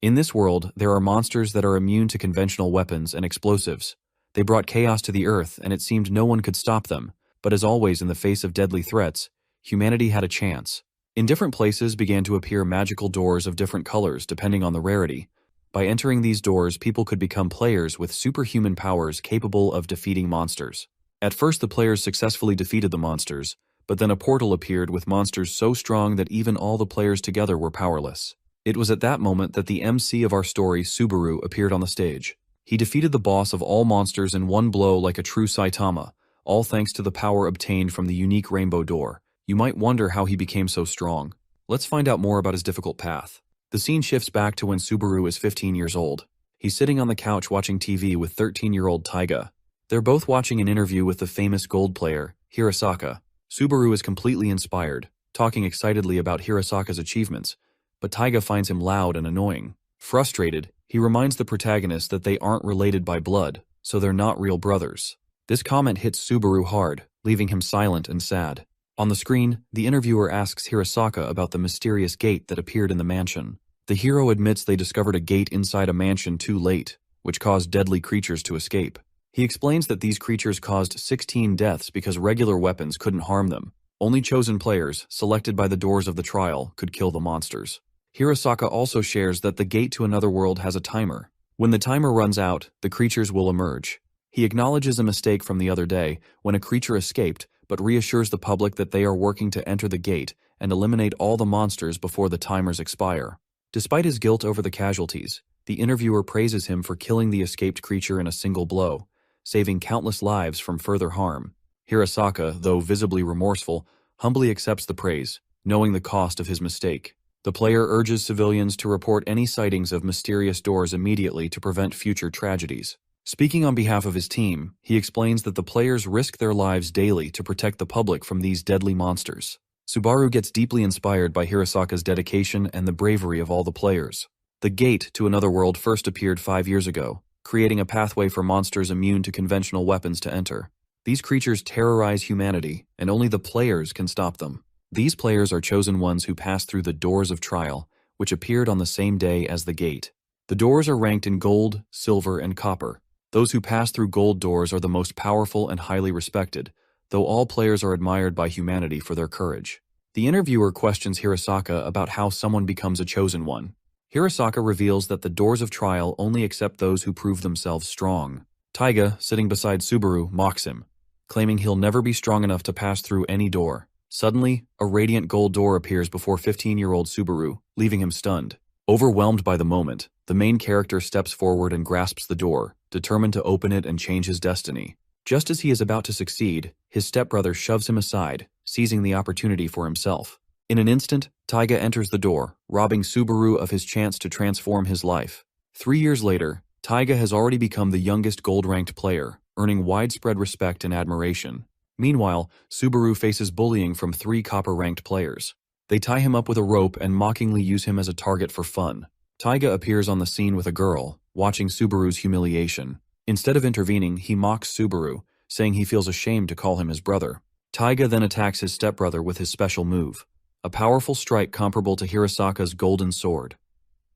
In this world, there are monsters that are immune to conventional weapons and explosives. They brought chaos to the earth, and it seemed no one could stop them. But as always in the face of deadly threats, humanity had a chance. In different places began to appear magical doors of different colors depending on the rarity. By entering these doors, people could become players with superhuman powers capable of defeating monsters. At first, the players successfully defeated the monsters, but then a portal appeared with monsters so strong that even all the players together were powerless. It was at that moment that the MC of our story, Subaru, appeared on the stage. He defeated the boss of all monsters in one blow like a true Saitama, all thanks to the power obtained from the unique rainbow door. You might wonder how he became so strong. Let's find out more about his difficult path. The scene shifts back to when Subaru is 15 years old. He's sitting on the couch watching TV with 13-year-old Taiga. They're both watching an interview with the famous gold player, Hirasaka. Subaru is completely inspired, talking excitedly about Hirasaka's achievements, but Taiga finds him loud and annoying. Frustrated, he reminds the protagonist that they aren't related by blood, so they're not real brothers. This comment hits Subaru hard, leaving him silent and sad. On the screen, the interviewer asks Hirasaka about the mysterious gate that appeared in the mansion. The hero admits they discovered a gate inside a mansion too late, which caused deadly creatures to escape. He explains that these creatures caused 16 deaths because regular weapons couldn't harm them. Only chosen players, selected by the doors of the trial, could kill the monsters. Hirasaka also shares that the gate to another world has a timer. When the timer runs out, the creatures will emerge. He acknowledges a mistake from the other day when a creature escaped, but reassures the public that they are working to enter the gate and eliminate all the monsters before the timers expire. Despite his guilt over the casualties, the interviewer praises him for killing the escaped creature in a single blow, saving countless lives from further harm. Hirasaka, though visibly remorseful, humbly accepts the praise, knowing the cost of his mistake. The player urges civilians to report any sightings of mysterious doors immediately to prevent future tragedies. Speaking on behalf of his team, he explains that the players risk their lives daily to protect the public from these deadly monsters. Subaru gets deeply inspired by Hirasaka's dedication and the bravery of all the players. The gate to another world first appeared 5 years ago, creating a pathway for monsters immune to conventional weapons to enter. These creatures terrorize humanity, and only the players can stop them. These players are chosen ones who pass through the doors of trial, which appeared on the same day as the gate. The doors are ranked in gold, silver, and copper. Those who pass through gold doors are the most powerful and highly respected, though all players are admired by humanity for their courage. The interviewer questions Hirasaka about how someone becomes a chosen one. Hirasaka reveals that the doors of trial only accept those who prove themselves strong. Taiga, sitting beside Subaru, mocks him, claiming he'll never be strong enough to pass through any door. Suddenly, a radiant gold door appears before 15-year-old Subaru, leaving him stunned. Overwhelmed by the moment, the main character steps forward and grasps the door, determined to open it and change his destiny. Just as he is about to succeed, his stepbrother shoves him aside, seizing the opportunity for himself. In an instant, Taiga enters the door, robbing Subaru of his chance to transform his life. 3 years later, Taiga has already become the youngest gold-ranked player, earning widespread respect and admiration. Meanwhile, Subaru faces bullying from 3 copper-ranked players. They tie him up with a rope and mockingly use him as a target for fun. Taiga appears on the scene with a girl, watching Subaru's humiliation. Instead of intervening, he mocks Subaru, saying he feels ashamed to call him his brother. Taiga then attacks his stepbrother with his special move, a powerful strike comparable to Hirasaka's golden sword.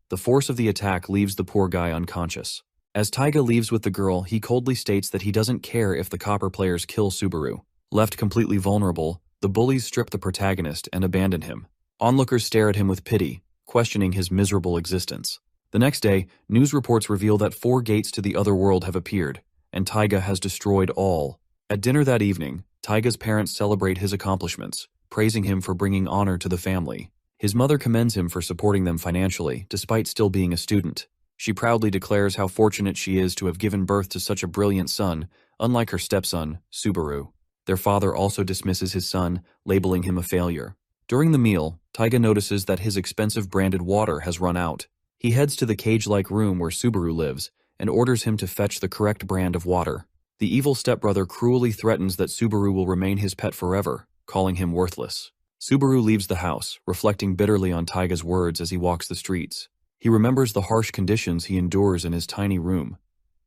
The force of the attack leaves the poor guy unconscious. As Taiga leaves with the girl, he coldly states that he doesn't care if the copper players kill Subaru. Left completely vulnerable, the bullies strip the protagonist and abandon him. Onlookers stare at him with pity, questioning his miserable existence. The next day, news reports reveal that 4 gates to the other world have appeared, and Taiga has destroyed all. At dinner that evening, Taiga's parents celebrate his accomplishments, praising him for bringing honor to the family. His mother commends him for supporting them financially, despite still being a student. She proudly declares how fortunate she is to have given birth to such a brilliant son, unlike her stepson, Subaru. Their father also dismisses his son, labeling him a failure. During the meal, Taiga notices that his expensive branded water has run out. He heads to the cage-like room where Subaru lives and orders him to fetch the correct brand of water. The evil stepbrother cruelly threatens that Subaru will remain his pet forever, calling him worthless. Subaru leaves the house, reflecting bitterly on Taiga's words as he walks the streets. He remembers the harsh conditions he endures in his tiny room,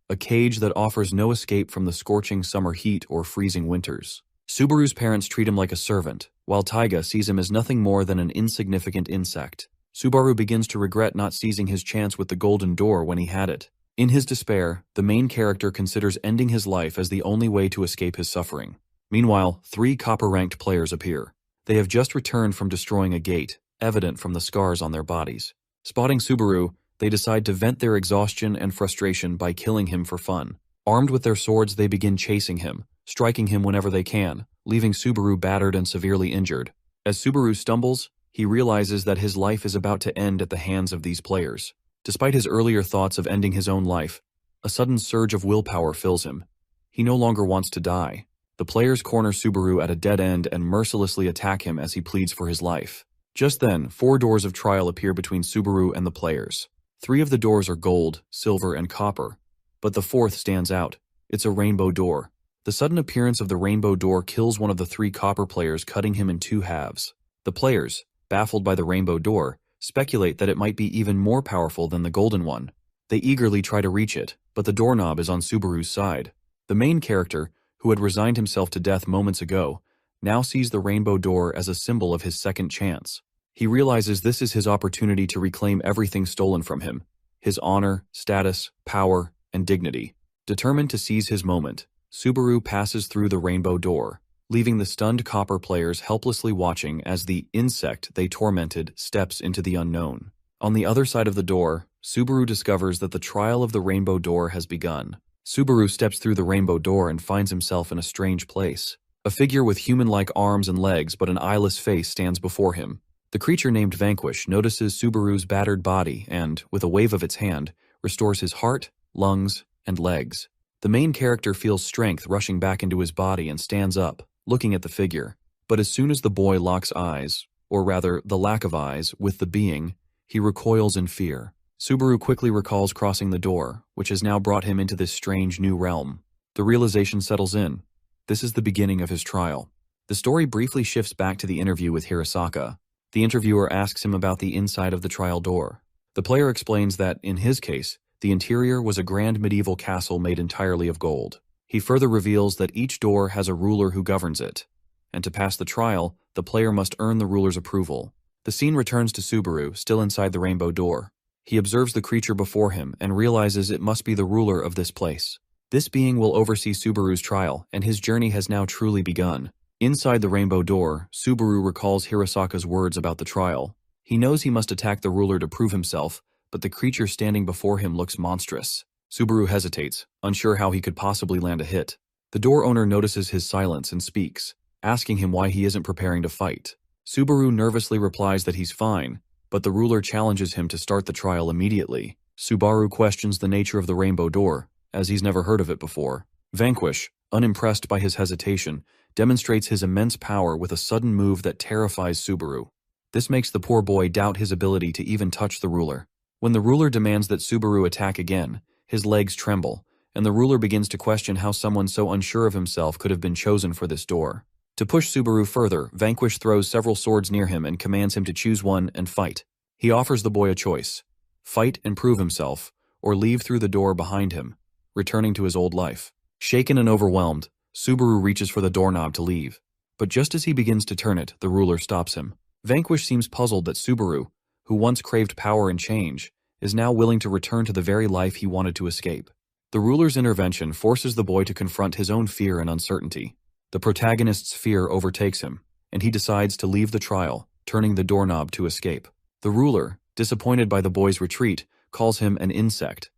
a cage that offers no escape from the scorching summer heat or freezing winters. Subaru's parents treat him like a servant, while Taiga sees him as nothing more than an insignificant insect. Subaru begins to regret not seizing his chance with the golden door when he had it. In his despair, the main character considers ending his life as the only way to escape his suffering. Meanwhile, 3 copper-ranked players appear. They have just returned from destroying a gate, evident from the scars on their bodies. Spotting Subaru, they decide to vent their exhaustion and frustration by killing him for fun. Armed with their swords, they begin chasing him, striking him whenever they can, leaving Subaru battered and severely injured. As Subaru stumbles, he realizes that his life is about to end at the hands of these players. Despite his earlier thoughts of ending his own life, a sudden surge of willpower fills him. He no longer wants to die. The players corner Subaru at a dead end and mercilessly attack him as he pleads for his life. Just then, 4 doors of trial appear between Subaru and the players. 3 of the doors are gold, silver, and copper, but the 4th stands out. It's a rainbow door. The sudden appearance of the rainbow door kills one of the 3 copper players, cutting him in 2 halves. The players, baffled by the rainbow door, speculate that it might be even more powerful than the golden one. They eagerly try to reach it, but the doorknob is on Subaru's side. The main character, who had resigned himself to death moments ago, now sees the rainbow door as a symbol of his second chance. He realizes this is his opportunity to reclaim everything stolen from him: his honor, status, power, and dignity. Determined to seize his moment, Subaru passes through the rainbow door, leaving the stunned copper players helplessly watching as the insect they tormented steps into the unknown. On the other side of the door, Subaru discovers that the trial of the rainbow door has begun. Subaru steps through the rainbow door and finds himself in a strange place. A figure with human-like arms and legs but an eyeless face stands before him. The creature named Vanquish notices Subaru's battered body and, with a wave of its hand, restores his heart, lungs, and legs. The main character feels strength rushing back into his body and stands up, looking at the figure. But as soon as the boy locks eyes, or rather the lack of eyes, with the being, he recoils in fear. Subaru quickly recalls crossing the door, which has now brought him into this strange new realm. The realization settles in. This is the beginning of his trial. The story briefly shifts back to the interview with Hirasaka. The interviewer asks him about the inside of the trial door. The player explains that, in his case, the interior was a grand medieval castle made entirely of gold. He further reveals that each door has a ruler who governs it, and to pass the trial, the player must earn the ruler's approval. The scene returns to Subaru, still inside the rainbow door. He observes the creature before him and realizes it must be the ruler of this place. This being will oversee Subaru's trial, and his journey has now truly begun. Inside the rainbow door, Subaru recalls Hirasaka's words about the trial. He knows he must attack the ruler to prove himself, but the creature standing before him looks monstrous. Subaru hesitates, unsure how he could possibly land a hit. The door owner notices his silence and speaks, asking him why he isn't preparing to fight. Subaru nervously replies that he's fine, but the ruler challenges him to start the trial immediately. Subaru questions the nature of the rainbow door, as he's never heard of it before. Vanquish, unimpressed by his hesitation, demonstrates his immense power with a sudden move that terrifies Subaru. This makes the poor boy doubt his ability to even touch the ruler. When the ruler demands that Subaru attack again, his legs tremble, and the ruler begins to question how someone so unsure of himself could have been chosen for this door. To push Subaru further, Vanquish throws several swords near him and commands him to choose one and fight. He offers the boy a choice: fight and prove himself, or leave through the door behind him, returning to his old life. Shaken and overwhelmed, Subaru reaches for the doorknob to leave. But just as he begins to turn it, the ruler stops him. Vanquish seems puzzled that Subaru, who once craved power and change, is now willing to return to the very life he wanted to escape. The ruler's intervention forces the boy to confront his own fear and uncertainty. The protagonist's fear overtakes him, and he decides to leave the trial, turning the doorknob to escape. The ruler, disappointed by the boy's retreat, calls him an insect.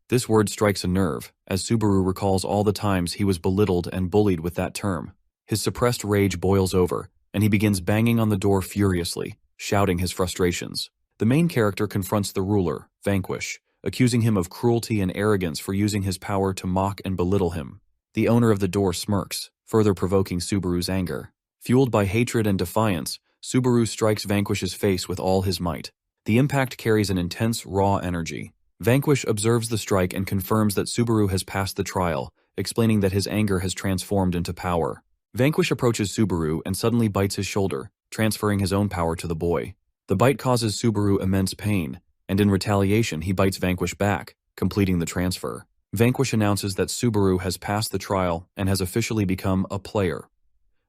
This word strikes a nerve, as Subaru recalls all the times he was belittled and bullied with that term. His suppressed rage boils over, and he begins banging on the door furiously, shouting his frustrations. The main character confronts the ruler, Vanquish, accusing him of cruelty and arrogance for using his power to mock and belittle him. The owner of the door smirks, further provoking Subaru's anger. Fueled by hatred and defiance, Subaru strikes Vanquish's face with all his might. The impact carries an intense, raw energy. Vanquish observes the strike and confirms that Subaru has passed the trial, explaining that his anger has transformed into power. Vanquish approaches Subaru and suddenly bites his shoulder, transferring his own power to the boy. The bite causes Subaru immense pain, and in retaliation he bites Vanquish back, completing the transfer. Vanquish announces that Subaru has passed the trial and has officially become a player.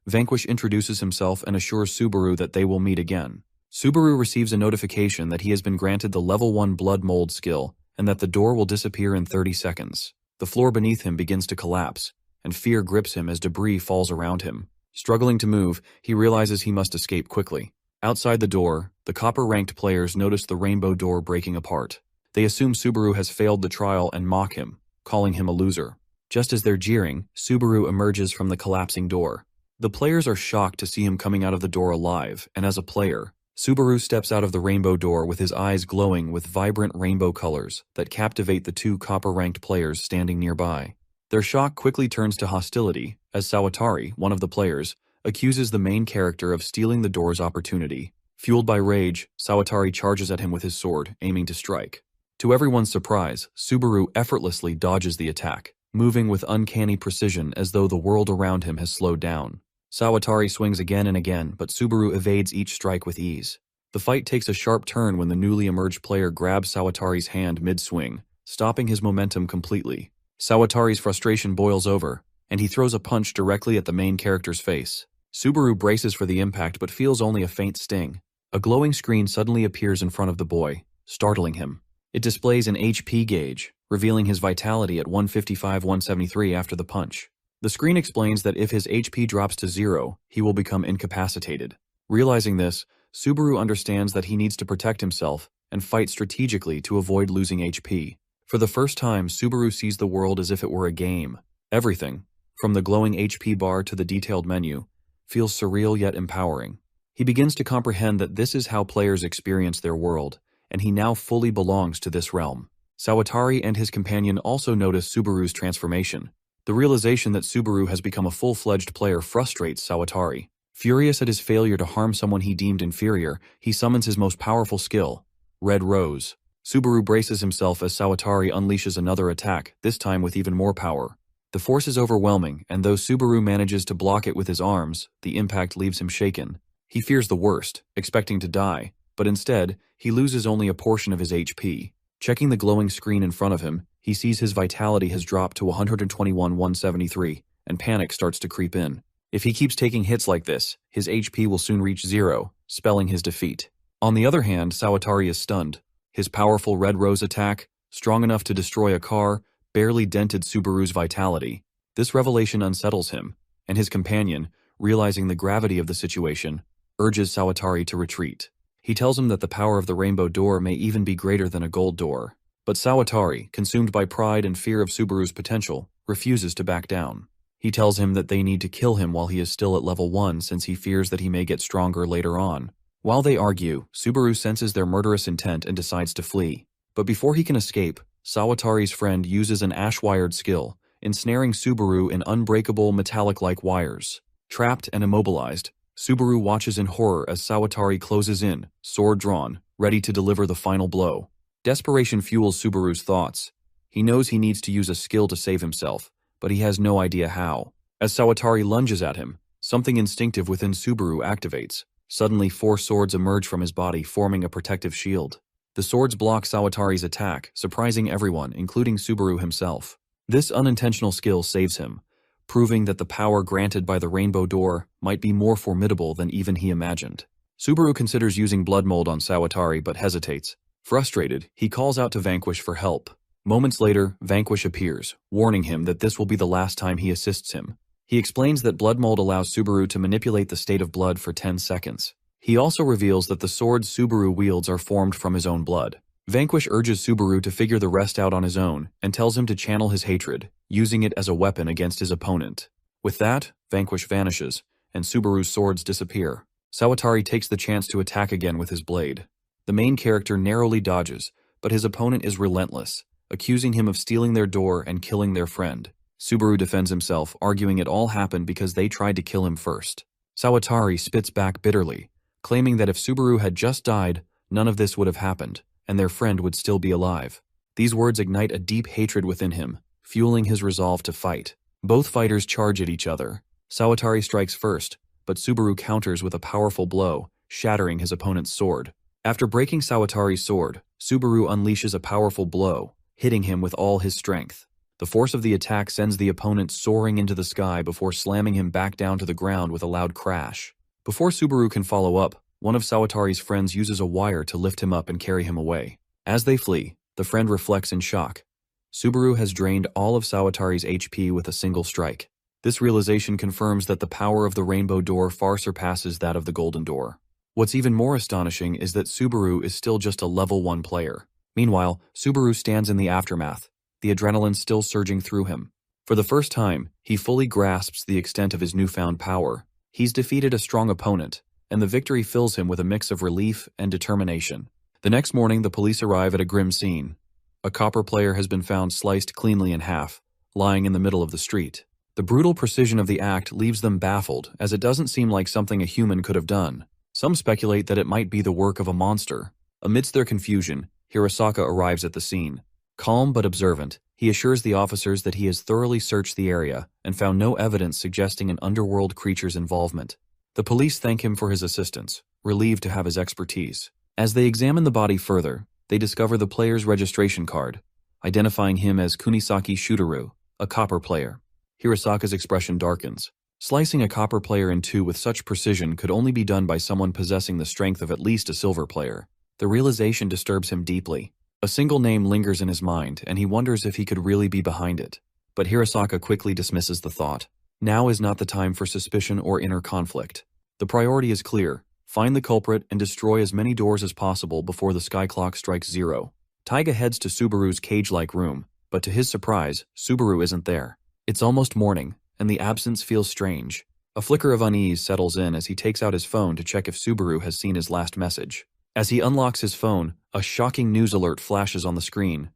Vanquish introduces himself and assures Subaru that they will meet again. Subaru receives a notification that he has been granted the level 1 blood mold skill and that the door will disappear in 30 seconds. The floor beneath him begins to collapse, and fear grips him as debris falls around him. Struggling to move, he realizes he must escape quickly. Outside the door, the copper-ranked players notice the rainbow door breaking apart. They assume Subaru has failed the trial and mock him, calling him a loser. Just as they're jeering, Subaru emerges from the collapsing door. The players are shocked to see him coming out of the door alive, and as a player, Subaru steps out of the rainbow door with his eyes glowing with vibrant rainbow colors that captivate the two copper-ranked players standing nearby. Their shock quickly turns to hostility, as Sawatari, one of the players, accuses the main character of stealing the door's opportunity. Fueled by rage, Sawatari charges at him with his sword, aiming to strike. To everyone's surprise, Subaru effortlessly dodges the attack, moving with uncanny precision as though the world around him has slowed down. Sawatari swings again and again, but Subaru evades each strike with ease. The fight takes a sharp turn when the newly emerged player grabs Sawatari's hand mid-swing, stopping his momentum completely. Sawatari's frustration boils over, and he throws a punch directly at the main character's face. Subaru braces for the impact but feels only a faint sting. A glowing screen suddenly appears in front of the boy, startling him. It displays an HP gauge, revealing his vitality at 155-173 after the punch. The screen explains that if his HP drops to 0, he will become incapacitated. Realizing this, Subaru understands that he needs to protect himself and fight strategically to avoid losing HP. For the first time, Subaru sees the world as if it were a game. Everything, from the glowing HP bar to the detailed menu, feels surreal yet empowering. He begins to comprehend that this is how players experience their world, and he now fully belongs to this realm. Sawatari and his companion also notice Subaru's transformation. The realization that Subaru has become a full-fledged player frustrates Sawatari. Furious at his failure to harm someone he deemed inferior, he summons his most powerful skill, Red Rose. Subaru braces himself as Sawatari unleashes another attack, this time with even more power. The force is overwhelming, and though Subaru manages to block it with his arms, the impact leaves him shaken. He fears the worst, expecting to die, but instead, he loses only a portion of his HP. Checking the glowing screen in front of him, he sees his vitality has dropped to 121-173, and panic starts to creep in. If he keeps taking hits like this, his HP will soon reach 0, spelling his defeat. On the other hand, Sawatari is stunned. His powerful Red Rose attack, strong enough to destroy a car, barely dented Subaru's vitality. This revelation unsettles him, and his companion, realizing the gravity of the situation, urges Sawatari to retreat. He tells him that the power of the rainbow door may even be greater than a gold door. But Sawatari, consumed by pride and fear of Subaru's potential, refuses to back down. He tells him that they need to kill him while he is still at level 1 since he fears that he may get stronger later on. While they argue, Subaru senses their murderous intent and decides to flee. But before he can escape, Sawatari's friend uses an ash-wired skill, ensnaring Subaru in unbreakable metallic-like wires. Trapped and immobilized, Subaru watches in horror as Sawatari closes in, sword drawn, ready to deliver the final blow. Desperation fuels Subaru's thoughts. He knows he needs to use a skill to save himself, but he has no idea how. As Sawatari lunges at him, something instinctive within Subaru activates. Suddenly, 4 swords emerge from his body, forming a protective shield. The swords block Sawatari's attack, surprising everyone, including Subaru himself. This unintentional skill saves him, proving that the power granted by the rainbow door might be more formidable than even he imagined. Subaru considers using blood mold on Sawatari but hesitates. Frustrated, he calls out to Vanquish for help. Moments later, Vanquish appears, warning him that this will be the last time he assists him. He explains that blood mold allows Subaru to manipulate the state of blood for 10 seconds. He also reveals that the swords Subaru wields are formed from his own blood. Vanquish urges Subaru to figure the rest out on his own and tells him to channel his hatred, using it as a weapon against his opponent. With that, Vanquish vanishes, and Subaru's swords disappear. Sawatari takes the chance to attack again with his blade. The main character narrowly dodges, but his opponent is relentless, accusing him of stealing their door and killing their friend. Subaru defends himself, arguing it all happened because they tried to kill him first. Sawatari spits back bitterly, claiming that if Subaru had just died, none of this would have happened, and their friend would still be alive. These words ignite a deep hatred within him, fueling his resolve to fight. Both fighters charge at each other. Sawatari strikes first, but Subaru counters with a powerful blow, shattering his opponent's sword. After breaking Sawatari's sword, Subaru unleashes a powerful blow, hitting him with all his strength. The force of the attack sends the opponent soaring into the sky before slamming him back down to the ground with a loud crash. Before Subaru can follow up, one of Sawatari's friends uses a wire to lift him up and carry him away. As they flee, the friend reflects in shock. Subaru has drained all of Sawatari's HP with a single strike. This realization confirms that the power of the Rainbow Door far surpasses that of the Golden Door. What's even more astonishing is that Subaru is still just a level 1 player. Meanwhile, Subaru stands in the aftermath, the adrenaline still surging through him. For the first time, he fully grasps the extent of his newfound power. He's defeated a strong opponent, and the victory fills him with a mix of relief and determination. The next morning, the police arrive at a grim scene. A copper player has been found sliced cleanly in half, lying in the middle of the street. The brutal precision of the act leaves them baffled, as it doesn't seem like something a human could have done. Some speculate that it might be the work of a monster. Amidst their confusion, Hirosaka arrives at the scene. Calm but observant, he assures the officers that he has thoroughly searched the area and found no evidence suggesting an underworld creature's involvement. The police thank him for his assistance, relieved to have his expertise. As they examine the body further, they discover the player's registration card, identifying him as Kunisaki Shutaru, a copper player. Hirosaka's expression darkens. Slicing a copper player in two with such precision could only be done by someone possessing the strength of at least a silver player. The realization disturbs him deeply. A single name lingers in his mind, and he wonders if he could really be behind it. But Hirosaka quickly dismisses the thought. Now is not the time for suspicion or inner conflict. The priority is clear. Find the culprit and destroy as many doors as possible before the sky clock strikes 0. Taiga heads to Subaru's cage-like room, but to his surprise, Subaru isn't there. It's almost morning, and the absence feels strange. A flicker of unease settles in as he takes out his phone to check if Subaru has seen his last message. As he unlocks his phone, a shocking news alert flashes on the screen.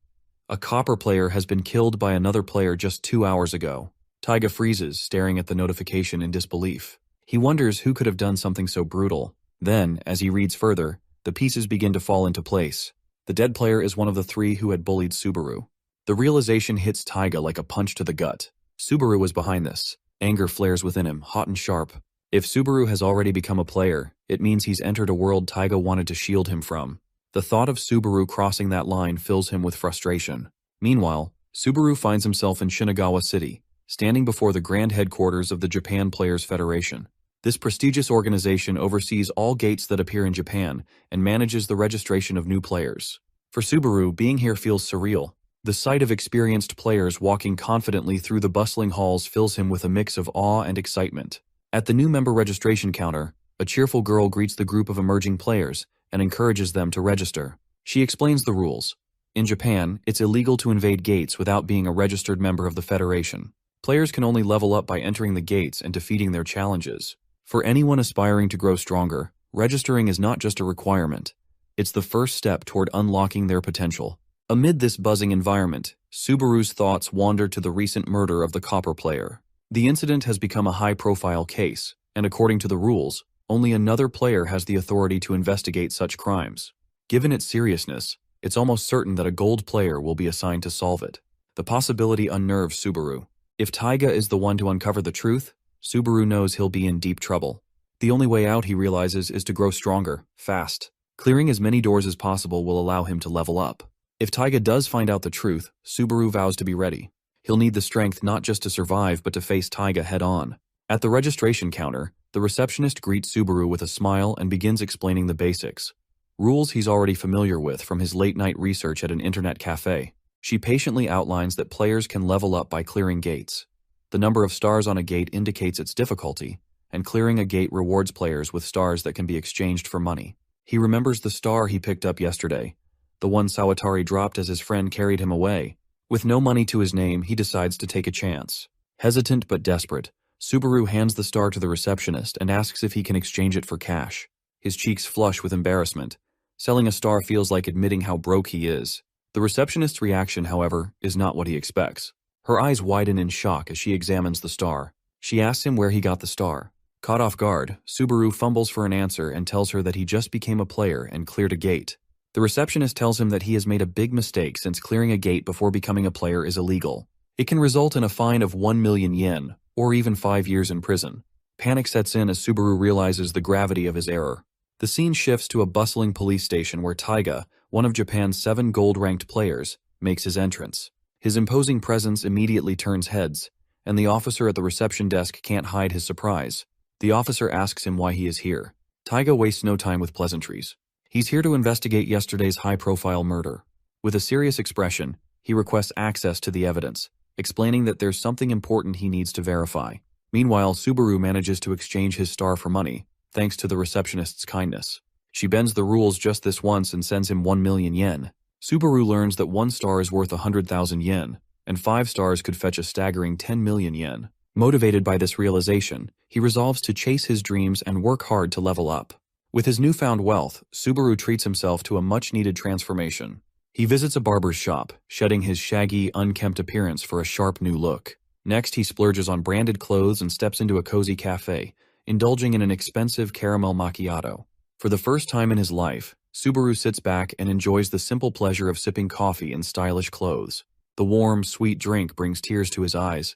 A copper player has been killed by another player just 2 hours ago. Taiga freezes, staring at the notification in disbelief. He wonders who could have done something so brutal. Then, as he reads further, the pieces begin to fall into place. The dead player is one of the 3 who had bullied Subaru. The realization hits Taiga like a punch to the gut. Subaru was behind this. Anger flares within him, hot and sharp. If Subaru has already become a player, it means he's entered a world Taiga wanted to shield him from. The thought of Subaru crossing that line fills him with frustration. Meanwhile, Subaru finds himself in Shinagawa City, standing before the grand headquarters of the Japan Players Federation. This prestigious organization oversees all gates that appear in Japan and manages the registration of new players. For Subaru, being here feels surreal. The sight of experienced players walking confidently through the bustling halls fills him with a mix of awe and excitement. At the new member registration counter, a cheerful girl greets the group of emerging players and encourages them to register. She explains the rules. In Japan, it's illegal to invade gates without being a registered member of the Federation. Players can only level up by entering the gates and defeating their challenges. For anyone aspiring to grow stronger, registering is not just a requirement. It's the first step toward unlocking their potential. Amid this buzzing environment, Subaru's thoughts wander to the recent murder of the copper player. The incident has become a high-profile case, and according to the rules, only another player has the authority to investigate such crimes. Given its seriousness, it's almost certain that a gold player will be assigned to solve it. The possibility unnerves Subaru. If Taiga is the one to uncover the truth, Subaru knows he'll be in deep trouble. The only way out, he realizes, is to grow stronger, fast. Clearing as many doors as possible will allow him to level up. If Taiga does find out the truth, Subaru vows to be ready. He'll need the strength not just to survive but to face Taiga head-on. At the registration counter, the receptionist greets Subaru with a smile and begins explaining the basics. Rules he's already familiar with from his late-night research at an internet cafe. She patiently outlines that players can level up by clearing gates. The number of stars on a gate indicates its difficulty, and clearing a gate rewards players with stars that can be exchanged for money. He remembers the star he picked up yesterday, the one Sawatari dropped as his friend carried him away. With no money to his name, he decides to take a chance. Hesitant but desperate, Subaru hands the star to the receptionist and asks if he can exchange it for cash. His cheeks flush with embarrassment. Selling a star feels like admitting how broke he is. The receptionist's reaction, however, is not what he expects. Her eyes widen in shock as she examines the star. She asks him where he got the star. Caught off guard, Subaru fumbles for an answer and tells her that he just became a player and cleared a gate. The receptionist tells him that he has made a big mistake since clearing a gate before becoming a player is illegal. It can result in a fine of 1 million yen, or even 5 years in prison. Panic sets in as Subaru realizes the gravity of his error. The scene shifts to a bustling police station where Taiga, one of Japan's 7 gold-ranked players, makes his entrance. His imposing presence immediately turns heads, and the officer at the reception desk can't hide his surprise. The officer asks him why he is here. Taiga wastes no time with pleasantries. He's here to investigate yesterday's high-profile murder. With a serious expression, he requests access to the evidence, explaining that there's something important he needs to verify. Meanwhile, Subaru manages to exchange his star for money, thanks to the receptionist's kindness. She bends the rules just this once and sends him 1 million yen. Subaru learns that 1 star is worth 100,000 yen, and 5 stars could fetch a staggering 10 million yen. Motivated by this realization, he resolves to chase his dreams and work hard to level up. With his newfound wealth, Subaru treats himself to a much-needed transformation. He visits a barber's shop, shedding his shaggy, unkempt appearance for a sharp new look. Next, he splurges on branded clothes and steps into a cozy cafe, indulging in an expensive caramel macchiato. For the first time in his life, Subaru sits back and enjoys the simple pleasure of sipping coffee in stylish clothes. The warm, sweet drink brings tears to his eyes.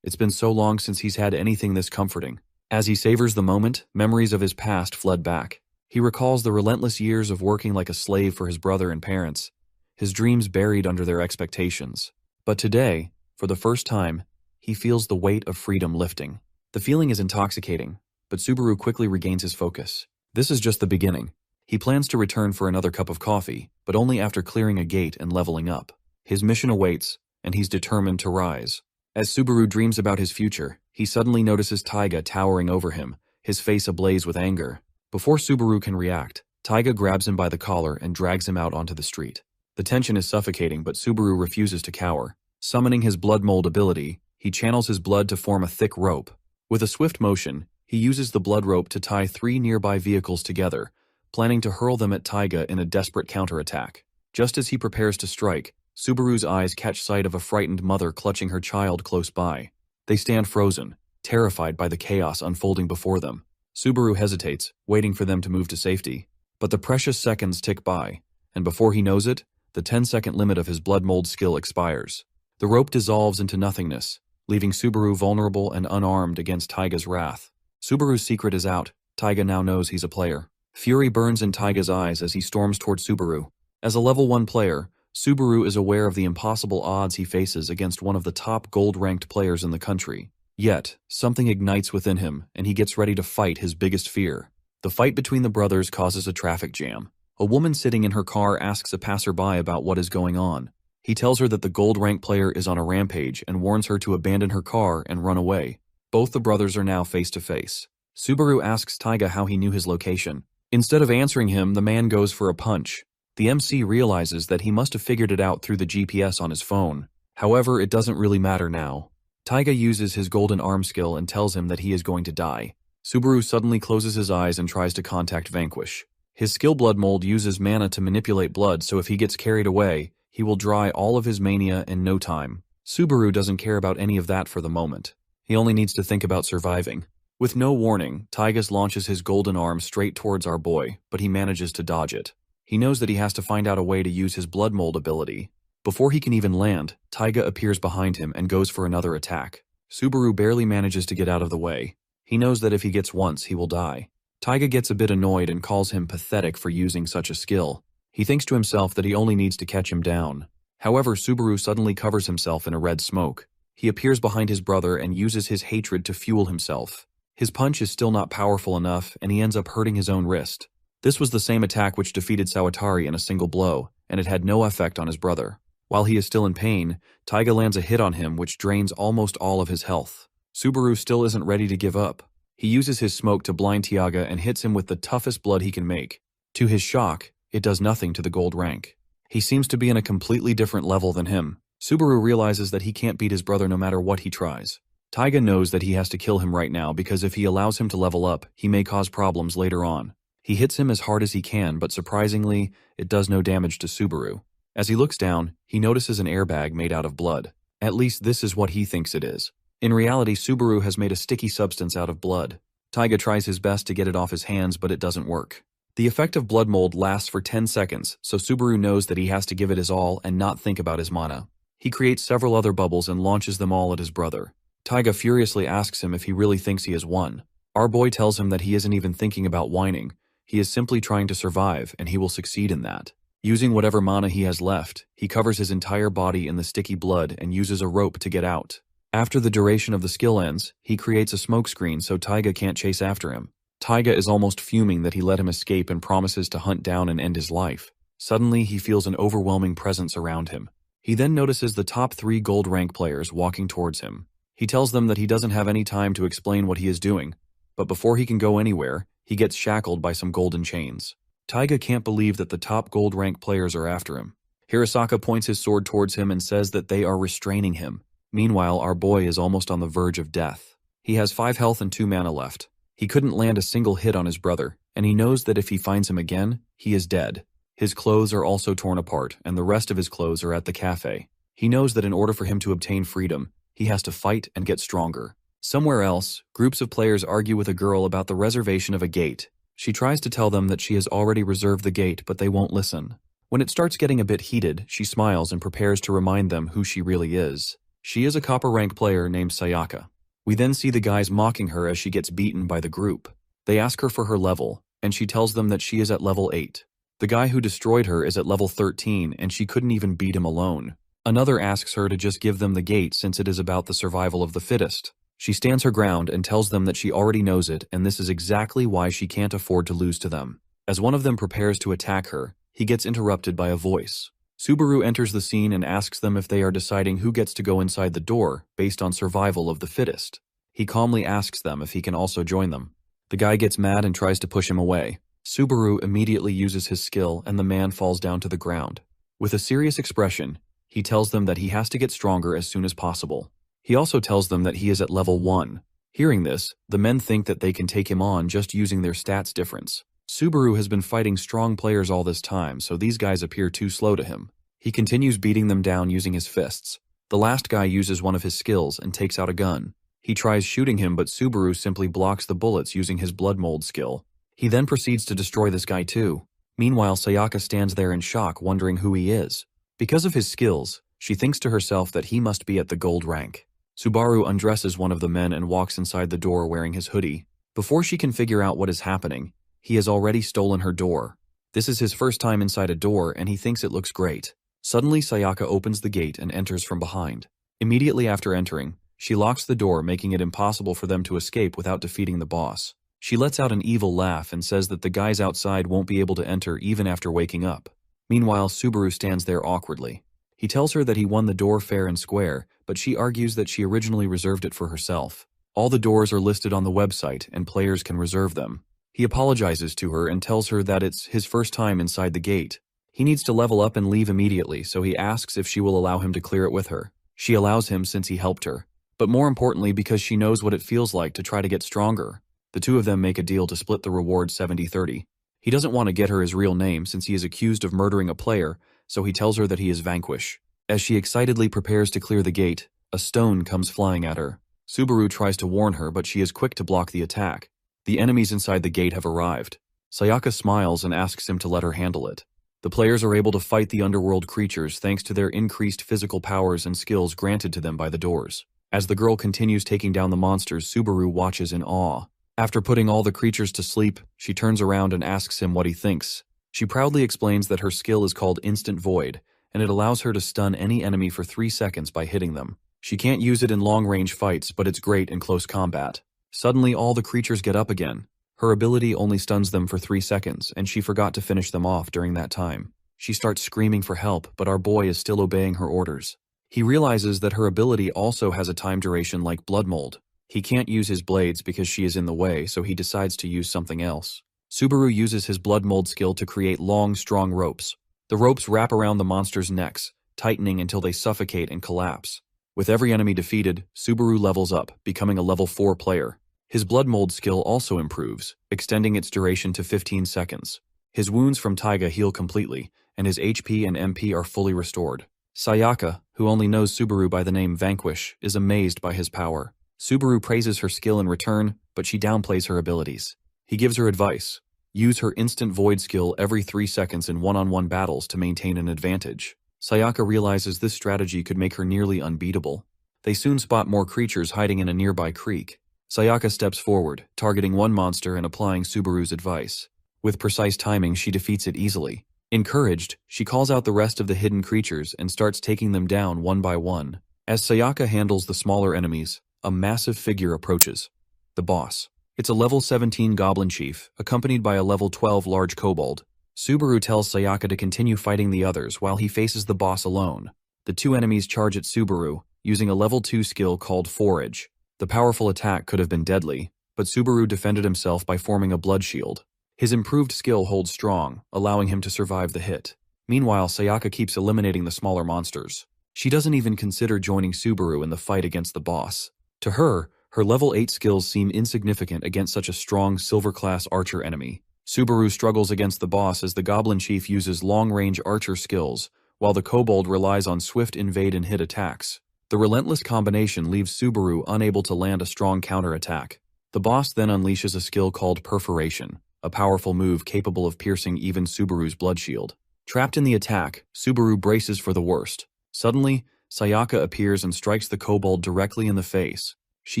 It's been so long since he's had anything this comforting. As he savors the moment, memories of his past flood back. He recalls the relentless years of working like a slave for his brother and parents, his dreams buried under their expectations. But today, for the first time, he feels the weight of freedom lifting. The feeling is intoxicating, but Subaru quickly regains his focus. This is just the beginning. He plans to return for another cup of coffee, but only after clearing a gate and leveling up. His mission awaits, and he's determined to rise. As Subaru dreams about his future, he suddenly notices Taiga towering over him, his face ablaze with anger. Before Subaru can react, Taiga grabs him by the collar and drags him out onto the street. The tension is suffocating, but Subaru refuses to cower. Summoning his blood mold ability, he channels his blood to form a thick rope. With a swift motion, he uses the blood rope to tie 3 nearby vehicles together, planning to hurl them at Taiga in a desperate counterattack. Just as he prepares to strike, Subaru's eyes catch sight of a frightened mother clutching her child close by. They stand frozen, terrified by the chaos unfolding before them. Subaru hesitates, waiting for them to move to safety. But the precious seconds tick by, and before he knows it, the 10-second limit of his blood mold skill expires. The rope dissolves into nothingness, leaving Subaru vulnerable and unarmed against Taiga's wrath. Subaru's secret is out. Taiga now knows he's a player. Fury burns in Taiga's eyes as he storms toward Subaru. As a level 1 player, Subaru is aware of the impossible odds he faces against one of the top gold-ranked players in the country. Yet, something ignites within him, and he gets ready to fight his biggest fear. The fight between the brothers causes a traffic jam. A woman sitting in her car asks a passerby about what is going on. He tells her that the gold-ranked player is on a rampage and warns her to abandon her car and run away. Both the brothers are now face-to-face. Subaru asks Taiga how he knew his location. Instead of answering him, the man goes for a punch. The MC realizes that he must have figured it out through the GPS on his phone. However, it doesn't really matter now. Taiga uses his golden arm skill and tells him that he is going to die. Subaru suddenly closes his eyes and tries to contact Vanquish. His skill blood mold uses mana to manipulate blood, so if he gets carried away, he will dry all of his mania in no time. Subaru doesn't care about any of that for the moment. He only needs to think about surviving. With no warning, Taiga launches his golden arm straight towards our boy, but he manages to dodge it. He knows that he has to find out a way to use his blood mold ability. Before he can even land, Taiga appears behind him and goes for another attack. Subaru barely manages to get out of the way. He knows that if he gets once, he will die. Taiga gets a bit annoyed and calls him pathetic for using such a skill. He thinks to himself that he only needs to catch him down. However, Subaru suddenly covers himself in a red smoke. He appears behind his brother and uses his hatred to fuel himself. His punch is still not powerful enough, and he ends up hurting his own wrist. This was the same attack which defeated Sawatari in a single blow, and it had no effect on his brother. While he is still in pain, Taiga lands a hit on him which drains almost all of his health. Subaru still isn't ready to give up. He uses his smoke to blind Taiga and hits him with the toughest blood he can make. To his shock, it does nothing to the gold rank. He seems to be in a completely different level than him. Subaru realizes that he can't beat his brother no matter what he tries. Taiga knows that he has to kill him right now because if he allows him to level up, he may cause problems later on. He hits him as hard as he can, but surprisingly, it does no damage to Subaru. As he looks down, he notices an airbag made out of blood. At least this is what he thinks it is. In reality, Subaru has made a sticky substance out of blood. Taiga tries his best to get it off his hands, but it doesn't work. The effect of blood mold lasts for 10 seconds, so Subaru knows that he has to give it his all and not think about his mana. He creates several other bubbles and launches them all at his brother. Taiga furiously asks him if he really thinks he has won. Our boy tells him that he isn't even thinking about whining. He is simply trying to survive, and he will succeed in that. Using whatever mana he has left, he covers his entire body in the sticky blood and uses a rope to get out. After the duration of the skill ends, he creates a smokescreen so Taiga can't chase after him. Taiga is almost fuming that he let him escape and promises to hunt down and end his life. Suddenly, he feels an overwhelming presence around him. He then notices the top 3 gold rank players walking towards him. He tells them that he doesn't have any time to explain what he is doing, but before he can go anywhere, he gets shackled by some golden chains. Taiga can't believe that the top gold rank players are after him. Hirasaka points his sword towards him and says that they are restraining him. Meanwhile, our boy is almost on the verge of death. He has 5 health and 2 mana left. He couldn't land a single hit on his brother, and he knows that if he finds him again, he is dead. His clothes are also torn apart, and the rest of his clothes are at the cafe. He knows that in order for him to obtain freedom, he has to fight and get stronger. Somewhere else, groups of players argue with a girl about the reservation of a gate. She tries to tell them that she has already reserved the gate, but they won't listen. When it starts getting a bit heated, she smiles and prepares to remind them who she really is. She is a copper rank player named Sayaka. We then see the guys mocking her as she gets beaten by the group. They ask her for her level, and she tells them that she is at level 8. The guy who destroyed her is at level 13, and she couldn't even beat him alone. Another asks her to just give them the gate since it is about the survival of the fittest. She stands her ground and tells them that she already knows it, and this is exactly why she can't afford to lose to them. As one of them prepares to attack her, he gets interrupted by a voice. Subaru enters the scene and asks them if they are deciding who gets to go inside the door based on survival of the fittest. He calmly asks them if he can also join them. The guy gets mad and tries to push him away. Subaru immediately uses his skill and the man falls down to the ground. With a serious expression, he tells them that he has to get stronger as soon as possible. He also tells them that he is at level 1. Hearing this, the men think that they can take him on just using their stats difference. Subaru has been fighting strong players all this time, so these guys appear too slow to him. He continues beating them down using his fists. The last guy uses one of his skills and takes out a gun. He tries shooting him, but Subaru simply blocks the bullets using his blood mold skill. He then proceeds to destroy this guy too. Meanwhile, Sayaka stands there in shock, wondering who he is. Because of his skills, she thinks to herself that he must be at the gold rank. Subaru undresses one of the men and walks inside the door wearing his hoodie. Before she can figure out what is happening, he has already stolen her door. This is his first time inside a door and he thinks it looks great. Suddenly, Sayaka opens the gate and enters from behind. Immediately after entering, she locks the door, making it impossible for them to escape without defeating the boss. She lets out an evil laugh and says that the guys outside won't be able to enter even after waking up. Meanwhile, Subaru stands there awkwardly. He tells her that he won the door fair and square, but she argues that she originally reserved it for herself. All the doors are listed on the website and players can reserve them. He apologizes to her and tells her that it's his first time inside the gate. He needs to level up and leave immediately, so he asks if she will allow him to clear it with her. She allows him since he helped her, but more importantly because she knows what it feels like to try to get stronger. The two of them make a deal to split the reward 70-30. He doesn't want to get her his real name since he is accused of murdering a player, so he tells her that he is Vanquish. As she excitedly prepares to clear the gate, a stone comes flying at her. Subaru tries to warn her, but she is quick to block the attack. The enemies inside the gate have arrived. Sayaka smiles and asks him to let her handle it. The players are able to fight the underworld creatures thanks to their increased physical powers and skills granted to them by the doors. As the girl continues taking down the monsters, Subaru watches in awe. After putting all the creatures to sleep, she turns around and asks him what he thinks. She proudly explains that her skill is called Instant Void, and it allows her to stun any enemy for 3 seconds by hitting them. She can't use it in long-range fights, but it's great in close combat. Suddenly, all the creatures get up again. Her ability only stuns them for 3 seconds, and she forgot to finish them off during that time. She starts screaming for help, but our boy is still obeying her orders. He realizes that her ability also has a time duration like blood mold. He can't use his blades because she is in the way, so he decides to use something else. Subaru uses his blood mold skill to create long, strong ropes. The ropes wrap around the monsters' necks, tightening until they suffocate and collapse. With every enemy defeated, Subaru levels up, becoming a level 4 player. His blood mold skill also improves, extending its duration to 15 seconds. His wounds from Taiga heal completely, and his HP and MP are fully restored. Sayaka, who only knows Subaru by the name Vanquish, is amazed by his power. Subaru praises her skill in return, but she downplays her abilities. He gives her advice. Use her Instant Void skill every 3 seconds in one-on-one battles to maintain an advantage. Sayaka realizes this strategy could make her nearly unbeatable. They soon spot more creatures hiding in a nearby creek. Sayaka steps forward, targeting one monster and applying Subaru's advice. With precise timing, she defeats it easily. Encouraged, she calls out the rest of the hidden creatures and starts taking them down one by one. As Sayaka handles the smaller enemies, a massive figure approaches. The boss. It's a level 17 goblin chief, accompanied by a level 12 large kobold. Subaru tells Sayaka to continue fighting the others while he faces the boss alone. The two enemies charge at Subaru, using a level 2 skill called Forage. The powerful attack could have been deadly, but Subaru defended himself by forming a blood shield. His improved skill holds strong, allowing him to survive the hit. Meanwhile, Sayaka keeps eliminating the smaller monsters. She doesn't even consider joining Subaru in the fight against the boss. To her, her level 8 skills seem insignificant against such a strong silver-class archer enemy. Subaru struggles against the boss as the Goblin Chief uses long-range archer skills, while the Kobold relies on swift invade and hit attacks. The relentless combination leaves Subaru unable to land a strong counterattack. The boss then unleashes a skill called Perforation, a powerful move capable of piercing even Subaru's blood shield. Trapped in the attack, Subaru braces for the worst. Suddenly, Sayaka appears and strikes the Kobold directly in the face. She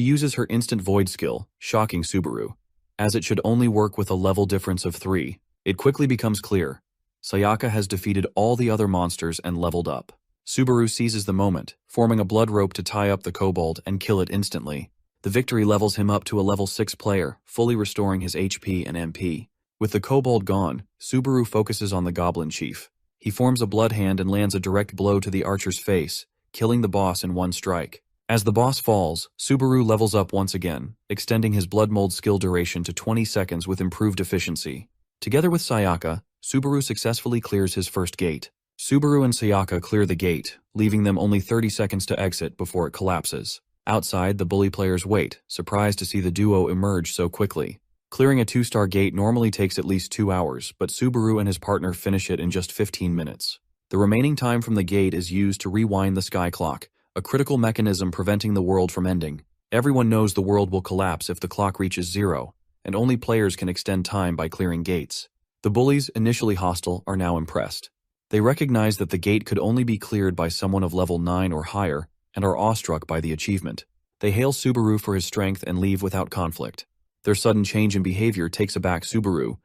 uses her instant void skill, shocking Subaru. As it should only work with a level difference of 3, it quickly becomes clear. Sayaka has defeated all the other monsters and leveled up. Subaru seizes the moment, forming a blood rope to tie up the Kobold and kill it instantly. The victory levels him up to a level 6 player, fully restoring his HP and MP. With the Kobold gone, Subaru focuses on the Goblin Chief. He forms a blood hand and lands a direct blow to the archer's face, killing the boss in one strike. As the boss falls, Subaru levels up once again, extending his blood mold skill duration to 20 seconds with improved efficiency. Together with Sayaka, Subaru successfully clears his first gate. Subaru and Sayaka clear the gate, leaving them only 30 seconds to exit before it collapses. Outside, the bully players wait, surprised to see the duo emerge so quickly. Clearing a 2-star gate normally takes at least 2 hours, but Subaru and his partner finish it in just 15 minutes. The remaining time from the gate is used to rewind the sky clock, a critical mechanism preventing the world from ending. Everyone knows the world will collapse if the clock reaches 0, and only players can extend time by clearing gates. The bullies, initially hostile, are now impressed. They recognize that the gate could only be cleared by someone of level 9 or higher, and are awestruck by the achievement. They hail Subaru for his strength and leave without conflict. Their sudden change in behavior takes aback Subaru,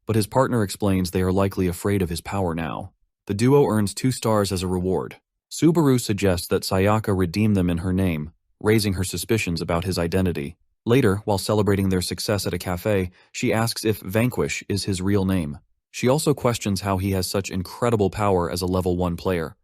but his partner explains they are likely afraid of his power now. The duo earns 2 stars as a reward. Subaru suggests that Sayaka redeem them in her name, raising her suspicions about his identity. Later, while celebrating their success at a cafe, she asks if Vanquish is his real name. She also questions how he has such incredible power as a level 1 player,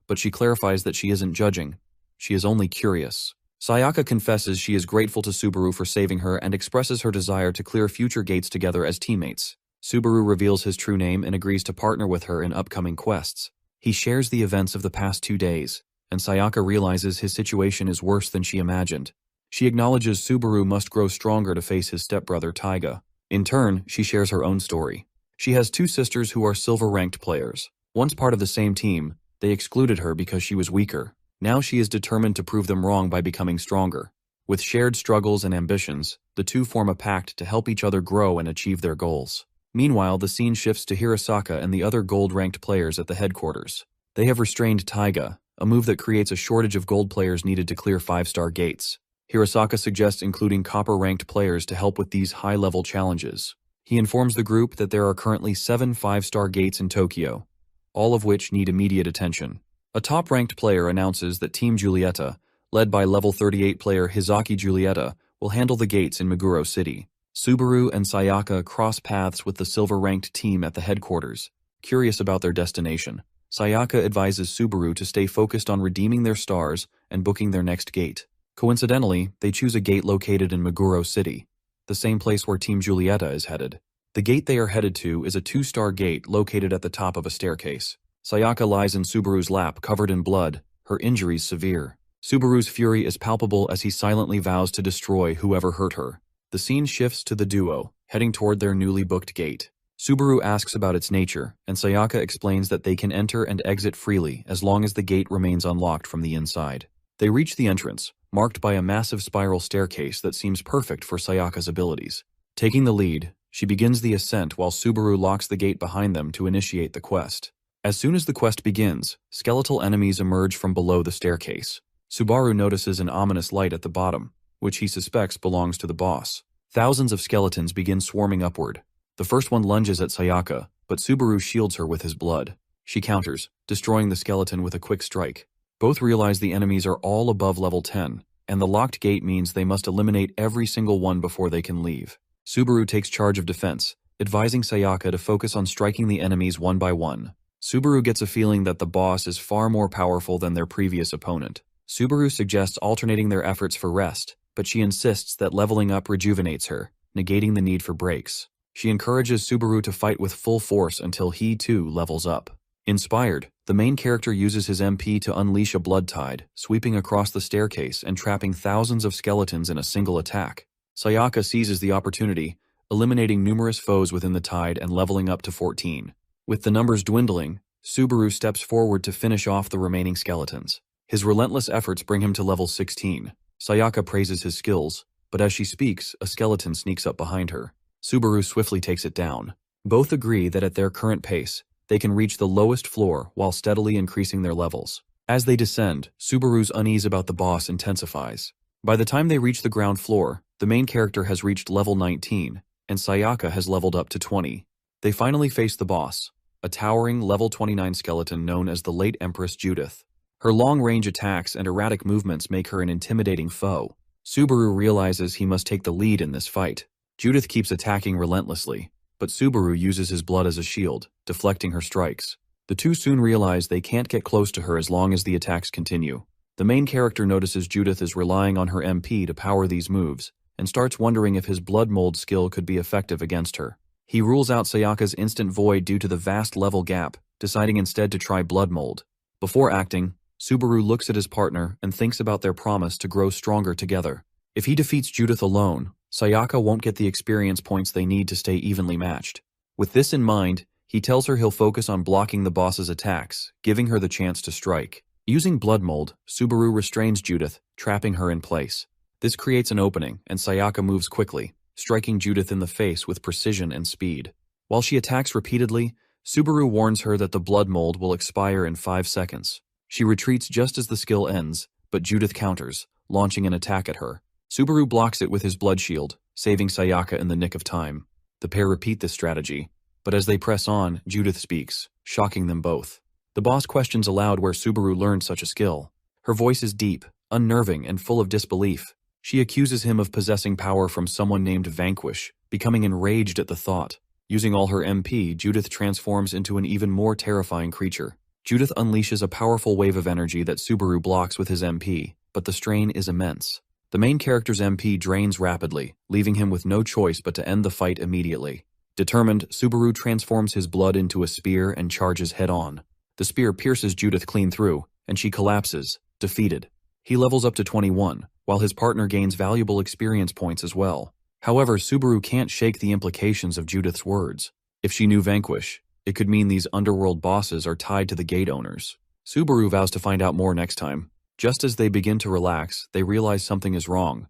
but she clarifies that she isn't judging. She is only curious. Sayaka confesses she is grateful to Subaru for saving her and expresses her desire to clear future gates together as teammates. Subaru reveals his true name and agrees to partner with her in upcoming quests. He shares the events of the past 2 days, and Sayaka realizes his situation is worse than she imagined. She acknowledges Subaru must grow stronger to face his stepbrother Taiga. In turn, she shares her own story. She has 2 sisters who are silver-ranked players. Once part of the same team, they excluded her because she was weaker. Now she is determined to prove them wrong by becoming stronger. With shared struggles and ambitions, the two form a pact to help each other grow and achieve their goals. Meanwhile, the scene shifts to Hirasaka and the other gold-ranked players at the headquarters. They have restrained Taiga, a move that creates a shortage of gold players needed to clear 5-star gates. Hirasaka suggests including copper-ranked players to help with these high-level challenges. He informs the group that there are currently 7 5-star gates in Tokyo, all of which need immediate attention. A top-ranked player announces that Team Julieta, led by level 38 player Hizaki Julieta, will handle the gates in Meguro City. Subaru and Sayaka cross paths with the silver-ranked team at the headquarters, curious about their destination. Sayaka advises Subaru to stay focused on redeeming their stars and booking their next gate. Coincidentally, they choose a gate located in Meguro City, the same place where Team Julieta is headed. The gate they are headed to is a 2-star gate located at the top of a staircase. Sayaka lies in Subaru's lap covered in blood, her injuries severe. Subaru's fury is palpable as he silently vows to destroy whoever hurt her. The scene shifts to the duo, heading toward their newly booked gate. Subaru asks about its nature, and Sayaka explains that they can enter and exit freely as long as the gate remains unlocked from the inside. They reach the entrance, marked by a massive spiral staircase that seems perfect for Sayaka's abilities. Taking the lead, she begins the ascent while Subaru locks the gate behind them to initiate the quest. As soon as the quest begins, skeletal enemies emerge from below the staircase. Subaru notices an ominous light at the bottom, which he suspects belongs to the boss. Thousands of skeletons begin swarming upward. The first one lunges at Sayaka, but Subaru shields her with his blood. She counters, destroying the skeleton with a quick strike. Both realize the enemies are all above level 10, and the locked gate means they must eliminate every single one before they can leave. Subaru takes charge of defense, advising Sayaka to focus on striking the enemies one by one. Subaru gets a feeling that the boss is far more powerful than their previous opponent. Subaru suggests alternating their efforts for rest, but she insists that leveling up rejuvenates her, negating the need for breaks. She encourages Subaru to fight with full force until he, too, levels up. Inspired, the main character uses his MP to unleash a blood tide, sweeping across the staircase and trapping thousands of skeletons in a single attack. Sayaka seizes the opportunity, eliminating numerous foes within the tide and leveling up to 14. With the numbers dwindling, Subaru steps forward to finish off the remaining skeletons. His relentless efforts bring him to level 16. Sayaka praises his skills, but as she speaks, a skeleton sneaks up behind her. Subaru swiftly takes it down. Both agree that at their current pace, they can reach the lowest floor while steadily increasing their levels. As they descend, Subaru's unease about the boss intensifies. By the time they reach the ground floor, the main character has reached level 19, and Sayaka has leveled up to 20. They finally face the boss, a towering level 29 skeleton known as the late Empress Judith. Her long-range attacks and erratic movements make her an intimidating foe. Subaru realizes he must take the lead in this fight. Judith keeps attacking relentlessly, but Subaru uses his blood as a shield, deflecting her strikes. The two soon realize they can't get close to her as long as the attacks continue. The main character notices Judith is relying on her MP to power these moves, and starts wondering if his blood mold skill could be effective against her. He rules out Sayaka's instant void due to the vast level gap, deciding instead to try blood mold. Before acting, Subaru looks at his partner and thinks about their promise to grow stronger together. If he defeats Judith alone, Sayaka won't get the experience points they need to stay evenly matched. With this in mind, he tells her he'll focus on blocking the boss's attacks, giving her the chance to strike. Using blood mold, Subaru restrains Judith, trapping her in place. This creates an opening, and Sayaka moves quickly, striking Judith in the face with precision and speed. While she attacks repeatedly, Subaru warns her that the blood mold will expire in 5 seconds. She retreats just as the skill ends, but Judith counters, launching an attack at her. Subaru blocks it with his blood shield, saving Sayaka in the nick of time. The pair repeat this strategy, but as they press on, Judith speaks, shocking them both. The boss questions aloud where Subaru learned such a skill. Her voice is deep, unnerving, and full of disbelief. She accuses him of possessing power from someone named Vanquish, becoming enraged at the thought. Using all her MP, Judith transforms into an even more terrifying creature. Judith unleashes a powerful wave of energy that Subaru blocks with his MP, but the strain is immense. The main character's MP drains rapidly, leaving him with no choice but to end the fight immediately. Determined, Subaru transforms his blood into a spear and charges head-on. The spear pierces Judith clean through, and she collapses, defeated. He levels up to 21, while his partner gains valuable experience points as well. However, Subaru can't shake the implications of Judith's words. If she knew Vanquish, it could mean these underworld bosses are tied to the gate owners. Subaru vows to find out more next time. Just as they begin to relax, they realize something is wrong.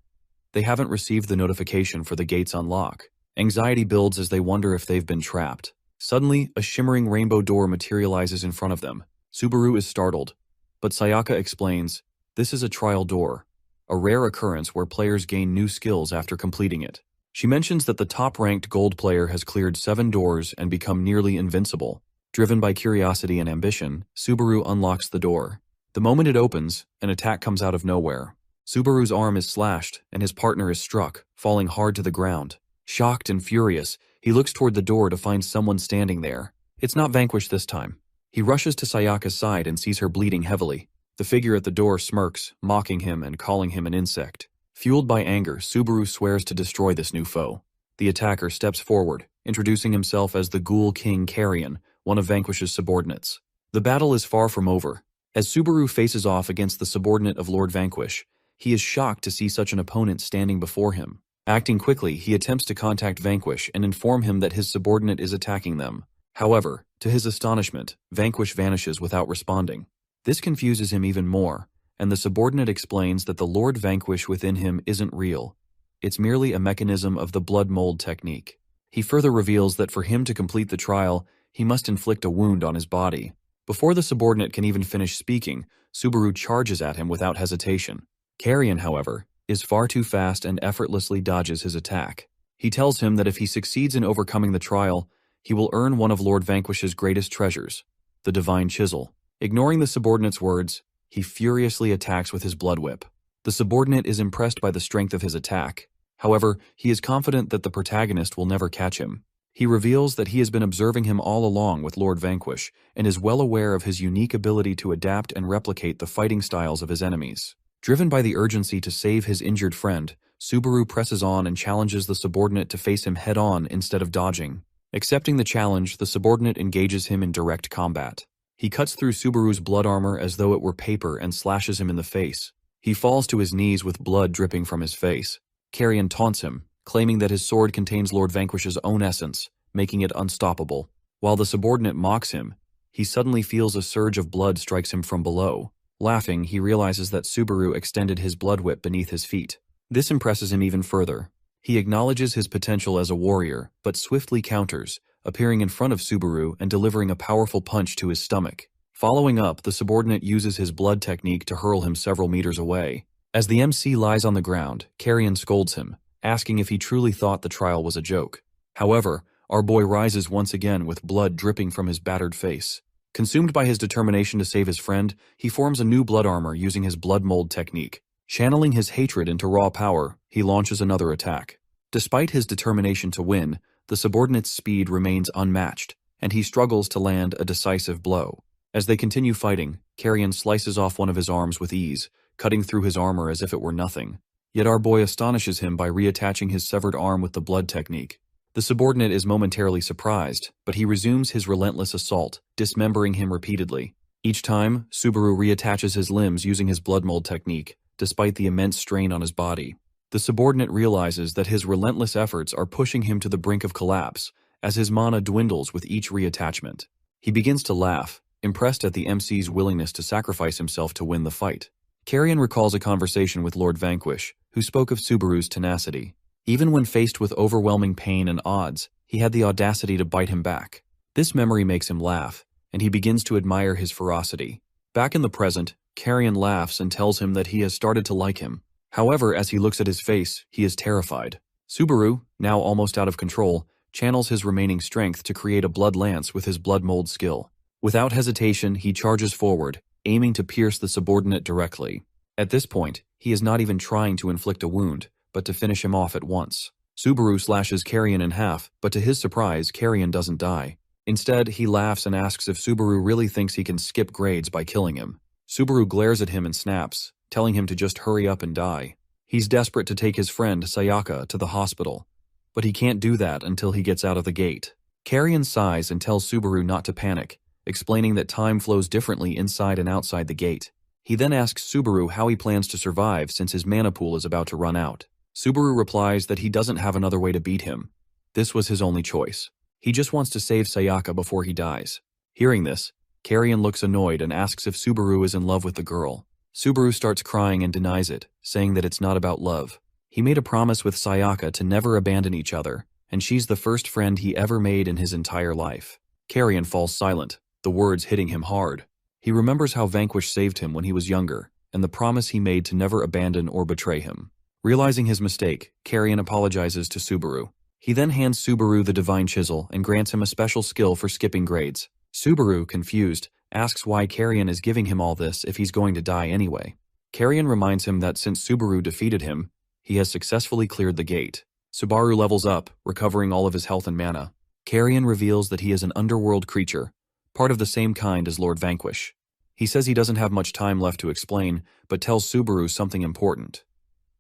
They haven't received the notification for the gate's unlock. Anxiety builds as they wonder if they've been trapped. Suddenly, a shimmering rainbow door materializes in front of them. Subaru is startled, but Sayaka explains, this is a trial door, a rare occurrence where players gain new skills after completing it. She mentions that the top-ranked gold player has cleared 7 doors and become nearly invincible. Driven by curiosity and ambition, Subaru unlocks the door. The moment it opens, an attack comes out of nowhere. Subaru's arm is slashed, and his partner is struck, falling hard to the ground. Shocked and furious, he looks toward the door to find someone standing there. It's not Vanquish this time. He rushes to Sayaka's side and sees her bleeding heavily. The figure at the door smirks, mocking him and calling him an insect. Fueled by anger, Subaru swears to destroy this new foe. The attacker steps forward, introducing himself as the Ghoul King Carrion, one of Vanquish's subordinates. The battle is far from over. As Subaru faces off against the subordinate of Lord Vanquish, he is shocked to see such an opponent standing before him. Acting quickly, he attempts to contact Vanquish and inform him that his subordinate is attacking them. However, to his astonishment, Vanquish vanishes without responding. This confuses him even more, and the subordinate explains that the Lord Vanquish within him isn't real. It's merely a mechanism of the blood mold technique. He further reveals that for him to complete the trial, he must inflict a wound on his body. Before the subordinate can even finish speaking, Subaru charges at him without hesitation. Carrion, however, is far too fast and effortlessly dodges his attack. He tells him that if he succeeds in overcoming the trial, he will earn one of Lord Vanquish's greatest treasures, the Divine Chisel. Ignoring the subordinate's words, he furiously attacks with his blood whip. The subordinate is impressed by the strength of his attack. However, he is confident that the protagonist will never catch him. He reveals that he has been observing him all along with Lord Vanquish and is well aware of his unique ability to adapt and replicate the fighting styles of his enemies. Driven by the urgency to save his injured friend, Subaru presses on and challenges the subordinate to face him head-on instead of dodging. Accepting the challenge, the subordinate engages him in direct combat. He cuts through Subaru's blood armor as though it were paper and slashes him in the face. He falls to his knees with blood dripping from his face. Carrion taunts him, claiming that his sword contains Lord Vanquish's own essence, making it unstoppable. While the subordinate mocks him, he suddenly feels a surge of blood strikes him from below. Laughing, he realizes that Subaru extended his blood whip beneath his feet. This impresses him even further. He acknowledges his potential as a warrior, but swiftly counters, appearing in front of Subaru and delivering a powerful punch to his stomach. Following up, the subordinate uses his blood technique to hurl him several meters away. As the MC lies on the ground, Carrion scolds him, asking if he truly thought the trial was a joke. However, our boy rises once again with blood dripping from his battered face. Consumed by his determination to save his friend, he forms a new blood armor using his blood mold technique. Channeling his hatred into raw power, he launches another attack. Despite his determination to win, the subordinate's speed remains unmatched, and he struggles to land a decisive blow. As they continue fighting, Carrion slices off one of his arms with ease, cutting through his armor as if it were nothing. Yet our boy astonishes him by reattaching his severed arm with the blood technique. The subordinate is momentarily surprised, but he resumes his relentless assault, dismembering him repeatedly. Each time, Subaru reattaches his limbs using his blood mold technique, despite the immense strain on his body. The subordinate realizes that his relentless efforts are pushing him to the brink of collapse, as his mana dwindles with each reattachment. He begins to laugh, impressed at the MC's willingness to sacrifice himself to win the fight. Carrion recalls a conversation with Lord Vanquish, who spoke of Subaru's tenacity. Even when faced with overwhelming pain and odds, he had the audacity to bite him back. This memory makes him laugh, and he begins to admire his ferocity. Back in the present, Carrion laughs and tells him that he has started to like him. However, as he looks at his face, he is terrified. Subaru, now almost out of control, channels his remaining strength to create a blood lance with his blood mold skill. Without hesitation, he charges forward, aiming to pierce the subordinate directly. At this point, he is not even trying to inflict a wound, but to finish him off at once. Subaru slashes Carrion in half, but to his surprise, Carrion doesn't die. Instead, he laughs and asks if Subaru really thinks he can skip grades by killing him. Subaru glares at him and snaps, telling him to just hurry up and die. He's desperate to take his friend, Sayaka, to the hospital, but he can't do that until he gets out of the gate. Carrion sighs and tells Subaru not to panic, explaining that time flows differently inside and outside the gate. He then asks Subaru how he plans to survive since his mana pool is about to run out. Subaru replies that he doesn't have another way to beat him. This was his only choice. He just wants to save Sayaka before he dies. Hearing this, Carrion looks annoyed and asks if Subaru is in love with the girl. Subaru starts crying and denies it, saying that it's not about love. He made a promise with Sayaka to never abandon each other, and she's the first friend he ever made in his entire life. Carrion falls silent, the words hitting him hard. He remembers how Vanquish saved him when he was younger, and the promise he made to never abandon or betray him. Realizing his mistake, Carrion apologizes to Subaru. He then hands Subaru the Divine Chisel and grants him a special skill for skipping grades. Subaru, confused, asks why Carrion is giving him all this if he's going to die anyway. Carrion reminds him that since Subaru defeated him, he has successfully cleared the gate. Subaru levels up, recovering all of his health and mana. Carrion reveals that he is an underworld creature, part of the same kind as Lord Vanquish. He says he doesn't have much time left to explain, but tells Subaru something important.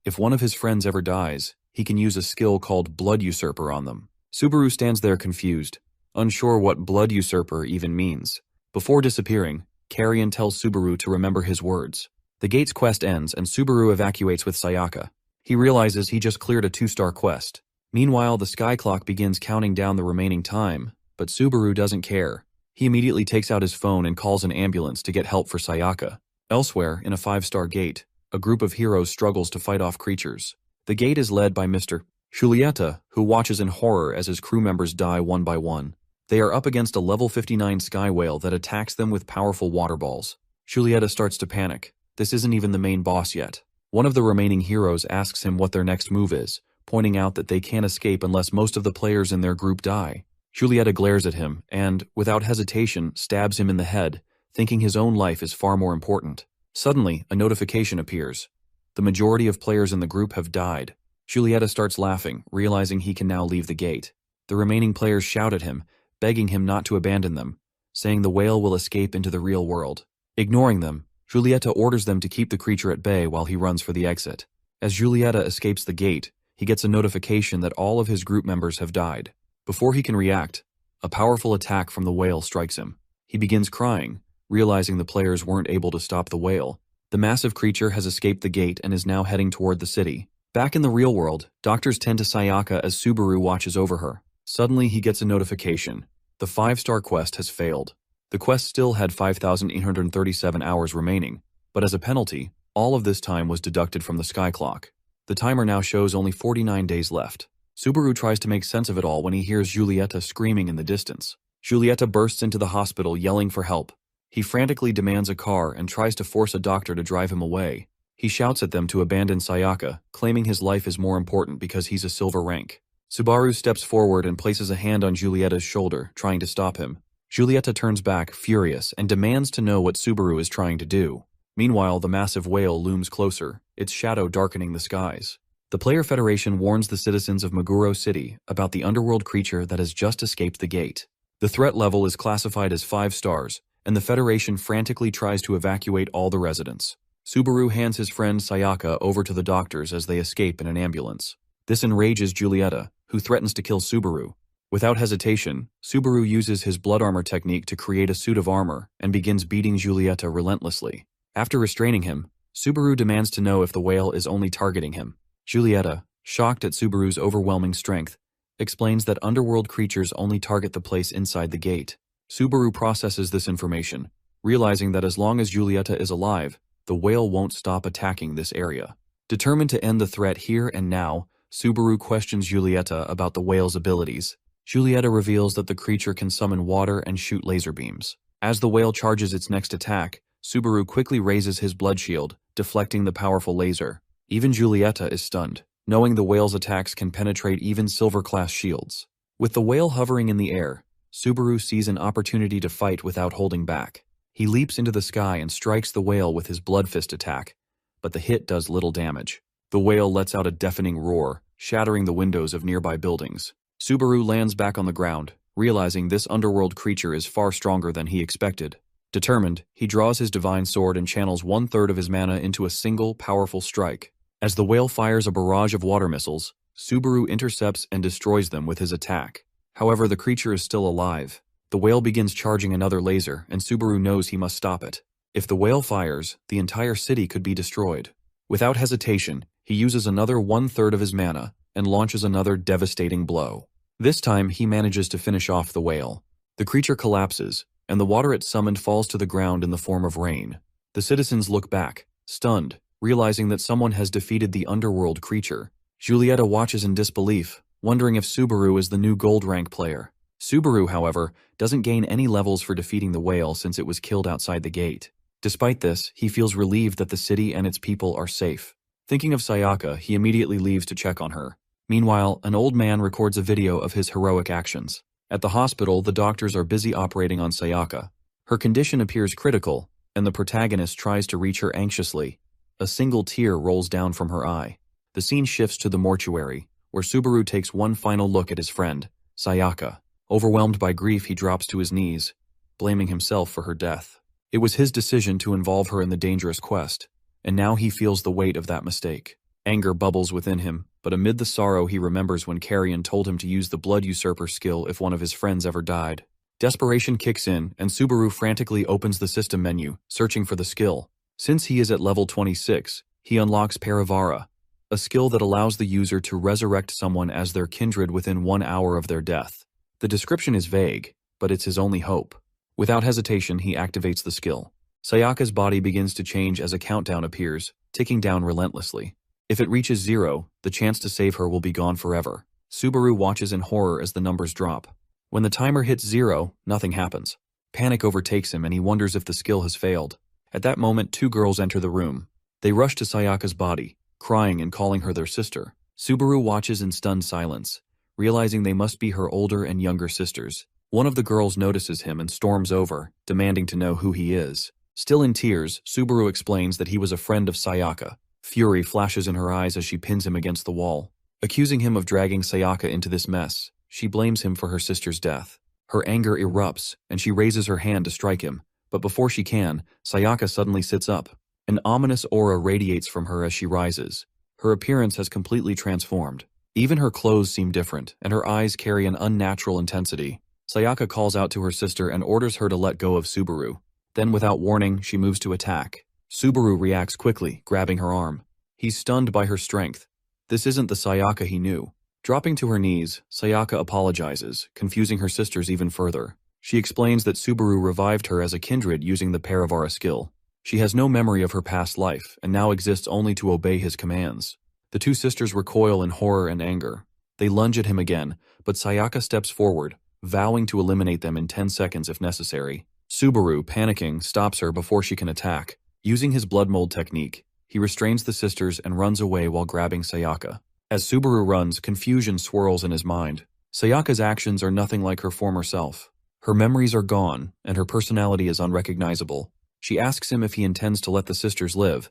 If one of his friends ever dies, he can use a skill called Blood Usurper on them. Subaru stands there confused, unsure what Blood Usurper even means. Before disappearing, Carrion tells Subaru to remember his words. The gate's quest ends and Subaru evacuates with Sayaka. He realizes he just cleared a 2-star quest. Meanwhile, the sky clock begins counting down the remaining time, but Subaru doesn't care. He immediately takes out his phone and calls an ambulance to get help for Sayaka. Elsewhere, in a 5-star gate, a group of heroes struggles to fight off creatures. The gate is led by Mr. Julieta, who watches in horror as his crew members die one by one. They are up against a level 59 sky whale that attacks them with powerful water balls. Julieta starts to panic. This isn't even the main boss yet. One of the remaining heroes asks him what their next move is, pointing out that they can't escape unless most of the players in their group die. Julieta glares at him and, without hesitation, stabs him in the head, thinking his own life is far more important. Suddenly, a notification appears. The majority of players in the group have died. Julieta starts laughing, realizing he can now leave the gate. The remaining players shout at him, begging him not to abandon them, saying the whale will escape into the real world. Ignoring them, Julieta orders them to keep the creature at bay while he runs for the exit. As Julieta escapes the gate, he gets a notification that all of his group members have died. Before he can react, a powerful attack from the whale strikes him. He begins crying, realizing the players weren't able to stop the whale. The massive creature has escaped the gate and is now heading toward the city. Back in the real world, doctors tend to Sayaka as Subaru watches over her. Suddenly, he gets a notification. The 5-star quest has failed. The quest still had 5,837 hours remaining, but as a penalty, all of this time was deducted from the sky clock. The timer now shows only 49 days left. Subaru tries to make sense of it all when he hears Julieta screaming in the distance. Julieta bursts into the hospital yelling for help. He frantically demands a car and tries to force a doctor to drive him away. He shouts at them to abandon Sayaka, claiming his life is more important because he's a silver rank. Subaru steps forward and places a hand on Julieta's shoulder, trying to stop him. Julieta turns back, furious, and demands to know what Subaru is trying to do. Meanwhile, the massive whale looms closer, its shadow darkening the skies. The Player Federation warns the citizens of Meguro City about the underworld creature that has just escaped the gate. The threat level is classified as 5 stars, and the Federation frantically tries to evacuate all the residents. Subaru hands his friend Sayaka over to the doctors as they escape in an ambulance. This enrages Julieta, who threatens to kill Subaru. Without hesitation, Subaru uses his blood armor technique to create a suit of armor and begins beating Julieta relentlessly. After restraining him, Subaru demands to know if the whale is only targeting him. Julieta, shocked at Subaru's overwhelming strength, explains that underworld creatures only target the place inside the gate. Subaru processes this information, realizing that as long as Julieta is alive, the whale won't stop attacking this area. Determined to end the threat here and now, Subaru questions Julieta about the whale's abilities. Julieta reveals that the creature can summon water and shoot laser beams. As the whale charges its next attack, Subaru quickly raises his blood shield, deflecting the powerful laser. Even Julieta is stunned, knowing the whale's attacks can penetrate even silver-class shields. With the whale hovering in the air, Subaru sees an opportunity to fight without holding back. He leaps into the sky and strikes the whale with his blood fist attack, but the hit does little damage. The whale lets out a deafening roar, shattering the windows of nearby buildings. Subaru lands back on the ground, realizing this underworld creature is far stronger than he expected. Determined, he draws his divine sword and channels 1/3 of his mana into a single, powerful strike. As the whale fires a barrage of water missiles, Subaru intercepts and destroys them with his attack. However, the creature is still alive. The whale begins charging another laser, and Subaru knows he must stop it. If the whale fires, the entire city could be destroyed. Without hesitation, he uses another 1/3 of his mana and launches another devastating blow. This time, he manages to finish off the whale. The creature collapses, and the water it summoned falls to the ground in the form of rain. The citizens look back, stunned, realizing that someone has defeated the underworld creature. Julieta watches in disbelief, wondering if Subaru is the new gold rank player. Subaru, however, doesn't gain any levels for defeating the whale since it was killed outside the gate. Despite this, he feels relieved that the city and its people are safe. Thinking of Sayaka, he immediately leaves to check on her. Meanwhile, an old man records a video of his heroic actions. At the hospital, the doctors are busy operating on Sayaka. Her condition appears critical, and the protagonist tries to reach her anxiously. A single tear rolls down from her eye. The scene shifts to the mortuary, where Subaru takes one final look at his friend, Sayaka. Overwhelmed by grief, he drops to his knees, blaming himself for her death. It was his decision to involve her in the dangerous quest, and now he feels the weight of that mistake. Anger bubbles within him, but amid the sorrow he remembers when Carrion told him to use the Blood Usurper skill if one of his friends ever died. Desperation kicks in, and Subaru frantically opens the system menu, searching for the skill. Since he is at level 26, he unlocks Parivara, a skill that allows the user to resurrect someone as their kindred within 1 hour of their death. The description is vague, but it's his only hope. Without hesitation, he activates the skill. Sayaka's body begins to change as a countdown appears, ticking down relentlessly. If it reaches 0, the chance to save her will be gone forever. Subaru watches in horror as the numbers drop. When the timer hits 0, nothing happens. Panic overtakes him and he wonders if the skill has failed. At that moment, 2 girls enter the room. They rush to Sayaka's body, crying and calling her their sister. Subaru watches in stunned silence, realizing they must be her older and younger sisters. One of the girls notices him and storms over, demanding to know who he is. Still in tears, Subaru explains that he was a friend of Sayaka. Fury flashes in her eyes as she pins him against the wall. Accusing him of dragging Sayaka into this mess, she blames him for her sister's death. Her anger erupts, and she raises her hand to strike him, but before she can, Sayaka suddenly sits up. An ominous aura radiates from her as she rises. Her appearance has completely transformed. Even her clothes seem different, and her eyes carry an unnatural intensity. Sayaka calls out to her sister and orders her to let go of Subaru. Then, without warning, she moves to attack. Subaru reacts quickly, grabbing her arm. He's stunned by her strength. This isn't the Sayaka he knew. Dropping to her knees, Sayaka apologizes, confusing her sisters even further. She explains that Subaru revived her as a kindred using the Paravara skill. She has no memory of her past life, and now exists only to obey his commands. The two sisters recoil in horror and anger. They lunge at him again, but Sayaka steps forward, vowing to eliminate them in 10 seconds if necessary. Subaru, panicking, stops her before she can attack. Using his blood mold technique, he restrains the sisters and runs away while grabbing Sayaka. As Subaru runs, confusion swirls in his mind. Sayaka's actions are nothing like her former self. Her memories are gone, and her personality is unrecognizable. She asks him if he intends to let the sisters live,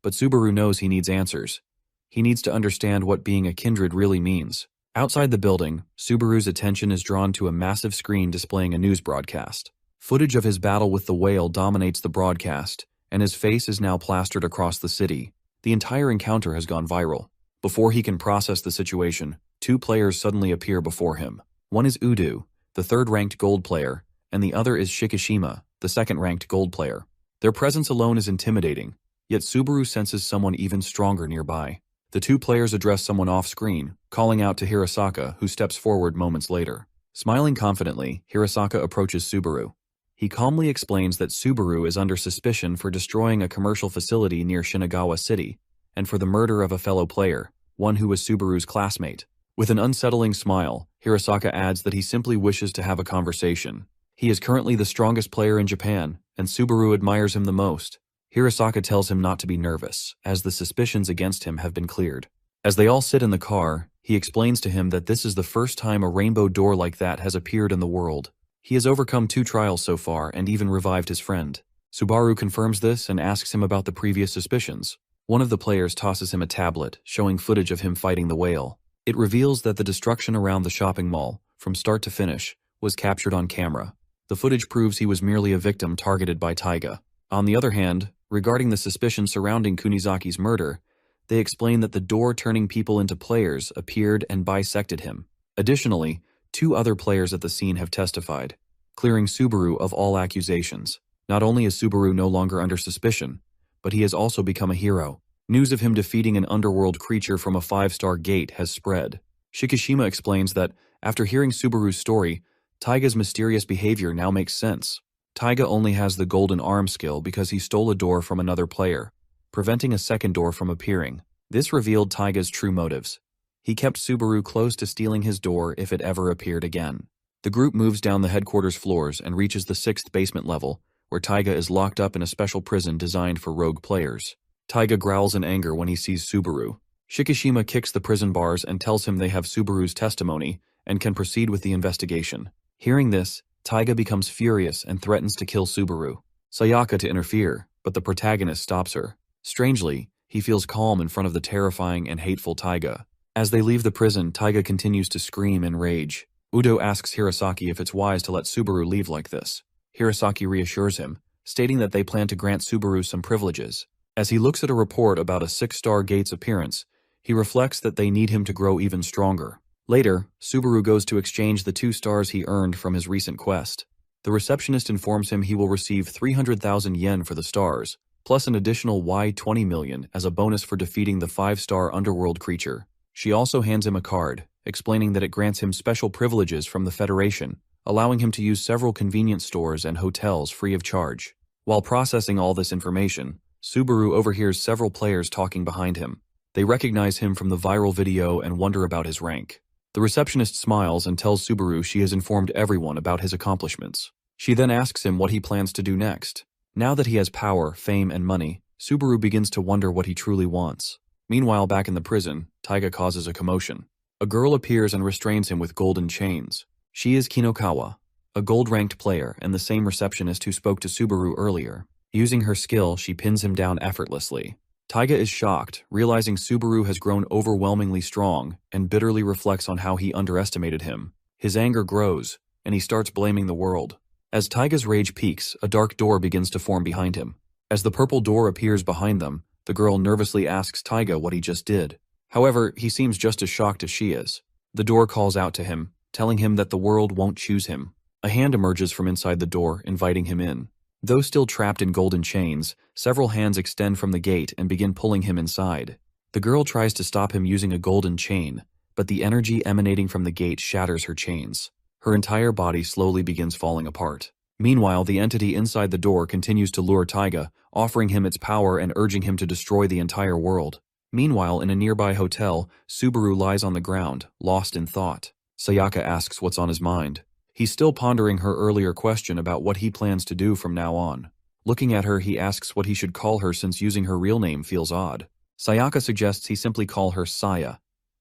but Subaru knows he needs answers. He needs to understand what being a kindred really means. Outside the building, Subaru's attention is drawn to a massive screen displaying a news broadcast. Footage of his battle with the whale dominates the broadcast, and his face is now plastered across the city. The entire encounter has gone viral. Before he can process the situation, two players suddenly appear before him. One is Udo, the third-ranked gold player, and the other is Shikishima, the second-ranked gold player. Their presence alone is intimidating, yet Subaru senses someone even stronger nearby. The two players address someone off-screen, calling out to Hirasaka, who steps forward moments later. Smiling confidently, Hirasaka approaches Subaru. He calmly explains that Subaru is under suspicion for destroying a commercial facility near Shinagawa City, and for the murder of a fellow player, one who was Subaru's classmate. With an unsettling smile, Hirasaka adds that he simply wishes to have a conversation. He is currently the strongest player in Japan, and Subaru admires him the most. Hirasaka tells him not to be nervous, as the suspicions against him have been cleared. As they all sit in the car, he explains to him that this is the first time a rainbow door like that has appeared in the world. He has overcome 2 trials so far and even revived his friend. Subaru confirms this and asks him about the previous suspicions. One of the players tosses him a tablet, showing footage of him fighting the whale. It reveals that the destruction around the shopping mall, from start to finish, was captured on camera. The footage proves he was merely a victim targeted by Taiga. On the other hand, regarding the suspicion surrounding Kunizaki's murder, they explain that the door turning people into players appeared and bisected him. Additionally, 2 other players at the scene have testified, clearing Subaru of all accusations. Not only is Subaru no longer under suspicion, but he has also become a hero. News of him defeating an underworld creature from a 5-star gate has spread. Shikishima explains that, after hearing Subaru's story, Taiga's mysterious behavior now makes sense. Taiga only has the golden arm skill because he stole a door from another player, preventing a second door from appearing. This revealed Taiga's true motives. He kept Subaru close to stealing his door if it ever appeared again. The group moves down the headquarters floors and reaches the 6th basement level, where Taiga is locked up in a special prison designed for rogue players. Taiga growls in anger when he sees Subaru. Shikishima kicks the prison bars and tells him they have Subaru's testimony and can proceed with the investigation. Hearing this, Taiga becomes furious and threatens to kill Subaru. Sayaka to interfere, but the protagonist stops her. Strangely, he feels calm in front of the terrifying and hateful Taiga. As they leave the prison, Taiga continues to scream in rage. Udo asks Hirasaki if it's wise to let Subaru leave like this. Hirasaki reassures him, stating that they plan to grant Subaru some privileges. As he looks at a report about a 6-star gate's appearance, he reflects that they need him to grow even stronger. Later, Subaru goes to exchange the 2 stars he earned from his recent quest. The receptionist informs him he will receive 300,000 yen for the stars, plus an additional Y20 million as a bonus for defeating the 5-star underworld creature. She also hands him a card, explaining that it grants him special privileges from the Federation, allowing him to use several convenience stores and hotels free of charge. While processing all this information, Subaru overhears several players talking behind him. They recognize him from the viral video and wonder about his rank. The receptionist smiles and tells Subaru she has informed everyone about his accomplishments. She then asks him what he plans to do next. Now that he has power, fame, and money, Subaru begins to wonder what he truly wants. Meanwhile, back in the prison, Taiga causes a commotion. A girl appears and restrains him with golden chains. She is Kinokawa, a gold-ranked player and the same receptionist who spoke to Subaru earlier. Using her skill, she pins him down effortlessly. Taiga is shocked, realizing Subaru has grown overwhelmingly strong, and bitterly reflects on how he underestimated him. His anger grows, and he starts blaming the world. As Taiga's rage peaks, a dark door begins to form behind him. As the purple door appears behind them, the girl nervously asks Taiga what he just did. However, he seems just as shocked as she is. The door calls out to him, telling him that the world won't choose him. A hand emerges from inside the door, inviting him in. Though still trapped in golden chains, several hands extend from the gate and begin pulling him inside. The girl tries to stop him using a golden chain, but the energy emanating from the gate shatters her chains. Her entire body slowly begins falling apart. Meanwhile, the entity inside the door continues to lure Taiga, offering him its power and urging him to destroy the entire world. Meanwhile, in a nearby hotel, Subaru lies on the ground, lost in thought. Sayaka asks what's on his mind. He's still pondering her earlier question about what he plans to do from now on. Looking at her, he asks what he should call her since using her real name feels odd. Sayaka suggests he simply call her Saya.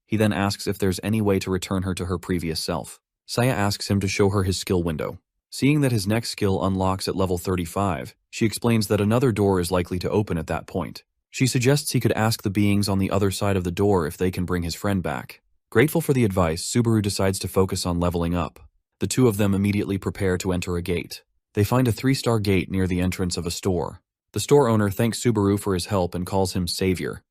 He then asks if there's any way to return her to her previous self. Saya asks him to show her his skill window. Seeing that his next skill unlocks at level 35, she explains that another door is likely to open at that point. She suggests he could ask the beings on the other side of the door if they can bring his friend back. Grateful for the advice, Subaru decides to focus on leveling up. The two of them immediately prepare to enter a gate. They find a 3-star gate near the entrance of a store. The store owner thanks Subaru for his help and calls him Savior.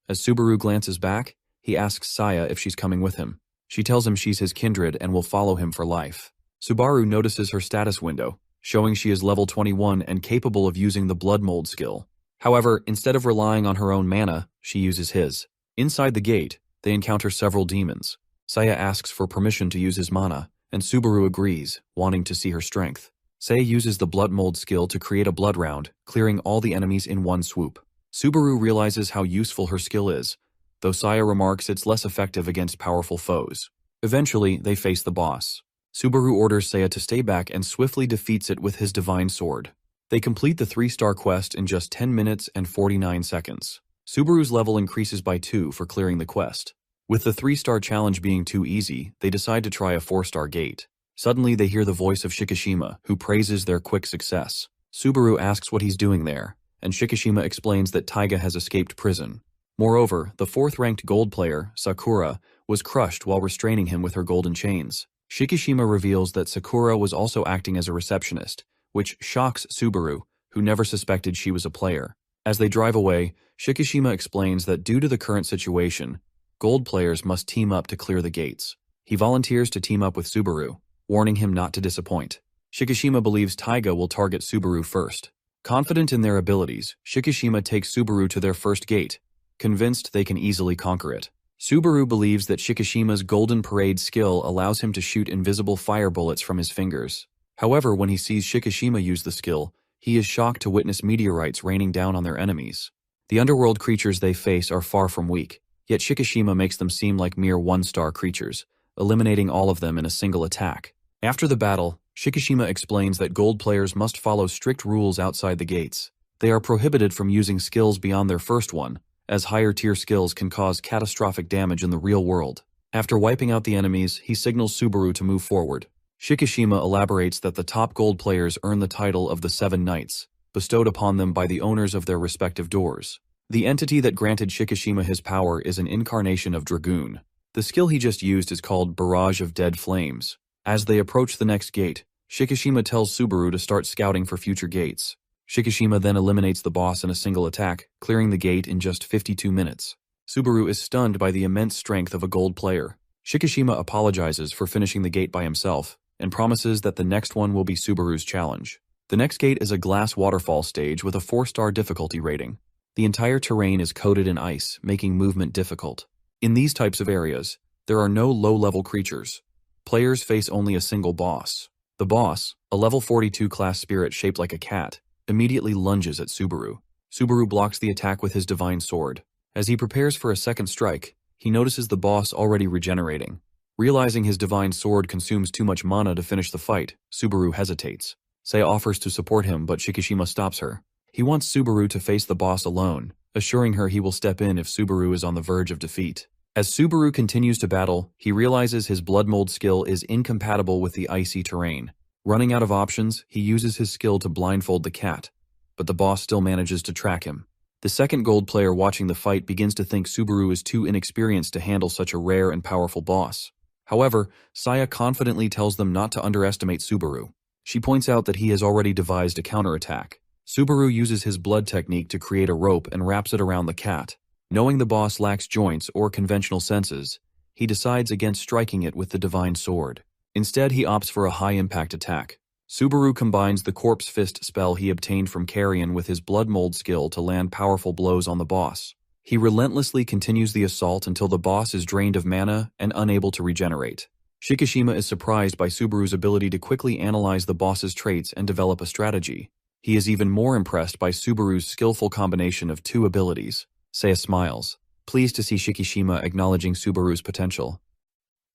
As Subaru glances back, he asks Saya if she's coming with him. She tells him she's his kindred and will follow him for life. Subaru notices her status window, showing she is level 21 and capable of using the Blood Mold skill. However, instead of relying on her own mana, she uses his. Inside the gate, they encounter several demons. Saya asks for permission to use his mana, and Subaru agrees, wanting to see her strength. Saya uses the Blood Mold skill to create a blood round, clearing all the enemies in one swoop. Subaru realizes how useful her skill is, though Saya remarks it's less effective against powerful foes. Eventually, they face the boss. Subaru orders Saya to stay back and swiftly defeats it with his divine sword. They complete the 3-star quest in just 10 minutes and 49 seconds. Subaru's level increases by 2 for clearing the quest. With the 3-star challenge being too easy, they decide to try a 4-star gate. Suddenly, they hear the voice of Shikishima, who praises their quick success. Subaru asks what he's doing there, and Shikishima explains that Taiga has escaped prison. Moreover, the 4th-ranked gold player, Sakura, was crushed while restraining him with her golden chains. Shikishima reveals that Sakura was also acting as a receptionist, which shocks Subaru, who never suspected she was a player. As they drive away, Shikishima explains that due to the current situation, gold players must team up to clear the gates. He volunteers to team up with Subaru, warning him not to disappoint. Shikishima believes Taiga will target Subaru first. Confident in their abilities, Shikishima takes Subaru to their first gate, convinced they can easily conquer it. Subaru believes that Shikishima's Golden Parade skill allows him to shoot invisible fire bullets from his fingers. However, when he sees Shikishima use the skill, he is shocked to witness meteorites raining down on their enemies. The underworld creatures they face are far from weak, yet Shikishima makes them seem like mere 1-star creatures, eliminating all of them in a single attack. After the battle, Shikishima explains that gold players must follow strict rules outside the gates. They are prohibited from using skills beyond their first one, as higher-tier skills can cause catastrophic damage in the real world. After wiping out the enemies, he signals Subaru to move forward. Shikishima elaborates that the top gold players earn the title of the 7 Knights, bestowed upon them by the owners of their respective doors. The entity that granted Shikishima his power is an incarnation of Dragoon. The skill he just used is called Barrage of Dead Flames. As they approach the next gate, Shikishima tells Subaru to start scouting for future gates. Shikishima then eliminates the boss in a single attack, clearing the gate in just 52 minutes. Subaru is stunned by the immense strength of a gold player. Shikishima apologizes for finishing the gate by himself, and promises that the next one will be Subaru's challenge. The next gate is a glass waterfall stage with a 4-star difficulty rating. The entire terrain is coated in ice, making movement difficult. In these types of areas, there are no low-level creatures. Players face only a single boss. The boss, a level 42 class spirit shaped like a cat, immediately lunges at Subaru. Subaru blocks the attack with his divine sword. As he prepares for a second strike, he notices the boss already regenerating. Realizing his divine sword consumes too much mana to finish the fight, Subaru hesitates. Saya offers to support him, but Shikishima stops her. He wants Subaru to face the boss alone, assuring her he will step in if Subaru is on the verge of defeat. As Subaru continues to battle, he realizes his Blood Mold skill is incompatible with the icy terrain. Running out of options, he uses his skill to blindfold the cat, but the boss still manages to track him. The second gold player watching the fight begins to think Subaru is too inexperienced to handle such a rare and powerful boss. However, Saya confidently tells them not to underestimate Subaru. She points out that he has already devised a counterattack. Subaru uses his blood technique to create a rope and wraps it around the cat. Knowing the boss lacks joints or conventional senses, he decides against striking it with the divine sword. Instead, he opts for a high-impact attack. Subaru combines the corpse fist spell he obtained from Carrion with his blood mold skill to land powerful blows on the boss. He relentlessly continues the assault until the boss is drained of mana and unable to regenerate. Shikishima is surprised by Subaru's ability to quickly analyze the boss's traits and develop a strategy. He is even more impressed by Subaru's skillful combination of two abilities. Saya smiles, pleased to see Shikishima acknowledging Subaru's potential.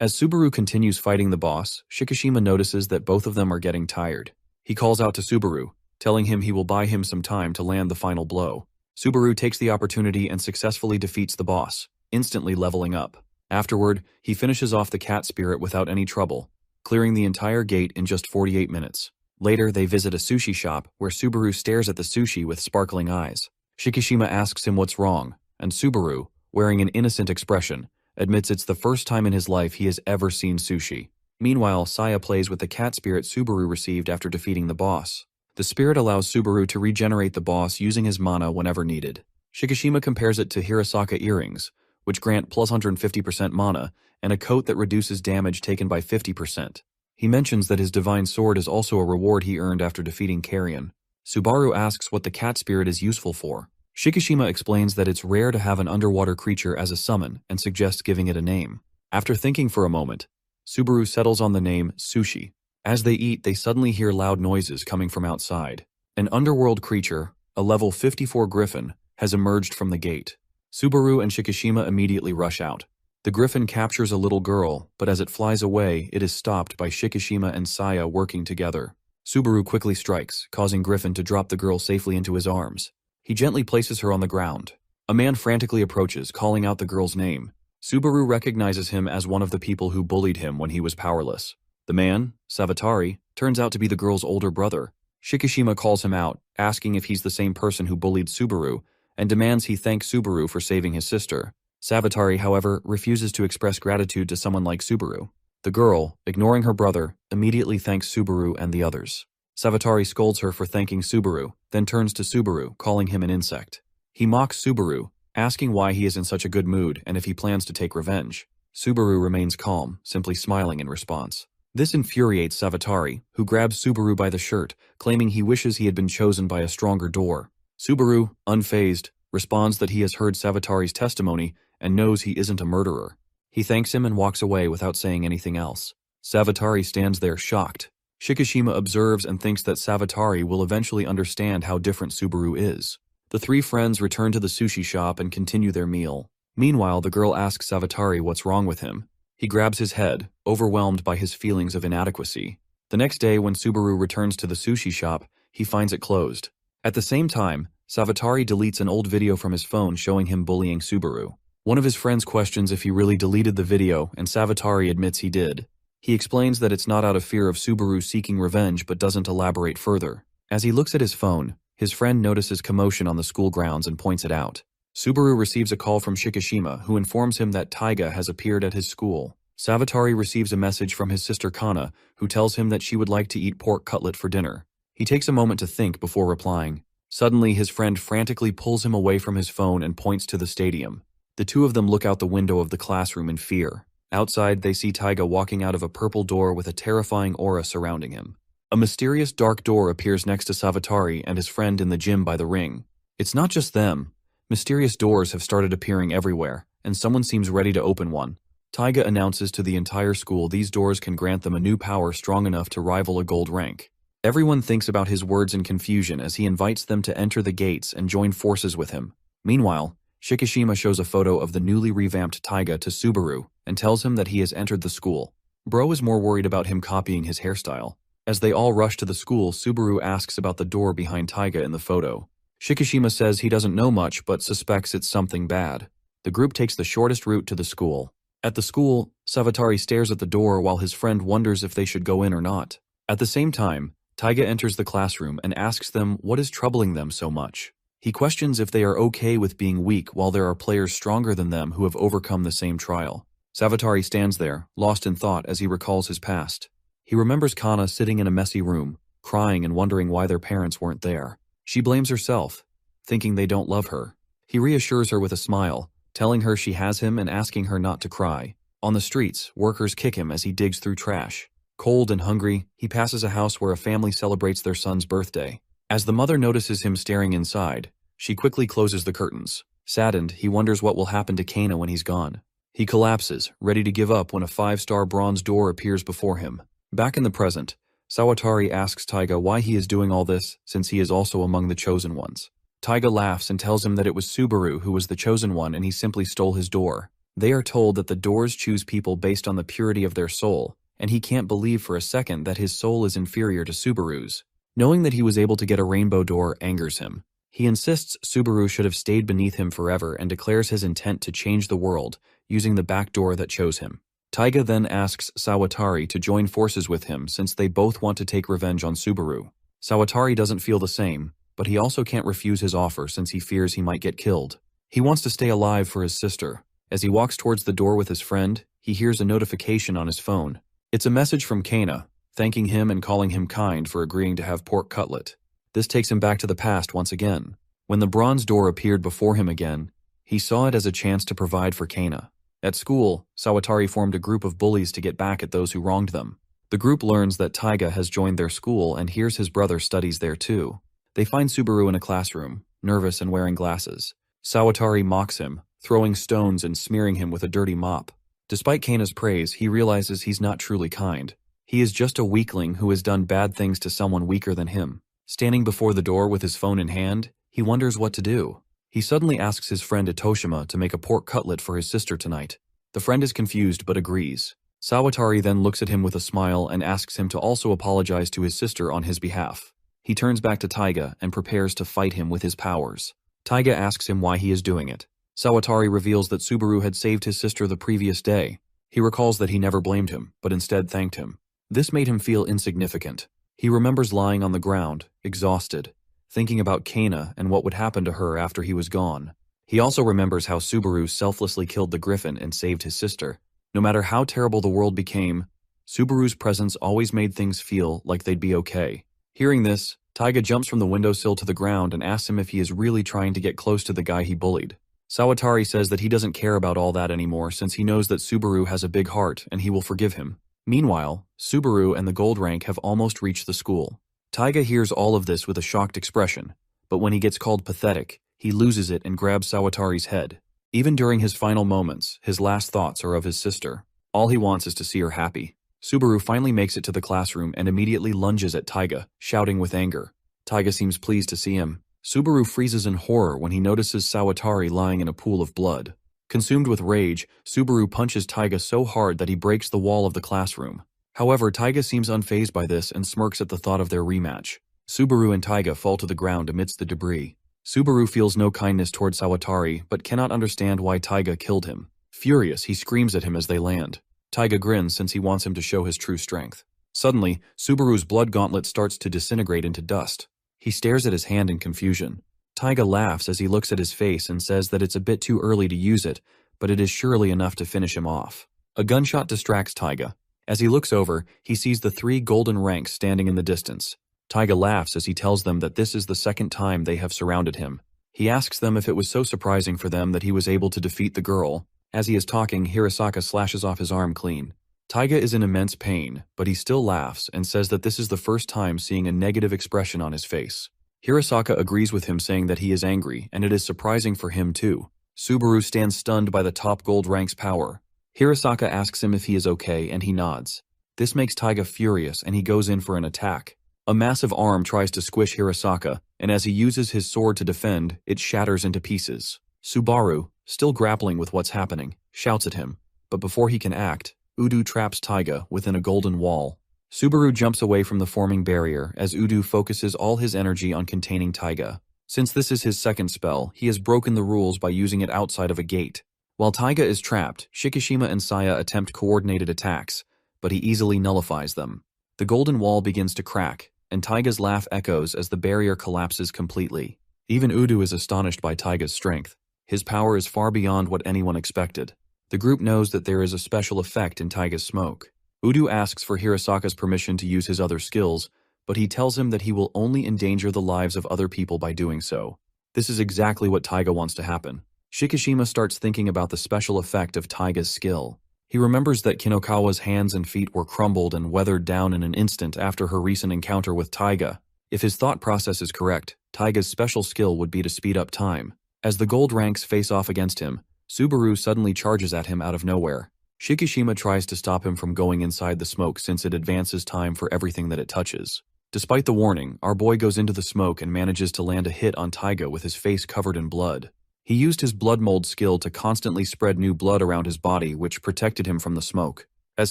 As Subaru continues fighting the boss, Shikishima notices that both of them are getting tired. He calls out to Subaru, telling him he will buy him some time to land the final blow. Subaru takes the opportunity and successfully defeats the boss, instantly leveling up. Afterward, he finishes off the cat spirit without any trouble, clearing the entire gate in just 48 minutes. Later, they visit a sushi shop where Subaru stares at the sushi with sparkling eyes. Shikishima asks him what's wrong, and Subaru, wearing an innocent expression, admits it's the first time in his life he has ever seen sushi. Meanwhile, Saya plays with the cat spirit Subaru received after defeating the boss. The spirit allows Subaru to regenerate the boss using his mana whenever needed. Shikishima compares it to Hirasaka earrings, which grant plus 150% mana, and a coat that reduces damage taken by 50%. He mentions that his divine sword is also a reward he earned after defeating Carrion. Subaru asks what the cat spirit is useful for. Shikishima explains that it's rare to have an underwater creature as a summon and suggests giving it a name. After thinking for a moment, Subaru settles on the name Sushi. As they eat, they suddenly hear loud noises coming from outside. An underworld creature, a level 54 griffin, has emerged from the gate. Subaru and Shikishima immediately rush out. The griffin captures a little girl, but as it flies away, it is stopped by Shikishima and Saya working together. Subaru quickly strikes, causing Griffin to drop the girl safely into his arms. He gently places her on the ground. A man frantically approaches, calling out the girl's name. Subaru recognizes him as one of the people who bullied him when he was powerless. The man, Savatari, turns out to be the girl's older brother. Shikishima calls him out, asking if he's the same person who bullied Subaru, and demands he thank Subaru for saving his sister. Savatari, however, refuses to express gratitude to someone like Subaru. The girl, ignoring her brother, immediately thanks Subaru and the others. Savatari scolds her for thanking Subaru, then turns to Subaru, calling him an insect. He mocks Subaru, asking why he is in such a good mood and if he plans to take revenge. Subaru remains calm, simply smiling in response. This infuriates Savatari, who grabs Subaru by the shirt, claiming he wishes he had been chosen by a stronger door. Subaru, unfazed, responds that he has heard Savatari's testimony and knows he isn't a murderer. He thanks him and walks away without saying anything else. Savatari stands there shocked. Shikishima observes and thinks that Savatari will eventually understand how different Subaru is. The three friends return to the sushi shop and continue their meal. Meanwhile, the girl asks Savatari what's wrong with him. He grabs his head, overwhelmed by his feelings of inadequacy. The next day, when Subaru returns to the sushi shop, he finds it closed. At the same time, Savatari deletes an old video from his phone showing him bullying Subaru. One of his friends questions if he really deleted the video, and Savatari admits he did. He explains that it's not out of fear of Subaru seeking revenge but doesn't elaborate further. As he looks at his phone, his friend notices commotion on the school grounds and points it out. Subaru receives a call from Shikishima, who informs him that Taiga has appeared at his school. Savatari receives a message from his sister Kana, who tells him that she would like to eat pork cutlet for dinner. He takes a moment to think before replying. Suddenly, his friend frantically pulls him away from his phone and points to the stadium. The two of them look out the window of the classroom in fear. Outside, they see Taiga walking out of a purple door with a terrifying aura surrounding him. A mysterious dark door appears next to Savatari and his friend in the gym by the ring. It's not just them. Mysterious doors have started appearing everywhere, and someone seems ready to open one. Taiga announces to the entire school these doors can grant them a new power strong enough to rival a gold rank. Everyone thinks about his words in confusion as he invites them to enter the gates and join forces with him. Meanwhile, Shikishima shows a photo of the newly revamped Taiga to Subaru and tells him that he has entered the school. Bro is more worried about him copying his hairstyle. As they all rush to the school, Subaru asks about the door behind Taiga in the photo. Shikishima says he doesn't know much but suspects it's something bad. The group takes the shortest route to the school. At the school, Savatari stares at the door while his friend wonders if they should go in or not. At the same time, Taiga enters the classroom and asks them what is troubling them so much. He questions if they are okay with being weak while there are players stronger than them who have overcome the same trial. Savatari stands there, lost in thought as he recalls his past. He remembers Kana sitting in a messy room, crying and wondering why their parents weren't there. She blames herself, thinking they don't love her. He reassures her with a smile, telling her she has him and asking her not to cry. On the streets, workers kick him as he digs through trash. Cold and hungry, he passes a house where a family celebrates their son's birthday. As the mother notices him staring inside, she quickly closes the curtains. Saddened, he wonders what will happen to Kana when he's gone. He collapses, ready to give up when a 5-star bronze door appears before him. Back in the present, Sawatari asks Taiga why he is doing all this since he is also among the chosen ones. Taiga laughs and tells him that it was Subaru who was the chosen one and he simply stole his door. They are told that the doors choose people based on the purity of their soul, and he can't believe for a second that his soul is inferior to Subaru's. Knowing that he was able to get a rainbow door angers him. He insists Subaru should have stayed beneath him forever and declares his intent to change the world using the back door that chose him. Taiga then asks Sawatari to join forces with him since they both want to take revenge on Subaru. Sawatari doesn't feel the same, but he also can't refuse his offer since he fears he might get killed. He wants to stay alive for his sister. As he walks towards the door with his friend, he hears a notification on his phone. It's a message from Kana, thanking him and calling him kind for agreeing to have pork cutlet. This takes him back to the past once again. When the bronze door appeared before him again, he saw it as a chance to provide for Kana. At school, Sawatari formed a group of bullies to get back at those who wronged them. The group learns that Taiga has joined their school and hears his brother studies there too. They find Subaru in a classroom, nervous and wearing glasses. Sawatari mocks him, throwing stones and smearing him with a dirty mop. Despite Kana's praise, he realizes he's not truly kind. He is just a weakling who has done bad things to someone weaker than him. Standing before the door with his phone in hand, he wonders what to do. He suddenly asks his friend Itoshima to make a pork cutlet for his sister tonight. The friend is confused but agrees. Sawatari then looks at him with a smile and asks him to also apologize to his sister on his behalf. He turns back to Taiga and prepares to fight him with his powers. Taiga asks him why he is doing it. Sawatari reveals that Subaru had saved his sister the previous day. He recalls that he never blamed him, but instead thanked him. This made him feel insignificant. He remembers lying on the ground, exhausted, thinking about Kana and what would happen to her after he was gone. He also remembers how Subaru selflessly killed the griffin and saved his sister. No matter how terrible the world became, Subaru's presence always made things feel like they'd be okay. Hearing this, Taiga jumps from the windowsill to the ground and asks him if he is really trying to get close to the guy he bullied. Sawatari says that he doesn't care about all that anymore since he knows that Subaru has a big heart and he will forgive him. Meanwhile, Subaru and the gold rank have almost reached the school. Taiga hears all of this with a shocked expression, but when he gets called pathetic, he loses it and grabs Sawatari's head. Even during his final moments, his last thoughts are of his sister. All he wants is to see her happy. Subaru finally makes it to the classroom and immediately lunges at Taiga, shouting with anger. Taiga seems pleased to see him. Subaru freezes in horror when he notices Sawatari lying in a pool of blood. Consumed with rage, Subaru punches Taiga so hard that he breaks the wall of the classroom. However, Taiga seems unfazed by this and smirks at the thought of their rematch. Subaru and Taiga fall to the ground amidst the debris. Subaru feels no kindness toward Sawatari, but cannot understand why Taiga killed him. Furious, he screams at him as they land. Taiga grins since he wants him to show his true strength. Suddenly, Subaru's blood gauntlet starts to disintegrate into dust. He stares at his hand in confusion. Taiga laughs as he looks at his face and says that it's a bit too early to use it, but it is surely enough to finish him off. A gunshot distracts Taiga. As he looks over, he sees the 3 golden ranks standing in the distance. Taiga laughs as he tells them that this is the second time they have surrounded him. He asks them if it was so surprising for them that he was able to defeat the girl. As he is talking, Hirasaka slashes off his arm clean. Taiga is in immense pain, but he still laughs and says that this is the first time seeing a negative expression on his face. Hirasaka agrees with him, saying that he is angry, and it is surprising for him too. Subaru stands stunned by the top gold rank's power. Hirasaka asks him if he is okay, and he nods. This makes Taiga furious, and he goes in for an attack. A massive arm tries to squish Hirasaka, and as he uses his sword to defend, it shatters into pieces. Subaru, still grappling with what's happening, shouts at him, but before he can act, Udu traps Taiga within a golden wall. Subaru jumps away from the forming barrier as Udu focuses all his energy on containing Taiga. Since this is his second spell, he has broken the rules by using it outside of a gate. While Taiga is trapped, Shikishima and Saya attempt coordinated attacks, but he easily nullifies them. The golden wall begins to crack, and Taiga's laugh echoes as the barrier collapses completely. Even Udu is astonished by Taiga's strength. His power is far beyond what anyone expected. The group knows that there is a special effect in Taiga's smoke. Udu asks for Hirasaka's permission to use his other skills, but he tells him that he will only endanger the lives of other people by doing so. This is exactly what Taiga wants to happen. Shikishima starts thinking about the special effect of Taiga's skill. He remembers that Kinokawa's hands and feet were crumbled and weathered down in an instant after her recent encounter with Taiga. If his thought process is correct, Taiga's special skill would be to speed up time. As the gold ranks face off against him, Subaru suddenly charges at him out of nowhere. Shikishima tries to stop him from going inside the smoke since it advances time for everything that it touches. Despite the warning, our boy goes into the smoke and manages to land a hit on Taiga with his face covered in blood. He used his blood mold skill to constantly spread new blood around his body, which protected him from the smoke. As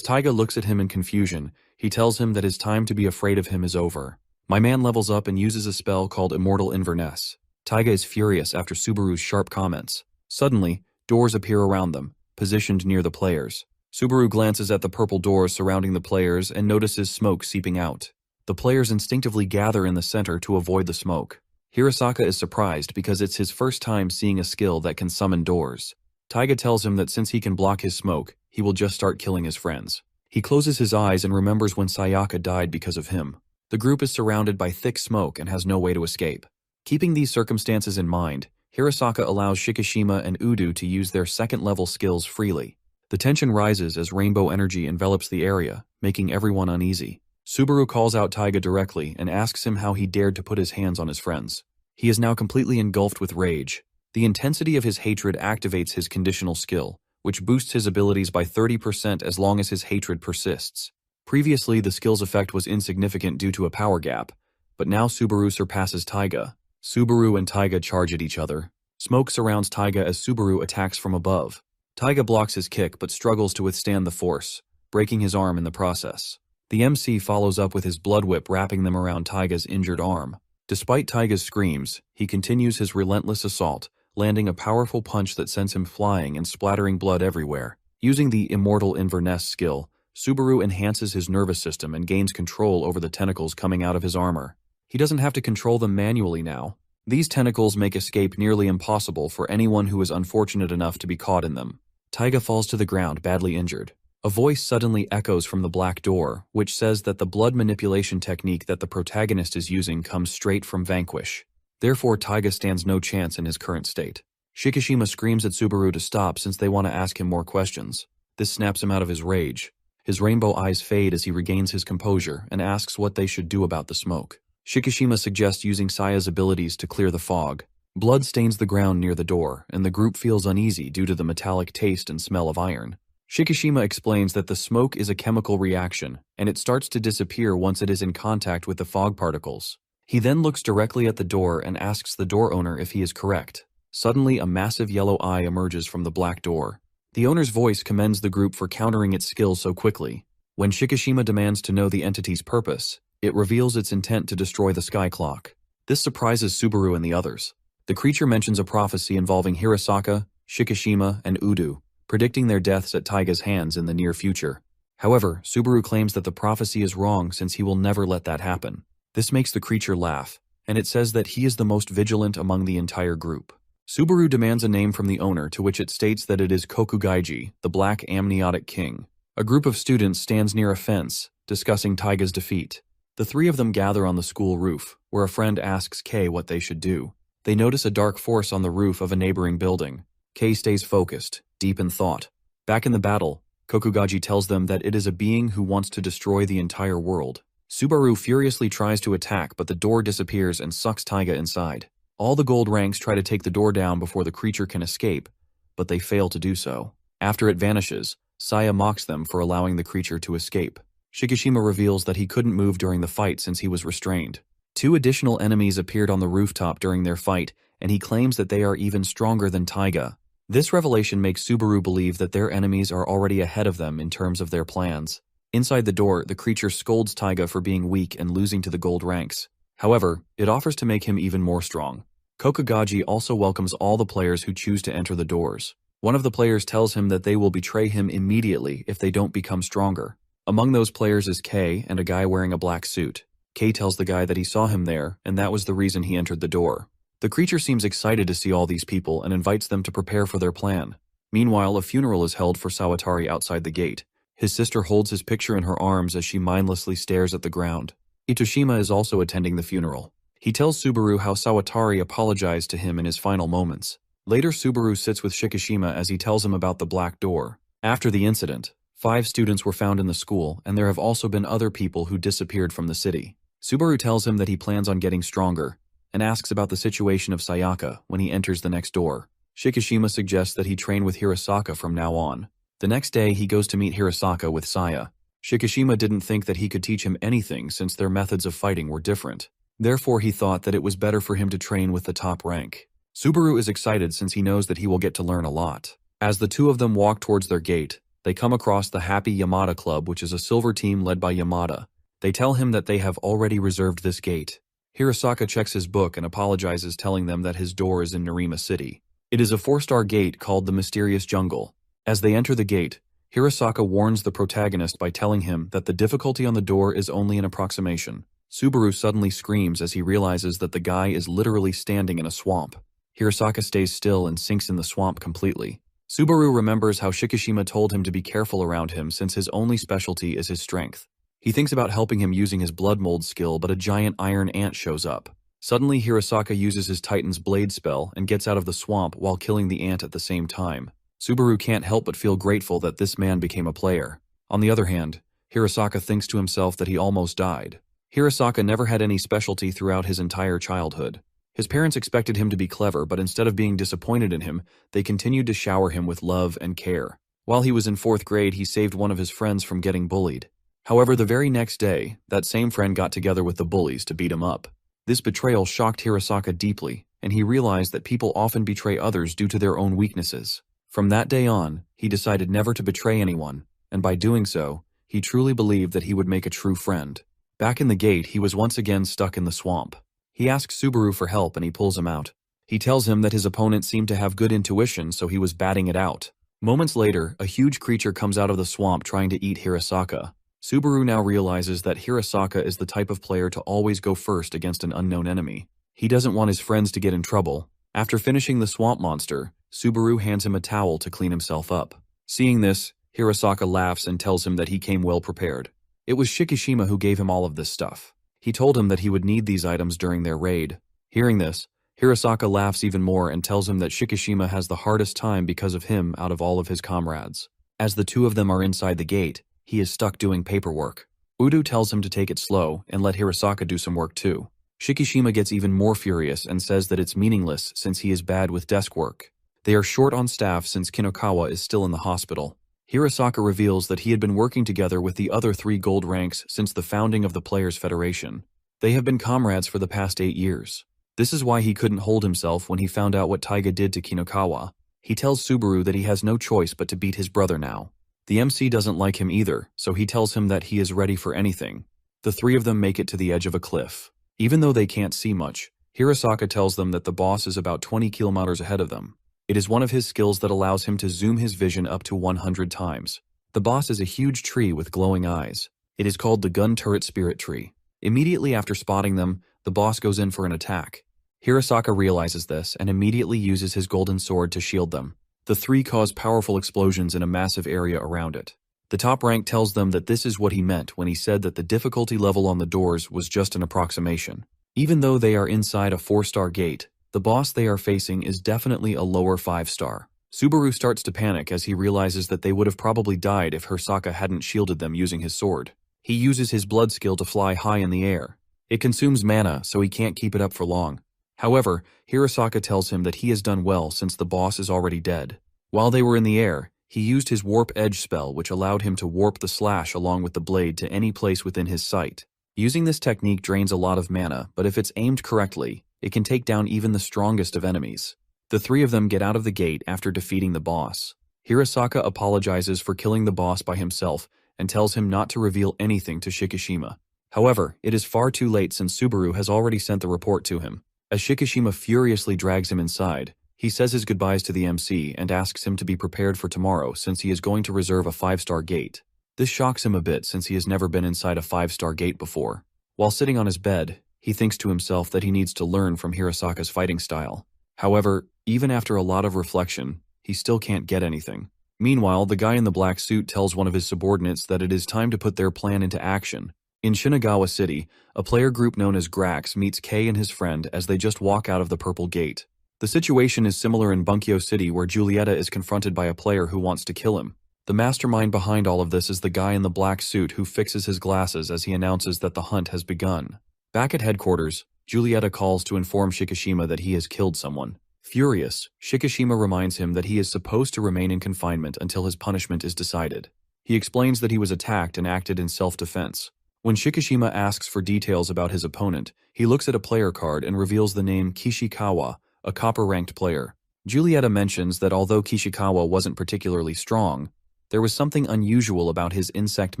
Taiga looks at him in confusion, he tells him that his time to be afraid of him is over. My man levels up and uses a spell called Immortal Inverness. Taiga is furious after Subaru's sharp comments. Suddenly, doors appear around them, positioned near the players. Subaru glances at the purple doors surrounding the players and notices smoke seeping out. The players instinctively gather in the center to avoid the smoke. Hirasaka is surprised because it's his first time seeing a skill that can summon doors. Taiga tells him that since he can block his smoke, he will just start killing his friends. He closes his eyes and remembers when Sayaka died because of him. The group is surrounded by thick smoke and has no way to escape. Keeping these circumstances in mind, Hirasaka allows Shikishima and Udu to use their second-level skills freely. The tension rises as rainbow energy envelops the area, making everyone uneasy. Subaru calls out Taiga directly and asks him how he dared to put his hands on his friends. He is now completely engulfed with rage. The intensity of his hatred activates his conditional skill, which boosts his abilities by 30% as long as his hatred persists. Previously, the skill's effect was insignificant due to a power gap, but now Subaru surpasses Taiga. Subaru and Taiga charge at each other. Smoke surrounds Taiga as Subaru attacks from above. Taiga blocks his kick but struggles to withstand the force, breaking his arm in the process. The MC follows up with his blood whip, wrapping them around Taiga's injured arm. Despite Taiga's screams, he continues his relentless assault, landing a powerful punch that sends him flying and splattering blood everywhere. Using the Immortal Inverness skill, Subaru enhances his nervous system and gains control over the tentacles coming out of his armor. He doesn't have to control them manually now. These tentacles make escape nearly impossible for anyone who is unfortunate enough to be caught in them. Taiga falls to the ground, badly injured. A voice suddenly echoes from the black door, which says that the blood manipulation technique that the protagonist is using comes straight from Vanquish. Therefore, Taiga stands no chance in his current state. Shikishima screams at Subaru to stop since they want to ask him more questions. This snaps him out of his rage. His rainbow eyes fade as he regains his composure and asks what they should do about the smoke. Shikishima suggests using Saya's abilities to clear the fog. Blood stains the ground near the door, and the group feels uneasy due to the metallic taste and smell of iron. Shikishima explains that the smoke is a chemical reaction, and it starts to disappear once it is in contact with the fog particles. He then looks directly at the door and asks the door owner if he is correct. Suddenly, a massive yellow eye emerges from the black door. The owner's voice commends the group for countering its skill so quickly. When Shikishima demands to know the entity's purpose, it reveals its intent to destroy the sky clock. This surprises Subaru and the others. The creature mentions a prophecy involving Hirasaka, Shikishima, and Udu, predicting their deaths at Taiga's hands in the near future. However, Subaru claims that the prophecy is wrong since he will never let that happen. This makes the creature laugh, and it says that he is the most vigilant among the entire group. Subaru demands a name from the owner, to which it states that it is Kokugaiji, the Black Amniotic King. A group of students stands near a fence, discussing Taiga's defeat. The three of them gather on the school roof, where a friend asks Kei what they should do. They notice a dark force on the roof of a neighboring building. Kei stays focused, deep in thought. Back in the battle, Kokugaji tells them that it is a being who wants to destroy the entire world. Subaru furiously tries to attack, but the door disappears and sucks Taiga inside. All the gold ranks try to take the door down before the creature can escape, but they fail to do so. After it vanishes, Saya mocks them for allowing the creature to escape. Shikishima reveals that he couldn't move during the fight since he was restrained. 2 additional enemies appeared on the rooftop during their fight, and he claims that they are even stronger than Taiga. This revelation makes Subaru believe that their enemies are already ahead of them in terms of their plans. Inside the door, the creature scolds Taiga for being weak and losing to the gold ranks. However, it offers to make him even more strong. Kokugaji also welcomes all the players who choose to enter the doors. One of the players tells him that they will betray him immediately if they don't become stronger. Among those players is Kei and a guy wearing a black suit. Kei tells the guy that he saw him there, and that was the reason he entered the door. The creature seems excited to see all these people and invites them to prepare for their plan. Meanwhile, a funeral is held for Sawatari outside the gate. His sister holds his picture in her arms as she mindlessly stares at the ground. Itoshima is also attending the funeral. He tells Subaru how Sawatari apologized to him in his final moments. Later, Subaru sits with Shikishima as he tells him about the black door. After the incident, 5 students were found in the school, and there have also been other people who disappeared from the city. Subaru tells him that he plans on getting stronger, and asks about the situation of Sayaka when he enters the next door. Shikishima suggests that he train with Hirasaka from now on. The next day, he goes to meet Hirasaka with Saya. Shikishima didn't think that he could teach him anything since their methods of fighting were different. Therefore, he thought that it was better for him to train with the top rank. Subaru is excited since he knows that he will get to learn a lot. As the two of them walk towards their gate, they come across the Happy Yamada Club, which is a silver team led by Yamada. They tell him that they have already reserved this gate. Hirasaka checks his book and apologizes, telling them that his door is in Narima City. It is a 4-star gate called the Mysterious Jungle. As they enter the gate, Hirasaka warns the protagonist by telling him that the difficulty on the door is only an approximation. Subaru suddenly screams as he realizes that the guy is literally standing in a swamp. Hirasaka stays still and sinks in the swamp completely. Subaru remembers how Shikishima told him to be careful around him since his only specialty is his strength. He thinks about helping him using his blood mold skill, but a giant iron ant shows up. Suddenly, Hirasaka uses his Titan's Blade spell and gets out of the swamp while killing the ant at the same time. Subaru can't help but feel grateful that this man became a player. On the other hand, Hirasaka thinks to himself that he almost died. Hirasaka never had any specialty throughout his entire childhood. His parents expected him to be clever, but instead of being disappointed in him, they continued to shower him with love and care. While he was in 4th grade, he saved one of his friends from getting bullied. However, the very next day, that same friend got together with the bullies to beat him up. This betrayal shocked Hirasaka deeply, and he realized that people often betray others due to their own weaknesses. From that day on, he decided never to betray anyone, and by doing so, he truly believed that he would make a true friend. Back in the gate, he was once again stuck in the swamp. He asks Subaru for help and he pulls him out. He tells him that his opponent seemed to have good intuition, so he was batting it out. Moments later, a huge creature comes out of the swamp trying to eat Hirasaka. Subaru now realizes that Hirasaka is the type of player to always go first against an unknown enemy. He doesn't want his friends to get in trouble. After finishing the swamp monster, Subaru hands him a towel to clean himself up. Seeing this, Hirasaka laughs and tells him that he came well prepared. It was Shikishima who gave him all of this stuff. He told him that he would need these items during their raid. Hearing this, Hirasaka laughs even more and tells him that Shikishima has the hardest time because of him out of all of his comrades. As the two of them are inside the gate, he is stuck doing paperwork. Udo tells him to take it slow and let Hirasaka do some work too. Shikishima gets even more furious and says that it's meaningless since he is bad with desk work. They are short on staff since Kinokawa is still in the hospital. Hirasaka reveals that he had been working together with the other 3 gold ranks since the founding of the Players' Federation. They have been comrades for the past 8 years. This is why he couldn't hold himself when he found out what Taiga did to Kinokawa. He tells Subaru that he has no choice but to beat his brother now. The MC doesn't like him either, so he tells him that he is ready for anything. The 3 of them make it to the edge of a cliff. Even though they can't see much, Hirasaka tells them that the boss is about 20 kilometers ahead of them. It is one of his skills that allows him to zoom his vision up to 100 times. The boss is a huge tree with glowing eyes. It is called the Gun Turret Spirit Tree. Immediately after spotting them, the boss goes in for an attack. Hirasaka realizes this and immediately uses his golden sword to shield them. The 3 cause powerful explosions in a massive area around it. The top rank tells them that this is what he meant when he said that the difficulty level on the doors was just an approximation. Even though they are inside a 4-star gate, the boss they are facing is definitely a lower 5-star. Subaru starts to panic as he realizes that they would have probably died if Hirasaka hadn't shielded them using his sword. He uses his blood skill to fly high in the air. It consumes mana, so he can't keep it up for long. However, Hirasaka tells him that he has done well since the boss is already dead. While they were in the air, he used his Warp Edge spell, which allowed him to warp the slash along with the blade to any place within his sight. Using this technique drains a lot of mana, but if it's aimed correctly, it can take down even the strongest of enemies. The 3 of them get out of the gate after defeating the boss. Hirasaka apologizes for killing the boss by himself and tells him not to reveal anything to Shikishima. However, it is far too late since Subaru has already sent the report to him. As Shikishima furiously drags him inside, he says his goodbyes to the MC and asks him to be prepared for tomorrow since he is going to reserve a 5-star gate. This shocks him a bit since he has never been inside a 5-star gate before. While sitting on his bed, He thinks to himself that he needs to learn from Hirosaka's fighting style. However, even after a lot of reflection, he still can't get anything. Meanwhile, the guy in the black suit tells one of his subordinates that it is time to put their plan into action. In Shinagawa City, a player group known as Grax meets Kei and his friend as they just walk out of the Purple Gate. The situation is similar in Bunkyo City, where Giulietta is confronted by a player who wants to kill him. The mastermind behind all of this is the guy in the black suit who fixes his glasses as he announces that the hunt has begun. Back at headquarters, Giulietta calls to inform Shikishima that he has killed someone. Furious, Shikishima reminds him that he is supposed to remain in confinement until his punishment is decided. He explains that he was attacked and acted in self-defense. When Shikishima asks for details about his opponent, he looks at a player card and reveals the name Kishikawa, a copper-ranked player. Giulietta mentions that although Kishikawa wasn't particularly strong, there was something unusual about his insect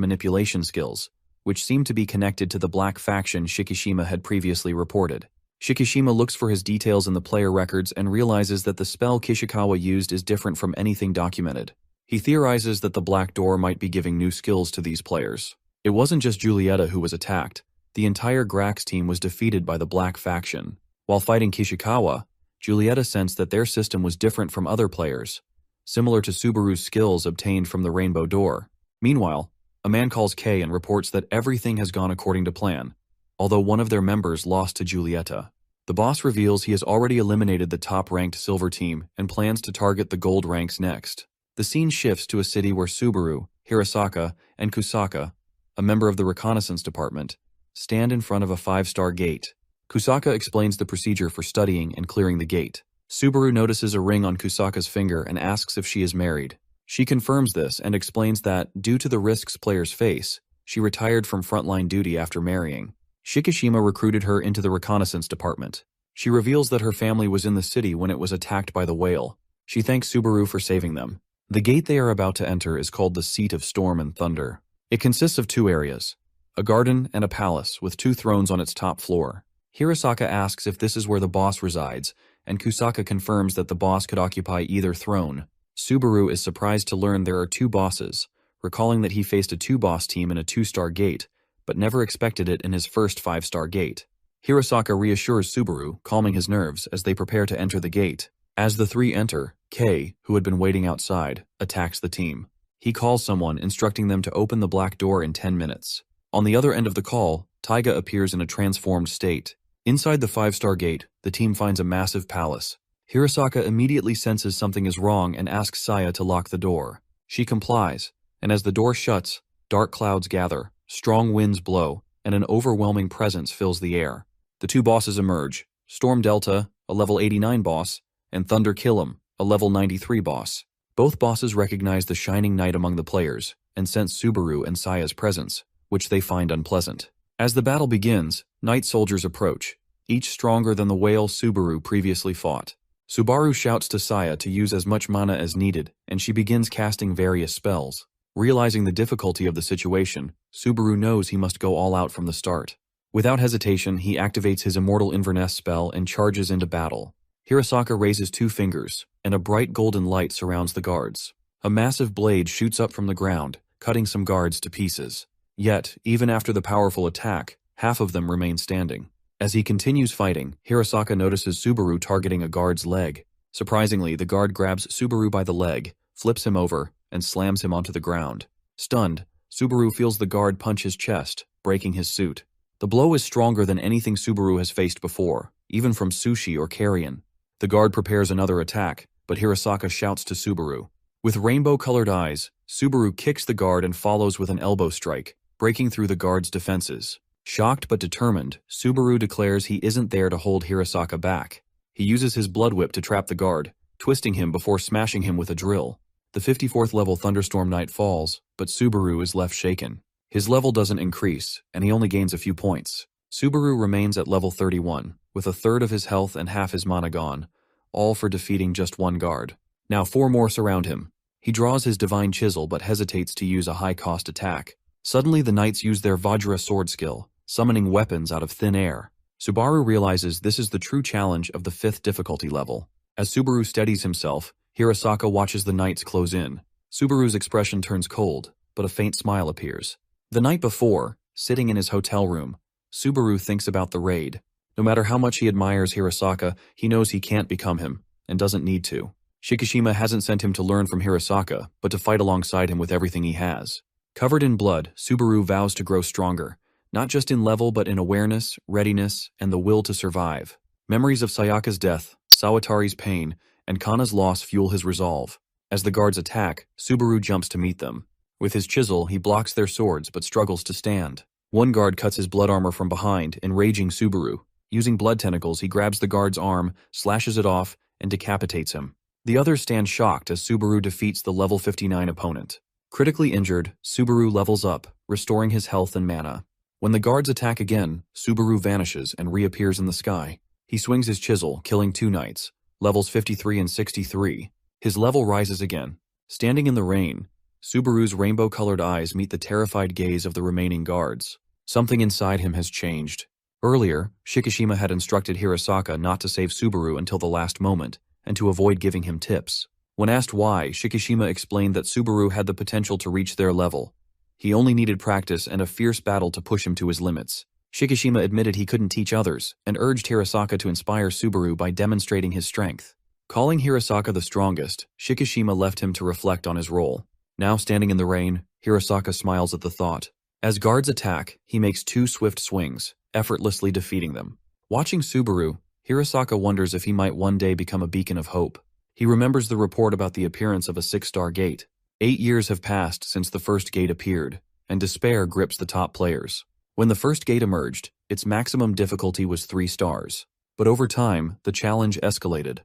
manipulation skills, which seemed to be connected to the black faction Shikishima had previously reported. Shikishima looks for his details in the player records and realizes that the spell Kishikawa used is different from anything documented. He theorizes that the Black Door might be giving new skills to these players. It wasn't just Giulietta who was attacked. The entire Grax team was defeated by the black faction. While fighting Kishikawa, Giulietta sensed that their system was different from other players, similar to Subaru's skills obtained from the Rainbow Door. Meanwhile, a man calls Kei and reports that everything has gone according to plan, although one of their members lost to Giulietta. The boss reveals he has already eliminated the top-ranked silver team and plans to target the gold ranks next. The scene shifts to a city where Subaru, Hirosaka, and Kusaka, a member of the reconnaissance department, stand in front of a 5-star gate. Kusaka explains the procedure for studying and clearing the gate. Subaru notices a ring on Kusaka's finger and asks if she is married. She confirms this and explains that, due to the risks players face, she retired from frontline duty after marrying. Shikishima recruited her into the reconnaissance department. She reveals that her family was in the city when it was attacked by the whale. She thanks Subaru for saving them. The gate they are about to enter is called the Seat of Storm and Thunder. It consists of 2 areas, a garden and a palace with 2 thrones on its top floor. Hirosaka asks if this is where the boss resides, and Kusaka confirms that the boss could occupy either throne. Subaru is surprised to learn there are 2 bosses, recalling that he faced a 2-boss team in a 2-star gate, but never expected it in his first 5-star gate. Hirosaka reassures Subaru, calming his nerves as they prepare to enter the gate. As the 3 enter, Kei, who had been waiting outside, attacks the team. He calls someone, instructing them to open the black door in 10 minutes. On the other end of the call, Taiga appears in a transformed state. Inside the 5-star gate, the team finds a massive palace. Hirosaka immediately senses something is wrong and asks Saya to lock the door. She complies, and as the door shuts, dark clouds gather, strong winds blow, and an overwhelming presence fills the air. The 2 bosses emerge, Storm Delta, a level 89 boss, and Thunder Killam, a level 93 boss. Both bosses recognize the shining knight among the players, and sense Subaru and Saya's presence, which they find unpleasant. As the battle begins, knight soldiers approach, each stronger than the whale Subaru previously fought. Subaru shouts to Saya to use as much mana as needed, and she begins casting various spells. Realizing the difficulty of the situation, Subaru knows he must go all out from the start. Without hesitation, he activates his Immortal Inverness spell and charges into battle. Hirosaka raises 2 fingers, and a bright golden light surrounds the guards. A massive blade shoots up from the ground, cutting some guards to pieces. Yet, even after the powerful attack, half of them remain standing. As he continues fighting, Hirosaka notices Subaru targeting a guard's leg. Surprisingly, the guard grabs Subaru by the leg, flips him over, and slams him onto the ground. Stunned, Subaru feels the guard punch his chest, breaking his suit. The blow is stronger than anything Subaru has faced before, even from Sushi or Carrion. The guard prepares another attack, but Hirosaka shouts to Subaru. With rainbow-colored eyes, Subaru kicks the guard and follows with an elbow strike, breaking through the guard's defenses. Shocked but determined, Subaru declares he isn't there to hold Hirosaka back. He uses his blood whip to trap the guard, twisting him before smashing him with a drill. The 54th level Thunderstorm Knight falls, but Subaru is left shaken. His level doesn't increase, and he only gains a few points. Subaru remains at level 31, with a third of his health and half his mana gone, all for defeating just 1 guard. Now 4 more surround him. He draws his Divine Chisel but hesitates to use a high-cost attack. Suddenly the knights use their Vajra sword skill, summoning weapons out of thin air. Subaru realizes this is the true challenge of the 5th difficulty level. As Subaru steadies himself, Hirosaka watches the knights close in. Subaru's expression turns cold, but a faint smile appears. The night before, sitting in his hotel room, Subaru thinks about the raid. No matter how much he admires Hirasaka, he knows he can't become him, and doesn't need to. Shikishima hasn't sent him to learn from Hirasaka, but to fight alongside him with everything he has. Covered in blood, Subaru vows to grow stronger, not just in level but in awareness, readiness, and the will to survive. Memories of Sayaka's death, Sawatari's pain, and Kana's loss fuel his resolve. As the guards attack, Subaru jumps to meet them. With his chisel, he blocks their swords but struggles to stand. One guard cuts his blood armor from behind, enraging Subaru. Using blood tentacles, he grabs the guard's arm, slashes it off, and decapitates him. The others stand shocked as Subaru defeats the level 59 opponent. Critically injured, Subaru levels up, restoring his health and mana. When the guards attack again, Subaru vanishes and reappears in the sky. He swings his chisel, killing 2 knights, levels 53 and 63. His level rises again. Standing in the rain, Subaru's rainbow-colored eyes meet the terrified gaze of the remaining guards. Something inside him has changed. Earlier, Shikishima had instructed Hirasaka not to save Subaru until the last moment, and to avoid giving him tips. When asked why, Shikishima explained that Subaru had the potential to reach their level. He only needed practice and a fierce battle to push him to his limits. Shikishima admitted he couldn't teach others, and urged Hirasaka to inspire Subaru by demonstrating his strength. Calling Hirasaka the strongest, Shikishima left him to reflect on his role. Now standing in the rain, Hirasaka smiles at the thought. As guards attack, he makes 2 swift swings, effortlessly defeating them. Watching Subaru, Hirasaka wonders if he might one day become a beacon of hope. He remembers the report about the appearance of a 6-star gate. 8 years have passed since the first gate appeared, and despair grips the top players. When the first gate emerged, its maximum difficulty was 3 stars. But over time, the challenge escalated.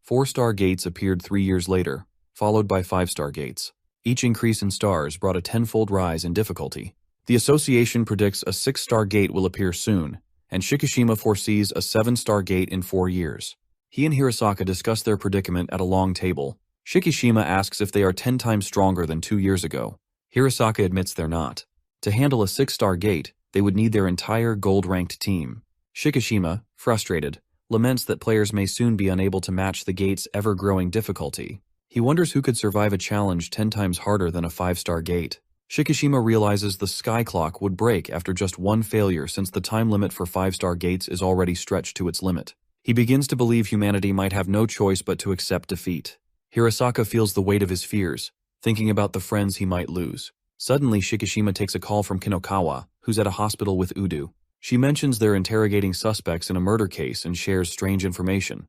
4-star gates appeared 3 years later, followed by 5-star gates. Each increase in stars brought a 10-fold rise in difficulty. The association predicts a 6-star gate will appear soon, and Shikishima foresees a 7-star gate in 4 years. He and Hirasaka discuss their predicament at a long table. Shikishima asks if they are 10 times stronger than 2 years ago. Hirasaka admits they're not. To handle a 6-star gate, they would need their entire gold-ranked team. Shikishima, frustrated, laments that players may soon be unable to match the gate's ever-growing difficulty. He wonders who could survive a challenge 10 times harder than a 5-star gate. Shikishima realizes the sky clock would break after just 1 failure since the time limit for 5-star gates is already stretched to its limit. He begins to believe humanity might have no choice but to accept defeat. Hirasaka feels the weight of his fears, thinking about the friends he might lose. Suddenly, Shikishima takes a call from Kinokawa, who's at a hospital with Udu. She mentions they're interrogating suspects in a murder case and shares strange information.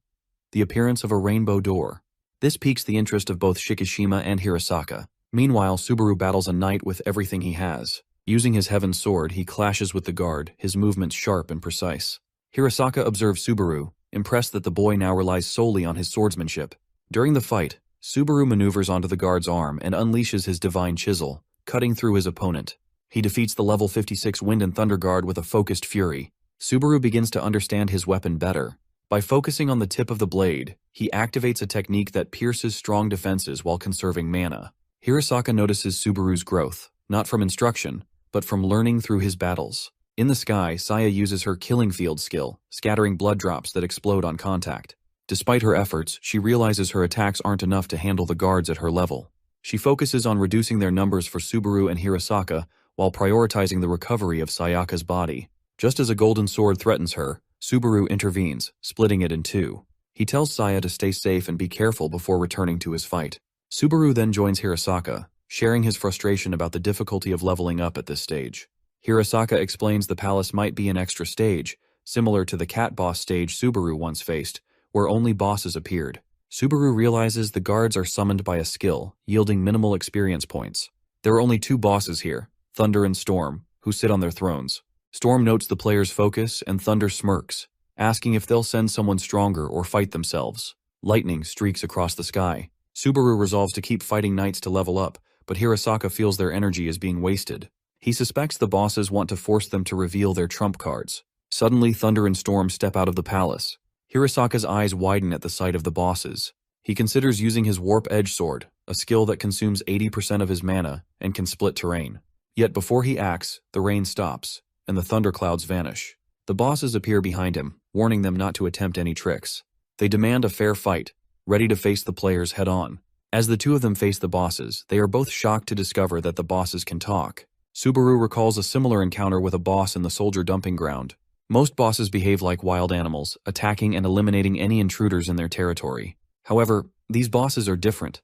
The appearance of a rainbow door. This piques the interest of both Shikishima and Hirasaka. Meanwhile, Subaru battles a knight with everything he has. Using his heaven sword, he clashes with the guard, his movements sharp and precise. Hirasaka observes Subaru, impressed that the boy now relies solely on his swordsmanship. During the fight, Subaru maneuvers onto the guard's arm and unleashes his divine chisel, cutting through his opponent. He defeats the level 56 Wind and Thunder guard with a focused fury. Subaru begins to understand his weapon better. By focusing on the tip of the blade, he activates a technique that pierces strong defenses while conserving mana. Hirasaka notices Subaru's growth, not from instruction, but from learning through his battles. In the sky, Saya uses her killing field skill, scattering blood drops that explode on contact. Despite her efforts, she realizes her attacks aren't enough to handle the guards at her level. She focuses on reducing their numbers for Subaru and Hirasaka, while prioritizing the recovery of Sayaka's body. Just as a golden sword threatens her, Subaru intervenes, splitting it in 2. He tells Saya to stay safe and be careful before returning to his fight. Subaru then joins Hirasaka, sharing his frustration about the difficulty of leveling up at this stage. Hirasaka explains the palace might be an extra stage, similar to the cat boss stage Subaru once faced, where only bosses appeared. Subaru realizes the guards are summoned by a skill, yielding minimal experience points. There are only 2 bosses here, Thunder and Storm, who sit on their thrones. Storm notes the player's focus, and Thunder smirks, asking if they'll send someone stronger or fight themselves. Lightning streaks across the sky. Subaru resolves to keep fighting knights to level up, but Hirasaka feels their energy is being wasted. He suspects the bosses want to force them to reveal their trump cards. Suddenly, Thunder and Storm step out of the palace. Hirasaka's eyes widen at the sight of the bosses. He considers using his Warp Edge Sword, a skill that consumes 80% of his mana and can split terrain. Yet before he acts, the rain stops, and the thunderclouds vanish. The bosses appear behind him, warning them not to attempt any tricks. They demand a fair fight, ready to face the players head-on. As the 2 of them face the bosses, they are both shocked to discover that the bosses can talk. Subaru recalls a similar encounter with a boss in the soldier dumping ground. Most bosses behave like wild animals, attacking and eliminating any intruders in their territory. However, these bosses are different.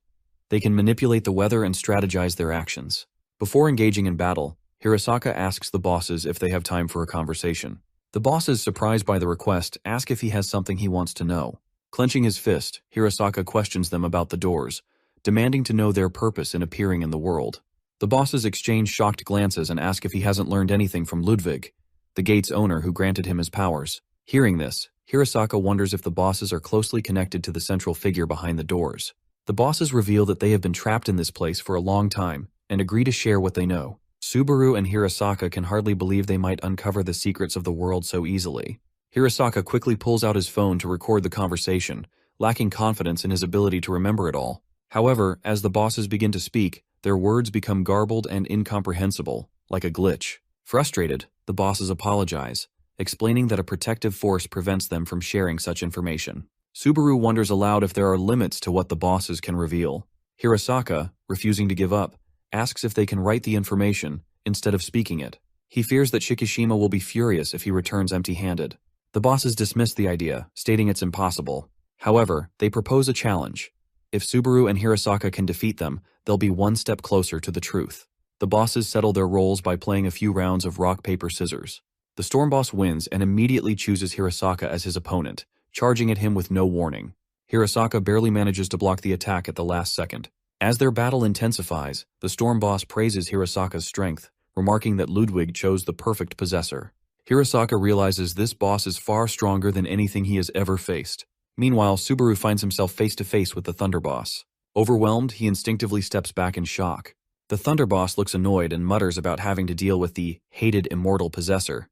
They can manipulate the weather and strategize their actions. Before engaging in battle, Hirasaka asks the bosses if they have time for a conversation. The bosses, surprised by the request, ask if he has something he wants to know. Clenching his fist, Hirasaka questions them about the doors, demanding to know their purpose in appearing in the world. The bosses exchange shocked glances and ask if he hasn't learned anything from Ludwig, the gate's owner who granted him his powers. Hearing this, Hirasaka wonders if the bosses are closely connected to the central figure behind the doors. The bosses reveal that they have been trapped in this place for a long time and agree to share what they know. Subaru and Hirasaka can hardly believe they might uncover the secrets of the world so easily. Hirasaka quickly pulls out his phone to record the conversation, lacking confidence in his ability to remember it all. However, as the bosses begin to speak, their words become garbled and incomprehensible, like a glitch. Frustrated, the bosses apologize, explaining that a protective force prevents them from sharing such information. Subaru wonders aloud if there are limits to what the bosses can reveal. Hirasaka, refusing to give up, asks if they can write the information instead of speaking it. He fears that Shikishima will be furious if he returns empty-handed. The bosses dismiss the idea, stating it's impossible. However, they propose a challenge. If Subaru and Hirasaka can defeat them, they'll be one step closer to the truth. The bosses settle their roles by playing a few rounds of rock, paper, scissors. The storm boss wins and immediately chooses Hirasaka as his opponent, charging at him with no warning. Hirasaka barely manages to block the attack at the last second. As their battle intensifies, the storm boss praises Hirasaka's strength, remarking that Ludwig chose the perfect possessor. Hirasaka realizes this boss is far stronger than anything he has ever faced. Meanwhile, Subaru finds himself face-to-face with the Thunder Boss. Overwhelmed, he instinctively steps back in shock. The Thunder Boss looks annoyed and mutters about having to deal with the hated immortal possessor.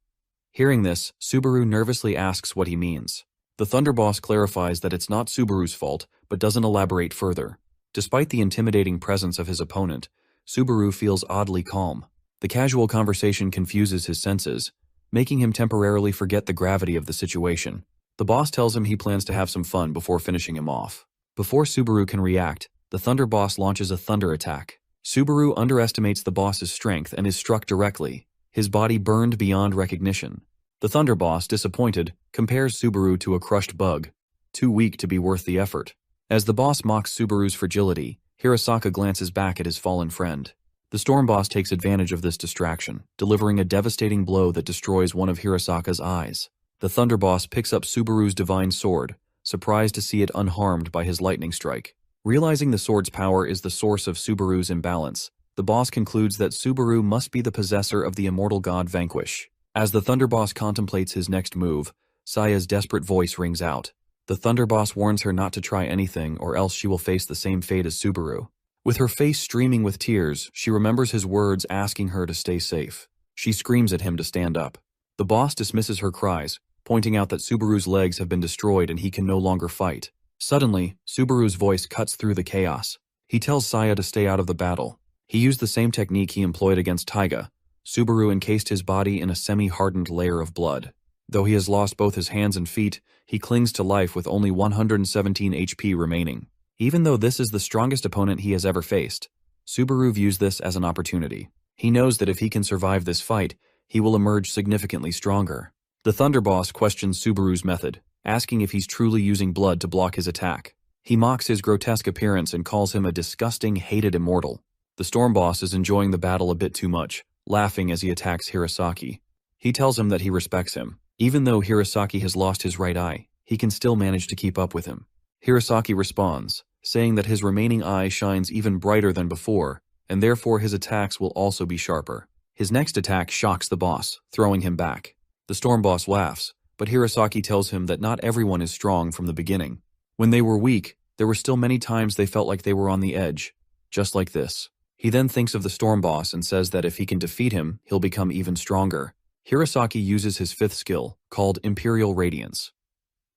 Hearing this, Subaru nervously asks what he means. The Thunder Boss clarifies that it's not Subaru's fault, but doesn't elaborate further. Despite the intimidating presence of his opponent, Subaru feels oddly calm. The casual conversation confuses his senses, making him temporarily forget the gravity of the situation. The boss tells him he plans to have some fun before finishing him off. Before Subaru can react, the Thunder Boss launches a thunder attack. Subaru underestimates the boss's strength and is struck directly, his body burned beyond recognition. The Thunder Boss, disappointed, compares Subaru to a crushed bug, too weak to be worth the effort. As the boss mocks Subaru's fragility, Hirasaka glances back at his fallen friend. The Storm Boss takes advantage of this distraction, delivering a devastating blow that destroys one of Hirasaka's eyes. The Thunder Boss picks up Subaru's divine sword, surprised to see it unharmed by his lightning strike. Realizing the sword's power is the source of Subaru's imbalance, the boss concludes that Subaru must be the possessor of the immortal god Vanquish. As the Thunder Boss contemplates his next move, Saya's desperate voice rings out. The Thunder Boss warns her not to try anything or else she will face the same fate as Subaru. With her face streaming with tears, she remembers his words asking her to stay safe. She screams at him to stand up. The boss dismisses her cries, pointing out that Subaru's legs have been destroyed and he can no longer fight. Suddenly, Subaru's voice cuts through the chaos. He tells Saya to stay out of the battle. He used the same technique he employed against Taiga. Subaru encased his body in a semi-hardened layer of blood. Though he has lost both his hands and feet, he clings to life with only 117 HP remaining. Even though this is the strongest opponent he has ever faced, Subaru views this as an opportunity. He knows that if he can survive this fight, he will emerge significantly stronger. The Thunder Boss questions Subaru's method, asking if he's truly using blood to block his attack. He mocks his grotesque appearance and calls him a disgusting, hated immortal. The Storm Boss is enjoying the battle a bit too much, laughing as he attacks Hirasaki. He tells him that he respects him. Even though Hirasaki has lost his right eye, he can still manage to keep up with him. Hirasaki responds, saying that his remaining eye shines even brighter than before, and therefore his attacks will also be sharper. His next attack shocks the boss, throwing him back. The Storm Boss laughs, but Hirasaki tells him that not everyone is strong from the beginning. When they were weak, there were still many times they felt like they were on the edge, just like this. He then thinks of the Storm Boss and says that if he can defeat him, he'll become even stronger. Hirasaki uses his fifth skill, called Imperial Radiance.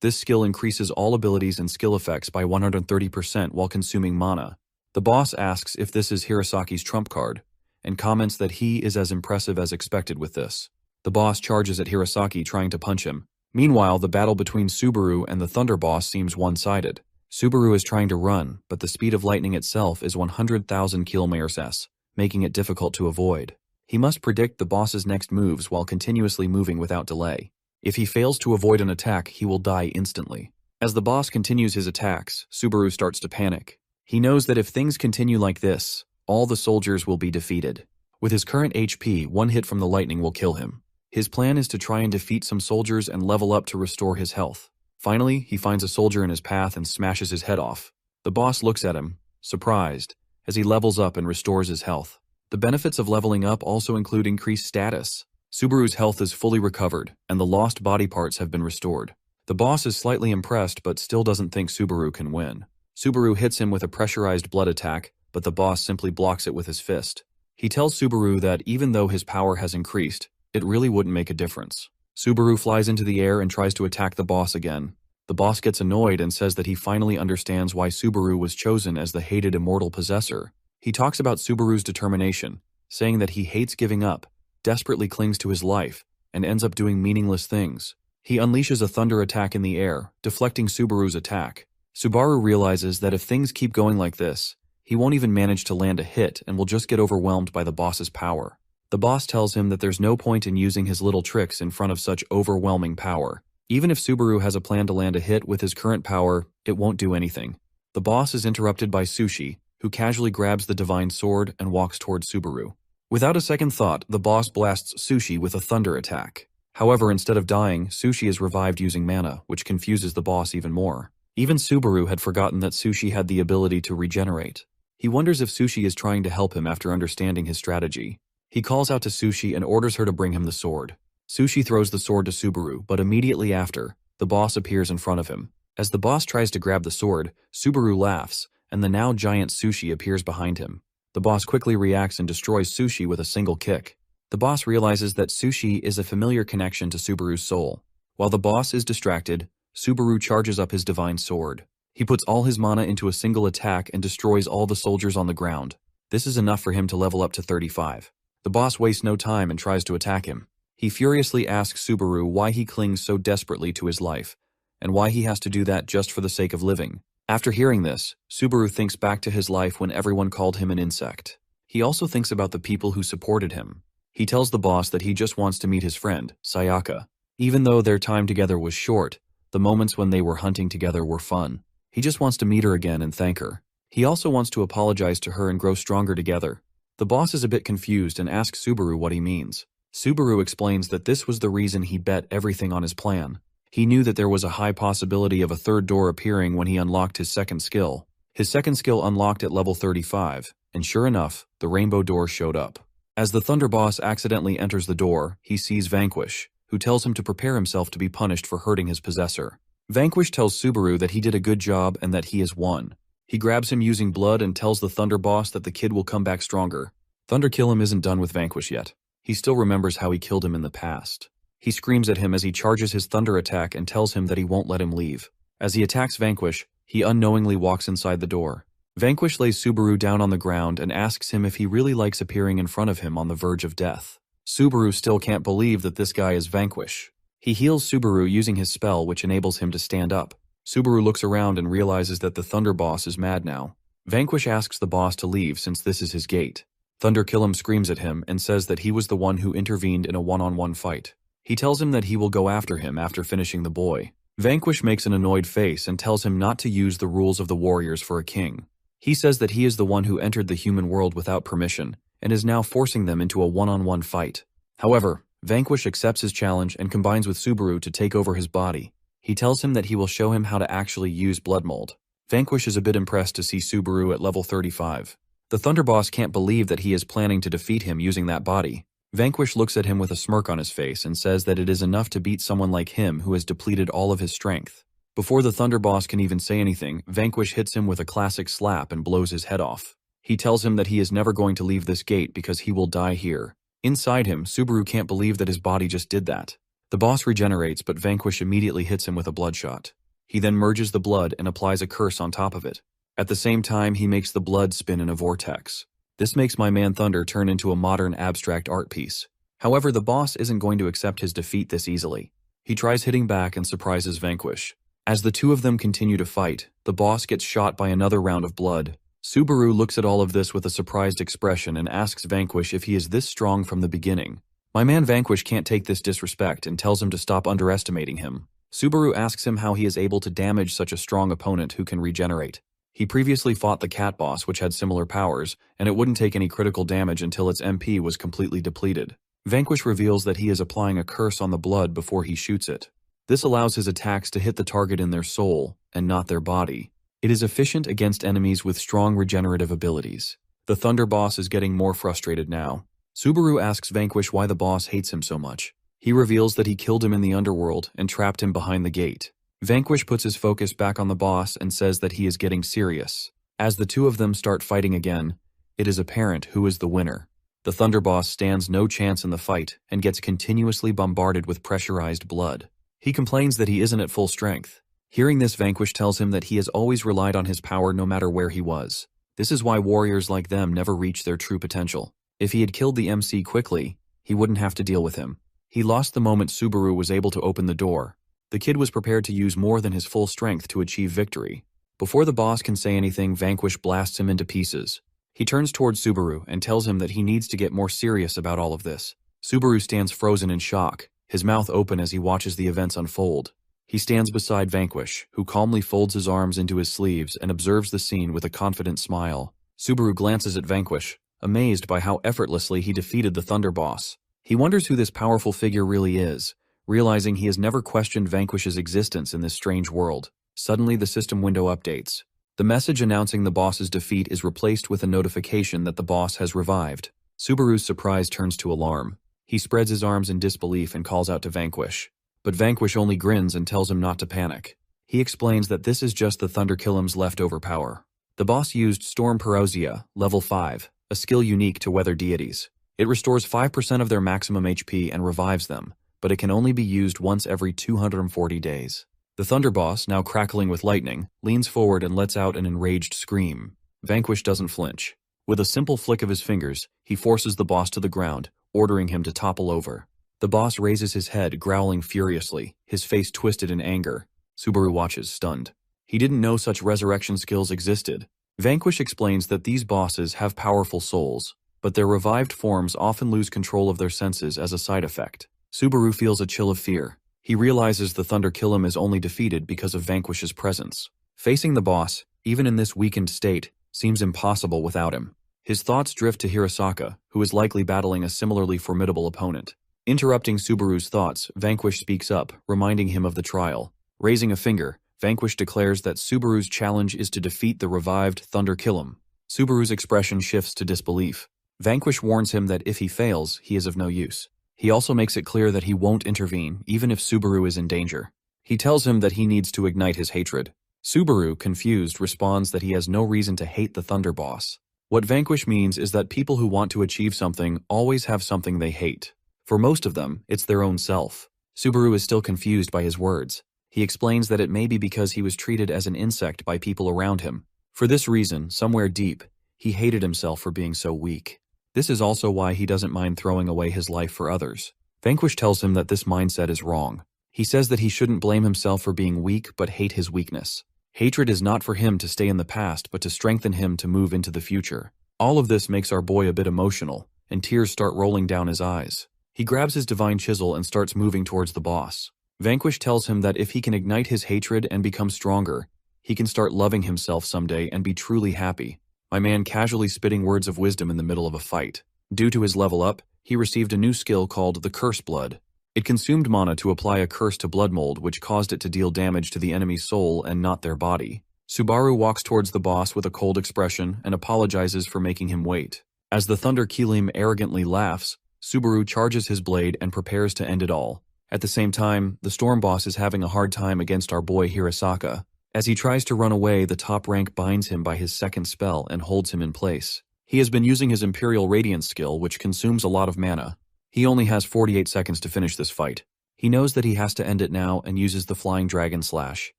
This skill increases all abilities and skill effects by 130% while consuming mana. The boss asks if this is Hirasaki's trump card, and comments that he is as impressive as expected with this. The boss charges at Hirasaki trying to punch him. Meanwhile, the battle between Subaru and the Thunder Boss seems one-sided. Subaru is trying to run, but the speed of lightning itself is 100,000 km/s, making it difficult to avoid. He must predict the boss's next moves while continuously moving without delay. If he fails to avoid an attack, he will die instantly. As the boss continues his attacks, Subaru starts to panic. He knows that if things continue like this, all the soldiers will be defeated. With his current HP, one hit from the lightning will kill him. His plan is to try and defeat some soldiers and level up to restore his health. Finally, he finds a soldier in his path and smashes his head off. The boss looks at him, surprised, as he levels up and restores his health. The benefits of leveling up also include increased status. Subaru's health is fully recovered, and the lost body parts have been restored. The boss is slightly impressed but still doesn't think Subaru can win. Subaru hits him with a pressurized blood attack, but the boss simply blocks it with his fist. He tells Subaru that even though his power has increased, it really wouldn't make a difference. Subaru flies into the air and tries to attack the boss again. The boss gets annoyed and says that he finally understands why Subaru was chosen as the hated immortal possessor. He talks about Subaru's determination, saying that he hates giving up, desperately clings to his life, and ends up doing meaningless things. He unleashes a thunder attack in the air, deflecting Subaru's attack. Subaru realizes that if things keep going like this, he won't even manage to land a hit and will just get overwhelmed by the boss's power. The boss tells him that there's no point in using his little tricks in front of such overwhelming power. Even if Subaru has a plan to land a hit with his current power, it won't do anything. The boss is interrupted by Sushi, who casually grabs the divine sword and walks towards Subaru. Without a second thought, the boss blasts Sushi with a thunder attack. However, instead of dying, Sushi is revived using mana, which confuses the boss even more. Even Subaru had forgotten that Sushi had the ability to regenerate. He wonders if Sushi is trying to help him after understanding his strategy. He calls out to Sushi and orders her to bring him the sword. Sushi throws the sword to Subaru, but immediately after, the boss appears in front of him. As the boss tries to grab the sword, Subaru laughs, and the now giant Sushi appears behind him. The boss quickly reacts and destroys Sushi with a single kick. The boss realizes that Sushi is a familiar connection to Subaru's soul. While the boss is distracted, Subaru charges up his divine sword. He puts all his mana into a single attack and destroys all the soldiers on the ground. This is enough for him to level up to 35. The boss wastes no time and tries to attack him. He furiously asks Subaru why he clings so desperately to his life, and why he has to do that just for the sake of living. After hearing this, Subaru thinks back to his life when everyone called him an insect. He also thinks about the people who supported him. He tells the boss that he just wants to meet his friend, Sayaka. Even though their time together was short, the moments when they were hunting together were fun. He just wants to meet her again and thank her. He also wants to apologize to her and grow stronger together. The boss is a bit confused and asks Subaru what he means. Subaru explains that this was the reason he bet everything on his plan. He knew that there was a high possibility of a third door appearing when he unlocked his second skill. His second skill unlocked at level 35, and sure enough, the rainbow door showed up. As the Thunder Boss accidentally enters the door, he sees Vanquish, who tells him to prepare himself to be punished for hurting his possessor. Vanquish tells Subaru that he did a good job and that he has won. He grabs him using blood and tells the Thunder Boss that the kid will come back stronger. Thunder Kill Him isn't done with Vanquish yet. He still remembers how he killed him in the past. He screams at him as he charges his thunder attack and tells him that he won't let him leave. As he attacks Vanquish, he unknowingly walks inside the door. Vanquish lays Subaru down on the ground and asks him if he really likes appearing in front of him on the verge of death. Subaru still can't believe that this guy is Vanquish. He heals Subaru using his spell, which enables him to stand up. Subaru looks around and realizes that the Thunder Boss is mad now. Vanquish asks the boss to leave since this is his gate. Thunder Kill Him screams at him and says that he was the one who intervened in a one-on-one fight. He tells him that he will go after him after finishing the boy. Vanquish makes an annoyed face and tells him not to use the rules of the warriors for a king. He says that he is the one who entered the human world without permission and is now forcing them into a one-on-one fight. However, Vanquish accepts his challenge and combines with Subaru to take over his body. He tells him that he will show him how to actually use blood mold. Vanquish is a bit impressed to see Subaru at level 35. The Thunder Boss can't believe that he is planning to defeat him using that body. Vanquish looks at him with a smirk on his face and says that it is enough to beat someone like him who has depleted all of his strength. Before the Thunder Boss can even say anything, Vanquish hits him with a classic slap and blows his head off. He tells him that he is never going to leave this gate because he will die here. Inside him, Subaru can't believe that his body just did that. The boss regenerates, but Vanquish immediately hits him with a bloodshot. He then merges the blood and applies a curse on top of it. At the same time, he makes the blood spin in a vortex. This makes My Man Thunder turn into a modern abstract art piece. However, the boss isn't going to accept his defeat this easily. He tries hitting back and surprises Vanquish. As the two of them continue to fight, the boss gets shot by another round of blood. Subaru looks at all of this with a surprised expression and asks Vanquish if he is this strong from the beginning. My man Vanquish can't take this disrespect and tells him to stop underestimating him. Subaru asks him how he is able to damage such a strong opponent who can regenerate. He previously fought the cat boss, which had similar powers, and it wouldn't take any critical damage until its MP was completely depleted. Vanquish reveals that he is applying a curse on the blood before he shoots it. This allows his attacks to hit the target in their soul, and not their body. It is efficient against enemies with strong regenerative abilities. The Thunder boss is getting more frustrated now. Subaru asks Vanquish why the boss hates him so much. He reveals that he killed him in the underworld and trapped him behind the gate. Vanquish puts his focus back on the boss and says that he is getting serious. As the two of them start fighting again, it is apparent who is the winner. The Thunder boss stands no chance in the fight and gets continuously bombarded with pressurized blood. He complains that he isn't at full strength. Hearing this, Vanquish tells him that he has always relied on his power no matter where he was. This is why warriors like them never reach their true potential. If he had killed the MC quickly, he wouldn't have to deal with him. He lost the moment Subaru was able to open the door. The kid was prepared to use more than his full strength to achieve victory. Before the boss can say anything, Vanquish blasts him into pieces. He turns towards Subaru and tells him that he needs to get more serious about all of this. Subaru stands frozen in shock, his mouth open as he watches the events unfold. He stands beside Vanquish, who calmly folds his arms into his sleeves and observes the scene with a confident smile. Subaru glances at Vanquish, amazed by how effortlessly he defeated the Thunder boss. He wonders who this powerful figure really is, realizing he has never questioned Vanquish's existence in this strange world. Suddenly, the system window updates. The message announcing the boss's defeat is replaced with a notification that the boss has revived. Subaru's surprise turns to alarm. He spreads his arms in disbelief and calls out to Vanquish. But Vanquish only grins and tells him not to panic. He explains that this is just the Thunder Killam's leftover power. The boss used Storm Parousia, level 5, a skill unique to weather deities. It restores 5% of their maximum HP and revives them, but it can only be used once every 240 days. The Thunder boss, now crackling with lightning, leans forward and lets out an enraged scream. Vanquish doesn't flinch. With a simple flick of his fingers, he forces the boss to the ground, ordering him to topple over. The boss raises his head, growling furiously, his face twisted in anger. Subaru watches, stunned. He didn't know such resurrection skills existed. Vanquish explains that these bosses have powerful souls, but their revived forms often lose control of their senses as a side effect. Subaru feels a chill of fear. He realizes the Thunder Killam is only defeated because of Vanquish's presence. Facing the boss, even in this weakened state, seems impossible without him. His thoughts drift to Hirasaka, who is likely battling a similarly formidable opponent. Interrupting Subaru's thoughts, Vanquish speaks up, reminding him of the trial. Raising a finger, Vanquish declares that Subaru's challenge is to defeat the revived Thunder Killam. Subaru's expression shifts to disbelief. Vanquish warns him that if he fails, he is of no use. He also makes it clear that he won't intervene, even if Subaru is in danger. He tells him that he needs to ignite his hatred. Subaru, confused, responds that he has no reason to hate the Thunder boss. What Vanquish means is that people who want to achieve something always have something they hate. For most of them, it's their own self. Subaru is still confused by his words. He explains that it may be because he was treated as an insect by people around him. For this reason, somewhere deep, he hated himself for being so weak. This is also why he doesn't mind throwing away his life for others. Vanquish tells him that this mindset is wrong. He says that he shouldn't blame himself for being weak but hate his weakness. Hatred is not for him to stay in the past but to strengthen him to move into the future. All of this makes our boy a bit emotional, and tears start rolling down his eyes. He grabs his divine chisel and starts moving towards the boss. Vanquish tells him that if he can ignite his hatred and become stronger, he can start loving himself someday and be truly happy. My man casually spitting words of wisdom in the middle of a fight. Due to his level up, he received a new skill called the Curse Blood. It consumed mana to apply a curse to blood mold, which caused it to deal damage to the enemy's soul and not their body. Subaru walks towards the boss with a cold expression and apologizes for making him wait. As the Thunder Killam arrogantly laughs, Subaru charges his blade and prepares to end it all. At the same time, the Storm boss is having a hard time against our boy Hirasaka. As he tries to run away, the top rank binds him by his second spell and holds him in place. He has been using his Imperial Radiance skill, which consumes a lot of mana. He only has 48 seconds to finish this fight. He knows that he has to end it now and uses the Flying Dragon Slash.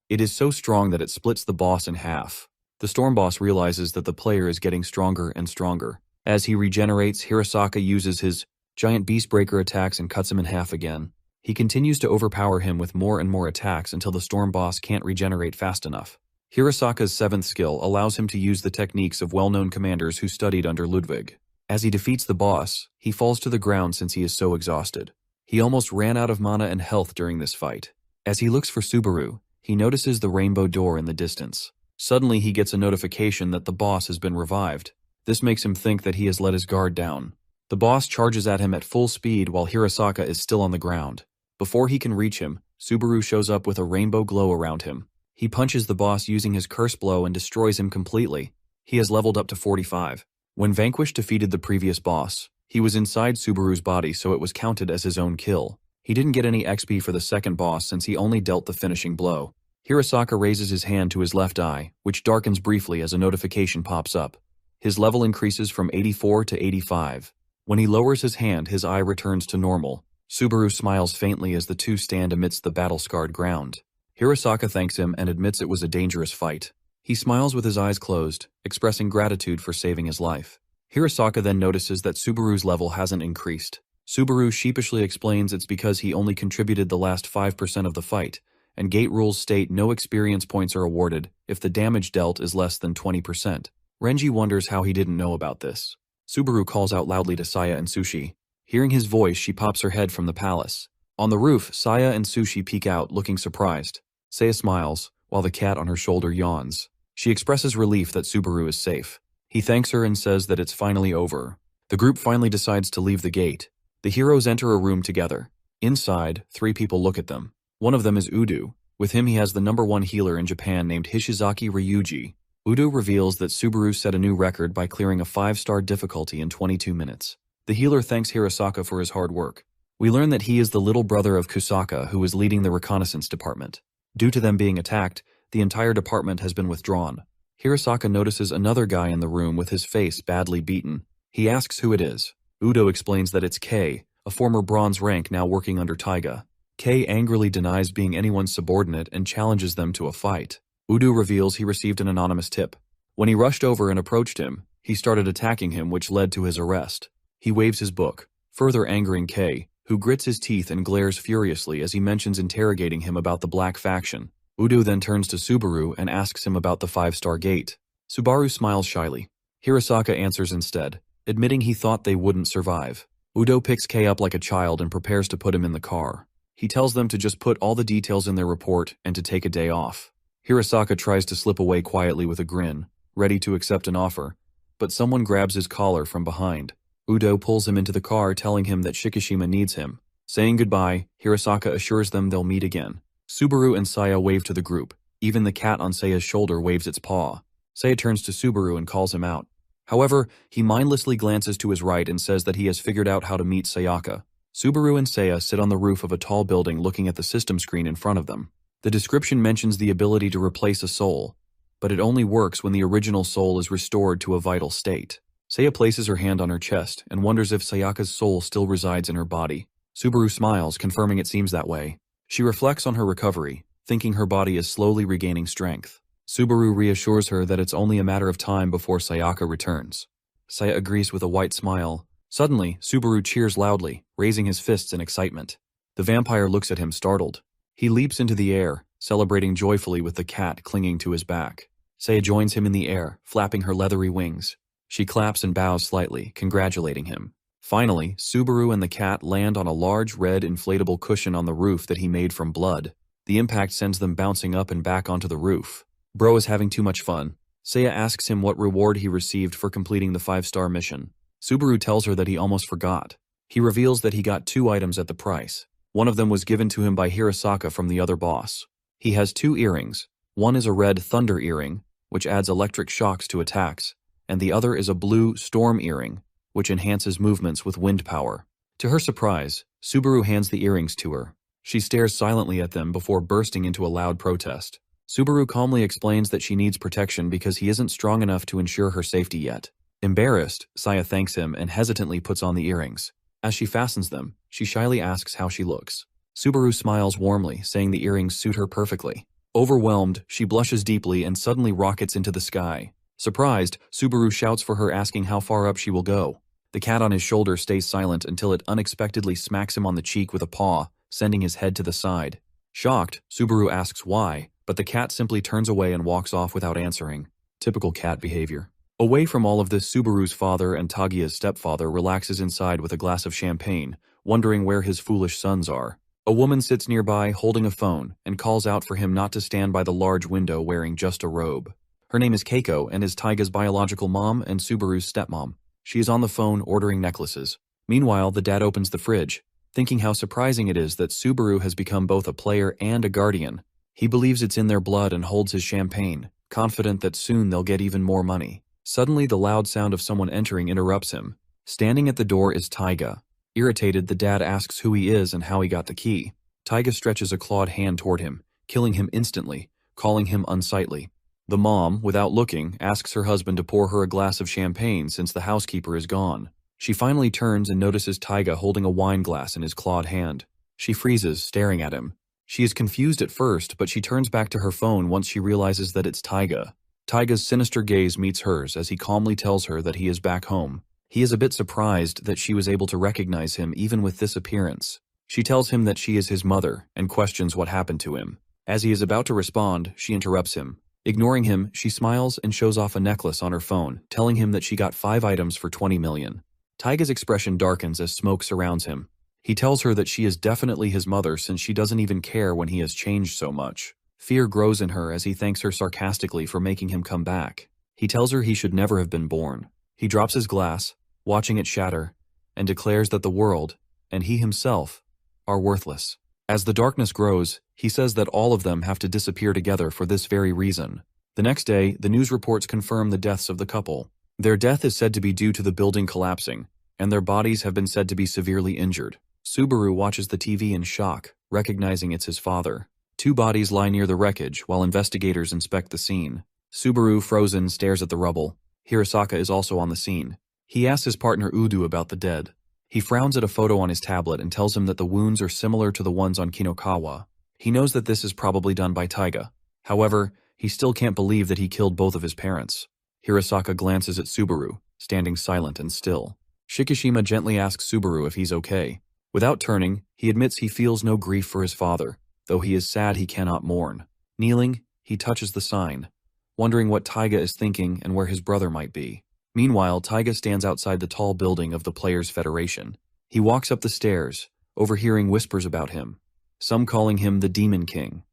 It is so strong that it splits the boss in half. The Storm boss realizes that the player is getting stronger and stronger. As he regenerates, Hirasaka uses his giant Beastbreaker attacks and cuts him in half again. He continues to overpower him with more and more attacks until the Storm boss can't regenerate fast enough. Hirasaka's 7th skill allows him to use the techniques of well-known commanders who studied under Ludwig. As he defeats the boss, he falls to the ground since he is so exhausted. He almost ran out of mana and health during this fight. As he looks for Subaru, he notices the rainbow door in the distance. Suddenly he gets a notification that the boss has been revived. This makes him think that he has let his guard down. The boss charges at him at full speed while Hirasaka is still on the ground. Before he can reach him, Subaru shows up with a rainbow glow around him. He punches the boss using his curse blow and destroys him completely. He has leveled up to 45. When Vanquish defeated the previous boss, he was inside Subaru's body, so it was counted as his own kill. He didn't get any XP for the second boss since he only dealt the finishing blow. Hirasaka raises his hand to his left eye, which darkens briefly as a notification pops up. His level increases from 84 to 85. When he lowers his hand, his eye returns to normal. Subaru smiles faintly as the two stand amidst the battle-scarred ground. Hirasaka thanks him and admits it was a dangerous fight. He smiles with his eyes closed, expressing gratitude for saving his life. Hirasaka then notices that Subaru's level hasn't increased. Subaru sheepishly explains it's because he only contributed the last 5% of the fight, and gate rules state no experience points are awarded if the damage dealt is less than 20%. Renji wonders how he didn't know about this. Subaru calls out loudly to Saya and Sushi. Hearing his voice, she pops her head from the palace. On the roof, Saya and Sushi peek out, looking surprised. Saya smiles, while the cat on her shoulder yawns. She expresses relief that Subaru is safe. He thanks her and says that it's finally over. The group finally decides to leave the gate. The heroes enter a room together. Inside, 3 people look at them. One of them is Udo. With him he has the #1 healer in Japan named Hishizaki Ryuji. Udo reveals that Subaru set a new record by clearing a 5-star difficulty in 22 minutes. The healer thanks Hirasaka for his hard work. We learn that he is the little brother of Kusaka who is leading the reconnaissance department. Due to them being attacked, the entire department has been withdrawn. Hirasaka notices another guy in the room with his face badly beaten. He asks who it is. Udo explains that it's Kei, a former bronze rank now working under Taiga. Kei angrily denies being anyone's subordinate and challenges them to a fight. Udo reveals he received an anonymous tip. When he rushed over and approached him, he started attacking him, which led to his arrest. He waves his book, further angering Kei, who grits his teeth and glares furiously as he mentions interrogating him about the Black Faction. Udo then turns to Subaru and asks him about the 5-star gate. Subaru smiles shyly. Hirasaka answers instead, admitting he thought they wouldn't survive. Udo picks Kei up like a child and prepares to put him in the car. He tells them to just put all the details in their report and to take a day off. Hirasaka tries to slip away quietly with a grin, ready to accept an offer, but someone grabs his collar from behind. Udo pulls him into the car, telling him that Shikishima needs him. Saying goodbye, Hirasaka assures them they'll meet again. Subaru and Saya wave to the group. Even the cat on Saya's shoulder waves its paw. Saya turns to Subaru and calls him out. However, he mindlessly glances to his right and says that he has figured out how to meet Sayaka. Subaru and Saya sit on the roof of a tall building looking at the system screen in front of them. The description mentions the ability to replace a soul, but it only works when the original soul is restored to a vital state. Saya places her hand on her chest and wonders if Sayaka's soul still resides in her body. Subaru smiles, confirming it seems that way. She reflects on her recovery, thinking her body is slowly regaining strength. Subaru reassures her that it's only a matter of time before Sayaka returns. Saya agrees with a white smile. Suddenly, Subaru cheers loudly, raising his fists in excitement. The vampire looks at him startled. He leaps into the air, celebrating joyfully with the cat clinging to his back. Saya joins him in the air, flapping her leathery wings. She claps and bows slightly, congratulating him. Finally, Subaru and the cat land on a large red inflatable cushion on the roof that he made from blood. The impact sends them bouncing up and back onto the roof. Bro is having too much fun. Saya asks him what reward he received for completing the 5-star mission. Subaru tells her that he almost forgot. He reveals that he got 2 items at the price. One of them was given to him by Hirasaka from the other boss. He has 2 earrings. One is a red thunder earring, which adds electric shocks to attacks, and the other is a blue storm earring, which enhances movements with wind power. To her surprise, Subaru hands the earrings to her. She stares silently at them before bursting into a loud protest. Subaru calmly explains that she needs protection because he isn't strong enough to ensure her safety yet. Embarrassed, Saya thanks him and hesitantly puts on the earrings. As she fastens them, she shyly asks how she looks. Subaru smiles warmly, saying the earrings suit her perfectly. Overwhelmed, she blushes deeply and suddenly rockets into the sky. Surprised, Subaru shouts for her, asking how far up she will go. The cat on his shoulder stays silent until it unexpectedly smacks him on the cheek with a paw, sending his head to the side. Shocked, Subaru asks why, but the cat simply turns away and walks off without answering. Typical cat behavior. Away from all of this, Subaru's father and Tagia's stepfather relaxes inside with a glass of champagne, wondering where his foolish sons are. A woman sits nearby holding a phone and calls out for him not to stand by the large window wearing just a robe. Her name is Keiko and is Taiga's biological mom and Subaru's stepmom. She is on the phone ordering necklaces. Meanwhile, the dad opens the fridge, thinking how surprising it is that Subaru has become both a player and a guardian. He believes it's in their blood and holds his champagne, confident that soon they'll get even more money. Suddenly, the loud sound of someone entering interrupts him. Standing at the door is Taiga. Irritated, the dad asks who he is and how he got the key. Taiga stretches a clawed hand toward him, killing him instantly, calling him unsightly. The mom, without looking, asks her husband to pour her a glass of champagne since the housekeeper is gone. She finally turns and notices Taiga holding a wine glass in his clawed hand. She freezes, staring at him. She is confused at first, but she turns back to her phone once she realizes that it's Taiga. Taiga's sinister gaze meets hers as he calmly tells her that he is back home. He is a bit surprised that she was able to recognize him even with this appearance. She tells him that she is his mother and questions what happened to him. As he is about to respond, she interrupts him. Ignoring him, she smiles and shows off a necklace on her phone, telling him that she got 5 items for 20 million. Taiga's expression darkens as smoke surrounds him. He tells her that she is definitely his mother since she doesn't even care when he has changed so much. Fear grows in her as he thanks her sarcastically for making him come back. He tells her he should never have been born. He drops his glass, watching it shatter, and declares that the world, and he himself, are worthless. As the darkness grows, he says that all of them have to disappear together for this very reason. The next day, the news reports confirm the deaths of the couple. Their death is said to be due to the building collapsing, and their bodies have been said to be severely injured. Subaru watches the TV in shock, recognizing it's his father. 2 bodies lie near the wreckage while investigators inspect the scene. Subaru, frozen, stares at the rubble. Hirasaka is also on the scene. He asks his partner Udo about the dead. He frowns at a photo on his tablet and tells him that the wounds are similar to the ones on Kinokawa. He knows that this is probably done by Taiga. However, he still can't believe that he killed both of his parents. Hirasaka glances at Subaru, standing silent and still. Shikishima gently asks Subaru if he's okay. Without turning, he admits he feels no grief for his father, though he is sad he cannot mourn. Kneeling, he touches the sign, wondering what Taiga is thinking and where his brother might be. Meanwhile, Taiga stands outside the tall building of the Players' Federation. He walks up the stairs, overhearing whispers about him, some calling him the Demon King.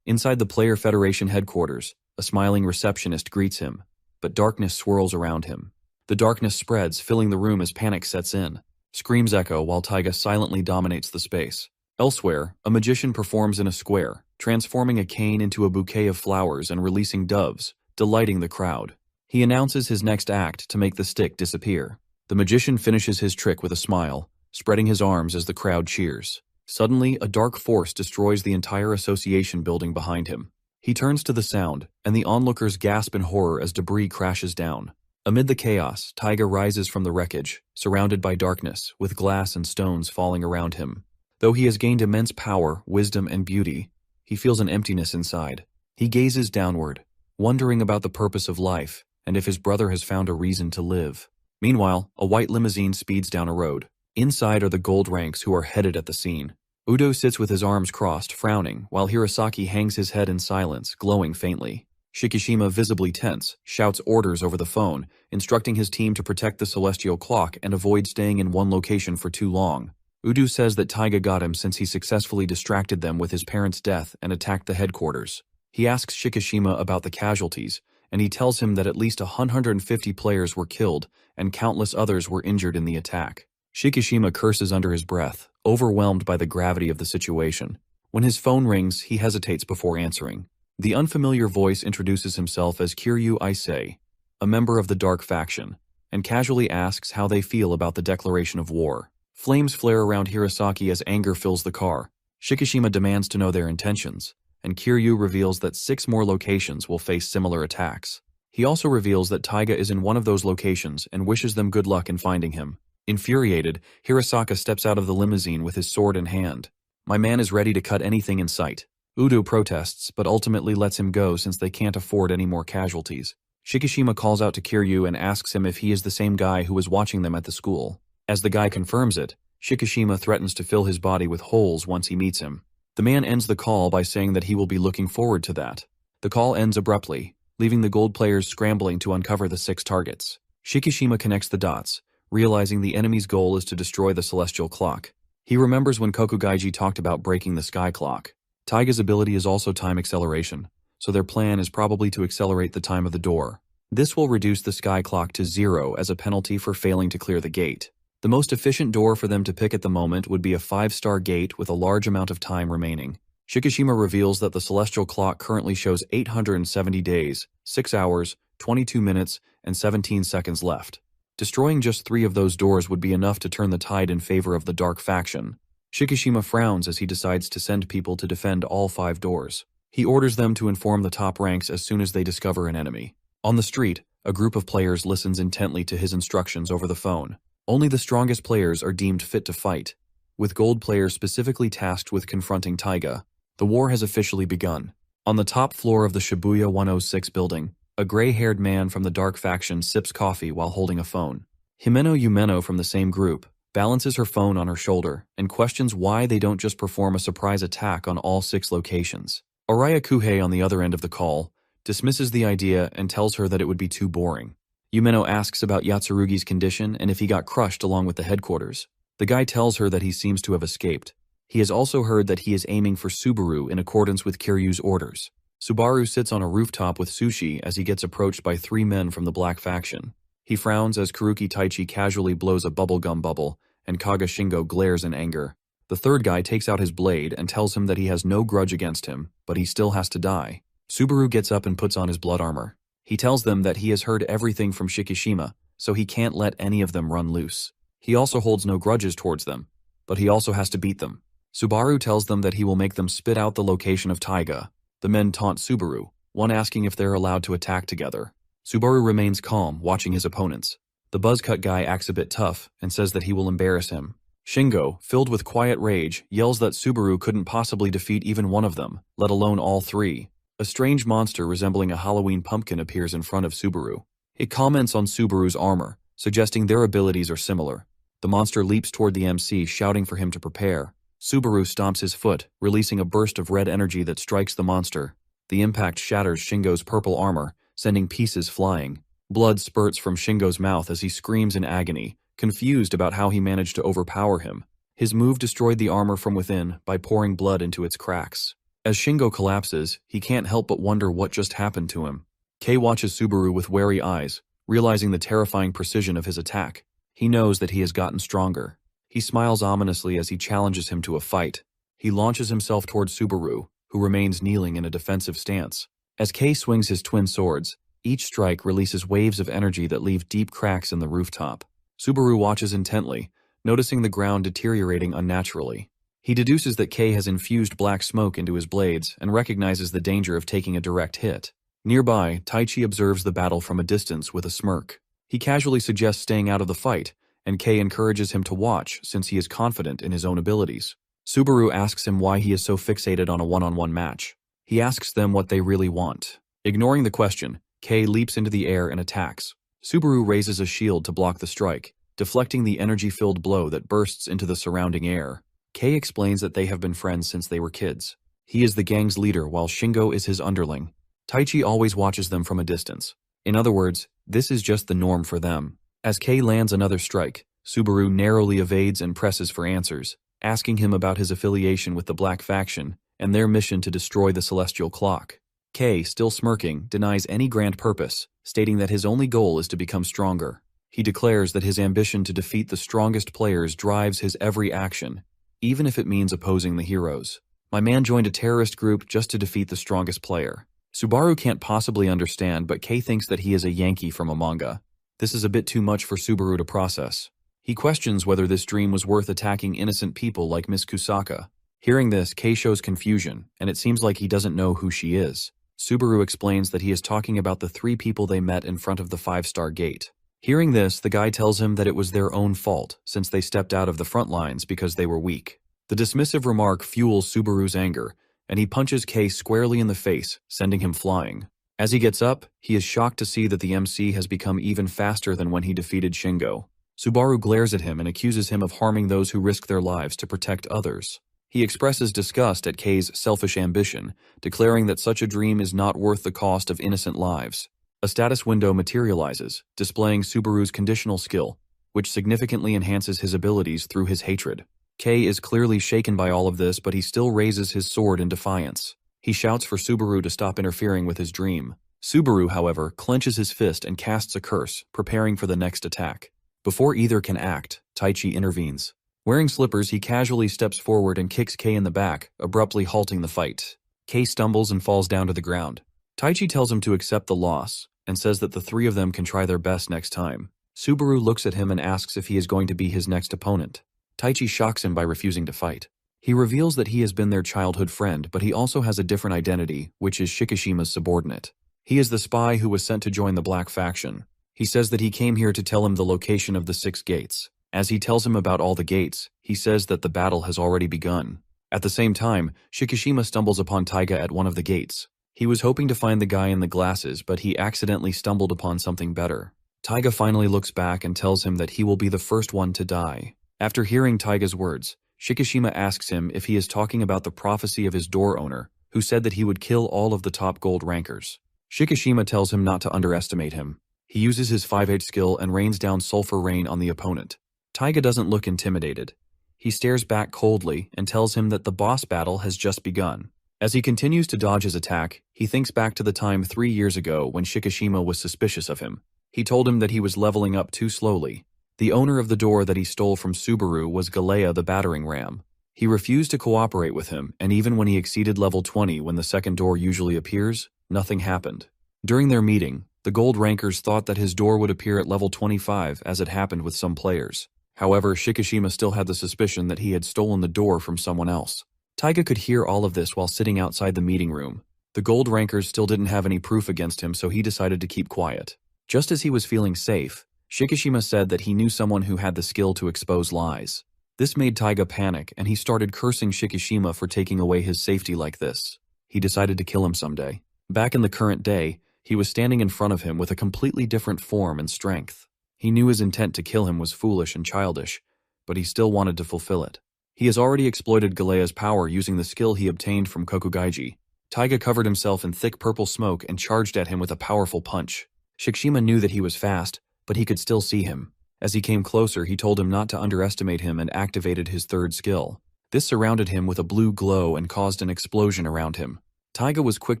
Inside the Player Federation headquarters, a smiling receptionist greets him, but darkness swirls around him. The darkness spreads, filling the room as panic sets in. Screams echo while Taiga silently dominates the space. Elsewhere, a magician performs in a square, transforming a cane into a bouquet of flowers and releasing doves, delighting the crowd. He announces his next act to make the stick disappear. The magician finishes his trick with a smile, spreading his arms as the crowd cheers. Suddenly, a dark force destroys the entire association building behind him. He turns to the sound, and the onlookers gasp in horror as debris crashes down. Amid the chaos, Taiga rises from the wreckage, surrounded by darkness, with glass and stones falling around him. Though he has gained immense power, wisdom, and beauty, he feels an emptiness inside. He gazes downward, wondering about the purpose of life, and if his brother has found a reason to live. Meanwhile, a white limousine speeds down a road. Inside are the gold ranks who are headed at the scene. Udo sits with his arms crossed, frowning, while Hirasaki hangs his head in silence, glowing faintly. Shikishima, visibly tense, shouts orders over the phone, instructing his team to protect the celestial clock and avoid staying in one location for too long. Udo says that Taiga got him since he successfully distracted them with his parents' death and attacked the headquarters. He asks Shikishima about the casualties, and he tells him that at least 150 players were killed and countless others were injured in the attack. Shikishima curses under his breath, overwhelmed by the gravity of the situation. When his phone rings, he hesitates before answering. The unfamiliar voice introduces himself as Kiryu Issei, a member of the Dark Faction, and casually asks how they feel about the declaration of war. Flames flare around Hirasaki as anger fills the car. Shikishima demands to know their intentions, and Kiryu reveals that 6 more locations will face similar attacks. He also reveals that Taiga is in one of those locations and wishes them good luck in finding him. Infuriated, Hirasaka steps out of the limousine with his sword in hand. My man is ready to cut anything in sight. Udo protests, but ultimately lets him go since they can't afford any more casualties. Shikishima calls out to Kiryu and asks him if he is the same guy who was watching them at the school. As the guy confirms it, Shikishima threatens to fill his body with holes once he meets him. The man ends the call by saying that he will be looking forward to that. The call ends abruptly, leaving the gold players scrambling to uncover the 6 targets. Shikishima connects the dots, realizing the enemy's goal is to destroy the celestial clock. He remembers when Kokugaiji talked about breaking the sky clock. Taiga's ability is also time acceleration, so their plan is probably to accelerate the time of the door. This will reduce the sky clock to 0 as a penalty for failing to clear the gate. The most efficient door for them to pick at the moment would be a 5-star gate with a large amount of time remaining. Shikishima reveals that the celestial clock currently shows 870 days, 6 hours, 22 minutes, and 17 seconds left. Destroying just 3 of those doors would be enough to turn the tide in favor of the dark faction. Shikishima frowns as he decides to send people to defend all 5 doors. He orders them to inform the top ranks as soon as they discover an enemy. On the street, a group of players listens intently to his instructions over the phone. Only the strongest players are deemed fit to fight, with gold players specifically tasked with confronting Taiga. The war has officially begun. On the top floor of the Shibuya 106 building, a gray-haired man from the dark faction sips coffee while holding a phone. Himeno Yumeno from the same group balances her phone on her shoulder and questions why they don't just perform a surprise attack on all 6 locations. Araya Kuhei on the other end of the call dismisses the idea and tells her that it would be too boring. Yumeno asks about Yatsurugi's condition and if he got crushed along with the headquarters. The guy tells her that he seems to have escaped. He has also heard that he is aiming for Subaru in accordance with Kiryu's orders. Subaru sits on a rooftop with sushi as he gets approached by 3 men from the black faction. He frowns as Kuruki Taichi casually blows a bubblegum bubble, and Kaga Shingo glares in anger. The third guy takes out his blade and tells him that he has no grudge against him, but he still has to die. Subaru gets up and puts on his blood armor. He tells them that he has heard everything from Shikishima, so he can't let any of them run loose. He also holds no grudges towards them, but he also has to beat them. Subaru tells them that he will make them spit out the location of Taiga. The men taunt Subaru, one asking if they're allowed to attack together. Subaru remains calm, watching his opponents. The buzzcut guy acts a bit tough and says that he will embarrass him. Shingo, filled with quiet rage, yells that Subaru couldn't possibly defeat even one of them, let alone all 3. A strange monster resembling a Halloween pumpkin appears in front of Subaru. It comments on Subaru's armor, suggesting their abilities are similar. The monster leaps toward the MC, shouting for him to prepare. Subaru stomps his foot, releasing a burst of red energy that strikes the monster. The impact shatters Shingo's purple armor, sending pieces flying. Blood spurts from Shingo's mouth as he screams in agony, confused about how he managed to overpower him. His move destroyed the armor from within by pouring blood into its cracks. As Shingo collapses, he can't help but wonder what just happened to him. Kei watches Subaru with wary eyes, realizing the terrifying precision of his attack. He knows that he has gotten stronger. He smiles ominously as he challenges him to a fight. He launches himself towards Subaru, who remains kneeling in a defensive stance. As Kei swings his twin swords, each strike releases waves of energy that leave deep cracks in the rooftop. Subaru watches intently, noticing the ground deteriorating unnaturally. He deduces that Kei has infused black smoke into his blades and recognizes the danger of taking a direct hit. Nearby, Taichi observes the battle from a distance with a smirk. He casually suggests staying out of the fight, and Kei encourages him to watch since he is confident in his own abilities. Subaru asks him why he is so fixated on a one-on-one match. He asks them what they really want. Ignoring the question, Kei leaps into the air and attacks. Subaru raises a shield to block the strike, deflecting the energy-filled blow that bursts into the surrounding air. Kei explains that they have been friends since they were kids. He is the gang's leader while Shingo is his underling. Taichi always watches them from a distance. In other words, this is just the norm for them. As Kei lands another strike, Subaru narrowly evades and presses for answers, asking him about his affiliation with the Black Faction and their mission to destroy the Celestial Clock. Kei, still smirking, denies any grand purpose, stating that his only goal is to become stronger. He declares that his ambition to defeat the strongest players drives his every action, even if it means opposing the heroes. My man joined a terrorist group just to defeat the strongest player. Subaru can't possibly understand, but Kei thinks that he is a Yankee from a manga. This is a bit too much for Subaru to process. He questions whether this dream was worth attacking innocent people like Miss Kusaka. Hearing this, Kei shows confusion, and it seems like he doesn't know who she is. Subaru explains that he is talking about the 3 people they met in front of the 5-star gate. Hearing this, the guy tells him that it was their own fault, since they stepped out of the front lines because they were weak. The dismissive remark fuels Subaru's anger, and he punches Kei squarely in the face, sending him flying. As he gets up, he is shocked to see that the MC has become even faster than when he defeated Shingo. Subaru glares at him and accuses him of harming those who risk their lives to protect others. He expresses disgust at Kei's selfish ambition, declaring that such a dream is not worth the cost of innocent lives. A status window materializes, displaying Subaru's conditional skill, which significantly enhances his abilities through his hatred. Kei is clearly shaken by all of this, but he still raises his sword in defiance. He shouts for Subaru to stop interfering with his dream. Subaru, however, clenches his fist and casts a curse, preparing for the next attack. Before either can act, Taichi intervenes. Wearing slippers, he casually steps forward and kicks Kei in the back, abruptly halting the fight. Kei stumbles and falls down to the ground. Taichi tells him to accept the loss, and says that the three of them can try their best next time. Subaru looks at him and asks if he is going to be his next opponent. Taichi shocks him by refusing to fight. He reveals that he has been their childhood friend, but he also has a different identity, which is Shikishima's subordinate. He is the spy who was sent to join the Black Faction. He says that he came here to tell him the location of the 6 gates. As he tells him about all the gates, he says that the battle has already begun. At the same time, Shikishima stumbles upon Taiga at one of the gates. He was hoping to find the guy in the glasses, but he accidentally stumbled upon something better. Taiga finally looks back and tells him that he will be the first one to die. After hearing Taiga's words, Shikishima asks him if he is talking about the prophecy of his door owner, who said that he would kill all of the top gold rankers. Shikishima tells him not to underestimate him. He uses his 5H skill and rains down sulfur rain on the opponent. Taiga doesn't look intimidated. He stares back coldly and tells him that the boss battle has just begun. As he continues to dodge his attack, he thinks back to the time 3 years ago when Shikishima was suspicious of him. He told him that he was leveling up too slowly. The owner of the door that he stole from Subaru was Galea the battering ram. He refused to cooperate with him, and even when he exceeded level 20 when the second door usually appears, nothing happened. During their meeting, the gold rankers thought that his door would appear at level 25 as it happened with some players. However, Shikishima still had the suspicion that he had stolen the door from someone else. Taiga could hear all of this while sitting outside the meeting room. The gold rankers still didn't have any proof against him, so he decided to keep quiet. Just as he was feeling safe, Shikishima said that he knew someone who had the skill to expose lies. This made Taiga panic, and he started cursing Shikishima for taking away his safety like this. He decided to kill him someday. Back in the current day, he was standing in front of him with a completely different form and strength. He knew his intent to kill him was foolish and childish, but he still wanted to fulfill it. He has already exploited Galea's power using the skill he obtained from Kokugaiji. Taiga covered himself in thick purple smoke and charged at him with a powerful punch. Shikishima knew that he was fast, but he could still see him. As he came closer, he told him not to underestimate him and activated his third skill. This surrounded him with a blue glow and caused an explosion around him. Taiga was quick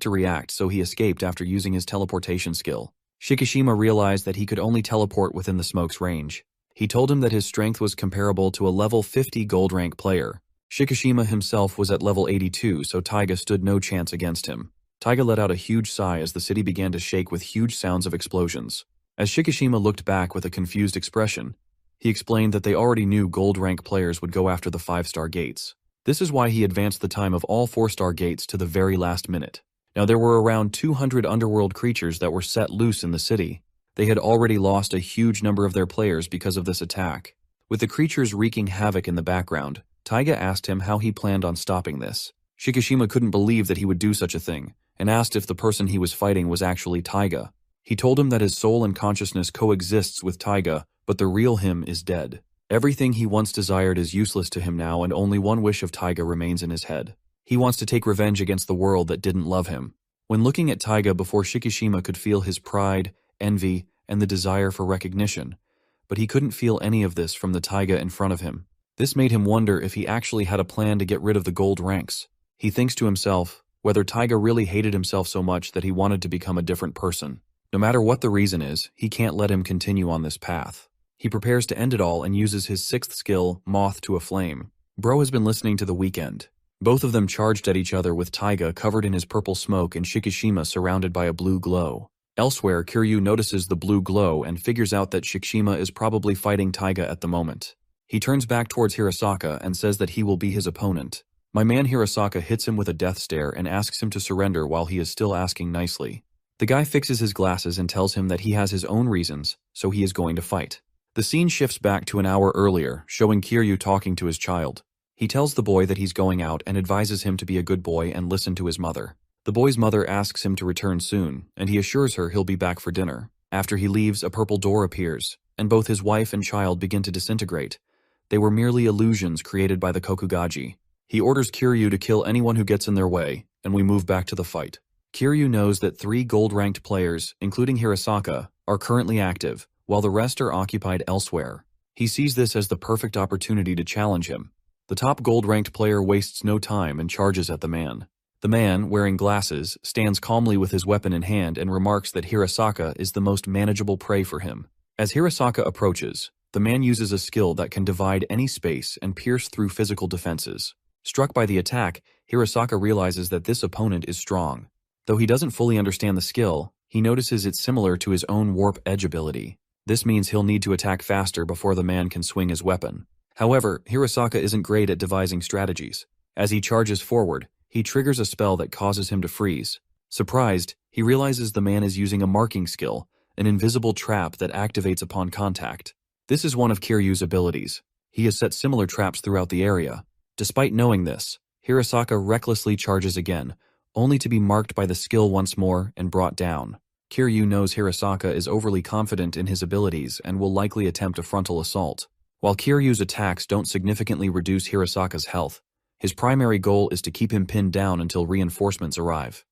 to react, so he escaped after using his teleportation skill. Shikishima realized that he could only teleport within the smoke's range. He told him that his strength was comparable to a level 50 gold rank player. Shikishima himself was at level 82, so Taiga stood no chance against him. Taiga let out a huge sigh as the city began to shake with huge sounds of explosions. As Shikishima looked back with a confused expression, he explained that they already knew gold rank players would go after the 5-star gates. This is why he advanced the time of all 4-star gates to the very last minute. Now there were around 200 underworld creatures that were set loose in the city. They had already lost a huge number of their players because of this attack. With the creatures wreaking havoc in the background, Taiga asked him how he planned on stopping this. Shikishima couldn't believe that he would do such a thing, and asked if the person he was fighting was actually Taiga. He told him that his soul and consciousness coexists with Taiga, but the real him is dead. Everything he once desired is useless to him now, and only one wish of Taiga remains in his head. He wants to take revenge against the world that didn't love him. When looking at Taiga before, Shikishima could feel his pride, envy, and the desire for recognition, but he couldn't feel any of this from the Taiga in front of him. This made him wonder if he actually had a plan to get rid of the gold ranks. He thinks to himself whether Taiga really hated himself so much that he wanted to become a different person. No matter what the reason is, he can't let him continue on this path. He prepares to end it all and uses his 6th skill, Moth to a Flame. Bro has been listening to The Weeknd. Both of them charged at each other with Taiga covered in his purple smoke and Shikishima surrounded by a blue glow. Elsewhere, Kiryu notices the blue glow and figures out that Shikishima is probably fighting Taiga at the moment. He turns back towards Hirasaka and says that he will be his opponent. My man Hirasaka hits him with a death stare and asks him to surrender while he is still asking nicely. The guy fixes his glasses and tells him that he has his own reasons, so he is going to fight. The scene shifts back to an hour earlier, showing Kiryu talking to his child. He tells the boy that he's going out and advises him to be a good boy and listen to his mother. The boy's mother asks him to return soon, and he assures her he'll be back for dinner. After he leaves, a purple door appears, and both his wife and child begin to disintegrate. They were merely illusions created by the Kokugaji. He orders Kiryu to kill anyone who gets in their way, and we move back to the fight. Kiryu knows that 3 gold-ranked players, including Hirasaka, are currently active, while the rest are occupied elsewhere. He sees this as the perfect opportunity to challenge him. The top gold-ranked player wastes no time and charges at the man. The man, wearing glasses, stands calmly with his weapon in hand and remarks that Hirasaka is the most manageable prey for him. As Hirasaka approaches, the man uses a skill that can divide any space and pierce through physical defenses. Struck by the attack, Hirasaka realizes that this opponent is strong. Though he doesn't fully understand the skill, he notices it's similar to his own warp edge ability. This means he'll need to attack faster before the man can swing his weapon. However, Hirasaka isn't great at devising strategies. As he charges forward, he triggers a spell that causes him to freeze. Surprised, he realizes the man is using a marking skill, an invisible trap that activates upon contact. This is one of Kiryu's abilities. He has set similar traps throughout the area. Despite knowing this, Hirasaka recklessly charges again, only to be marked by the skill once more and brought down. Kiryu knows Hirasaka is overly confident in his abilities and will likely attempt a frontal assault. While Kiryu's attacks don't significantly reduce Hirasaka's health, his primary goal is to keep him pinned down until reinforcements arrive.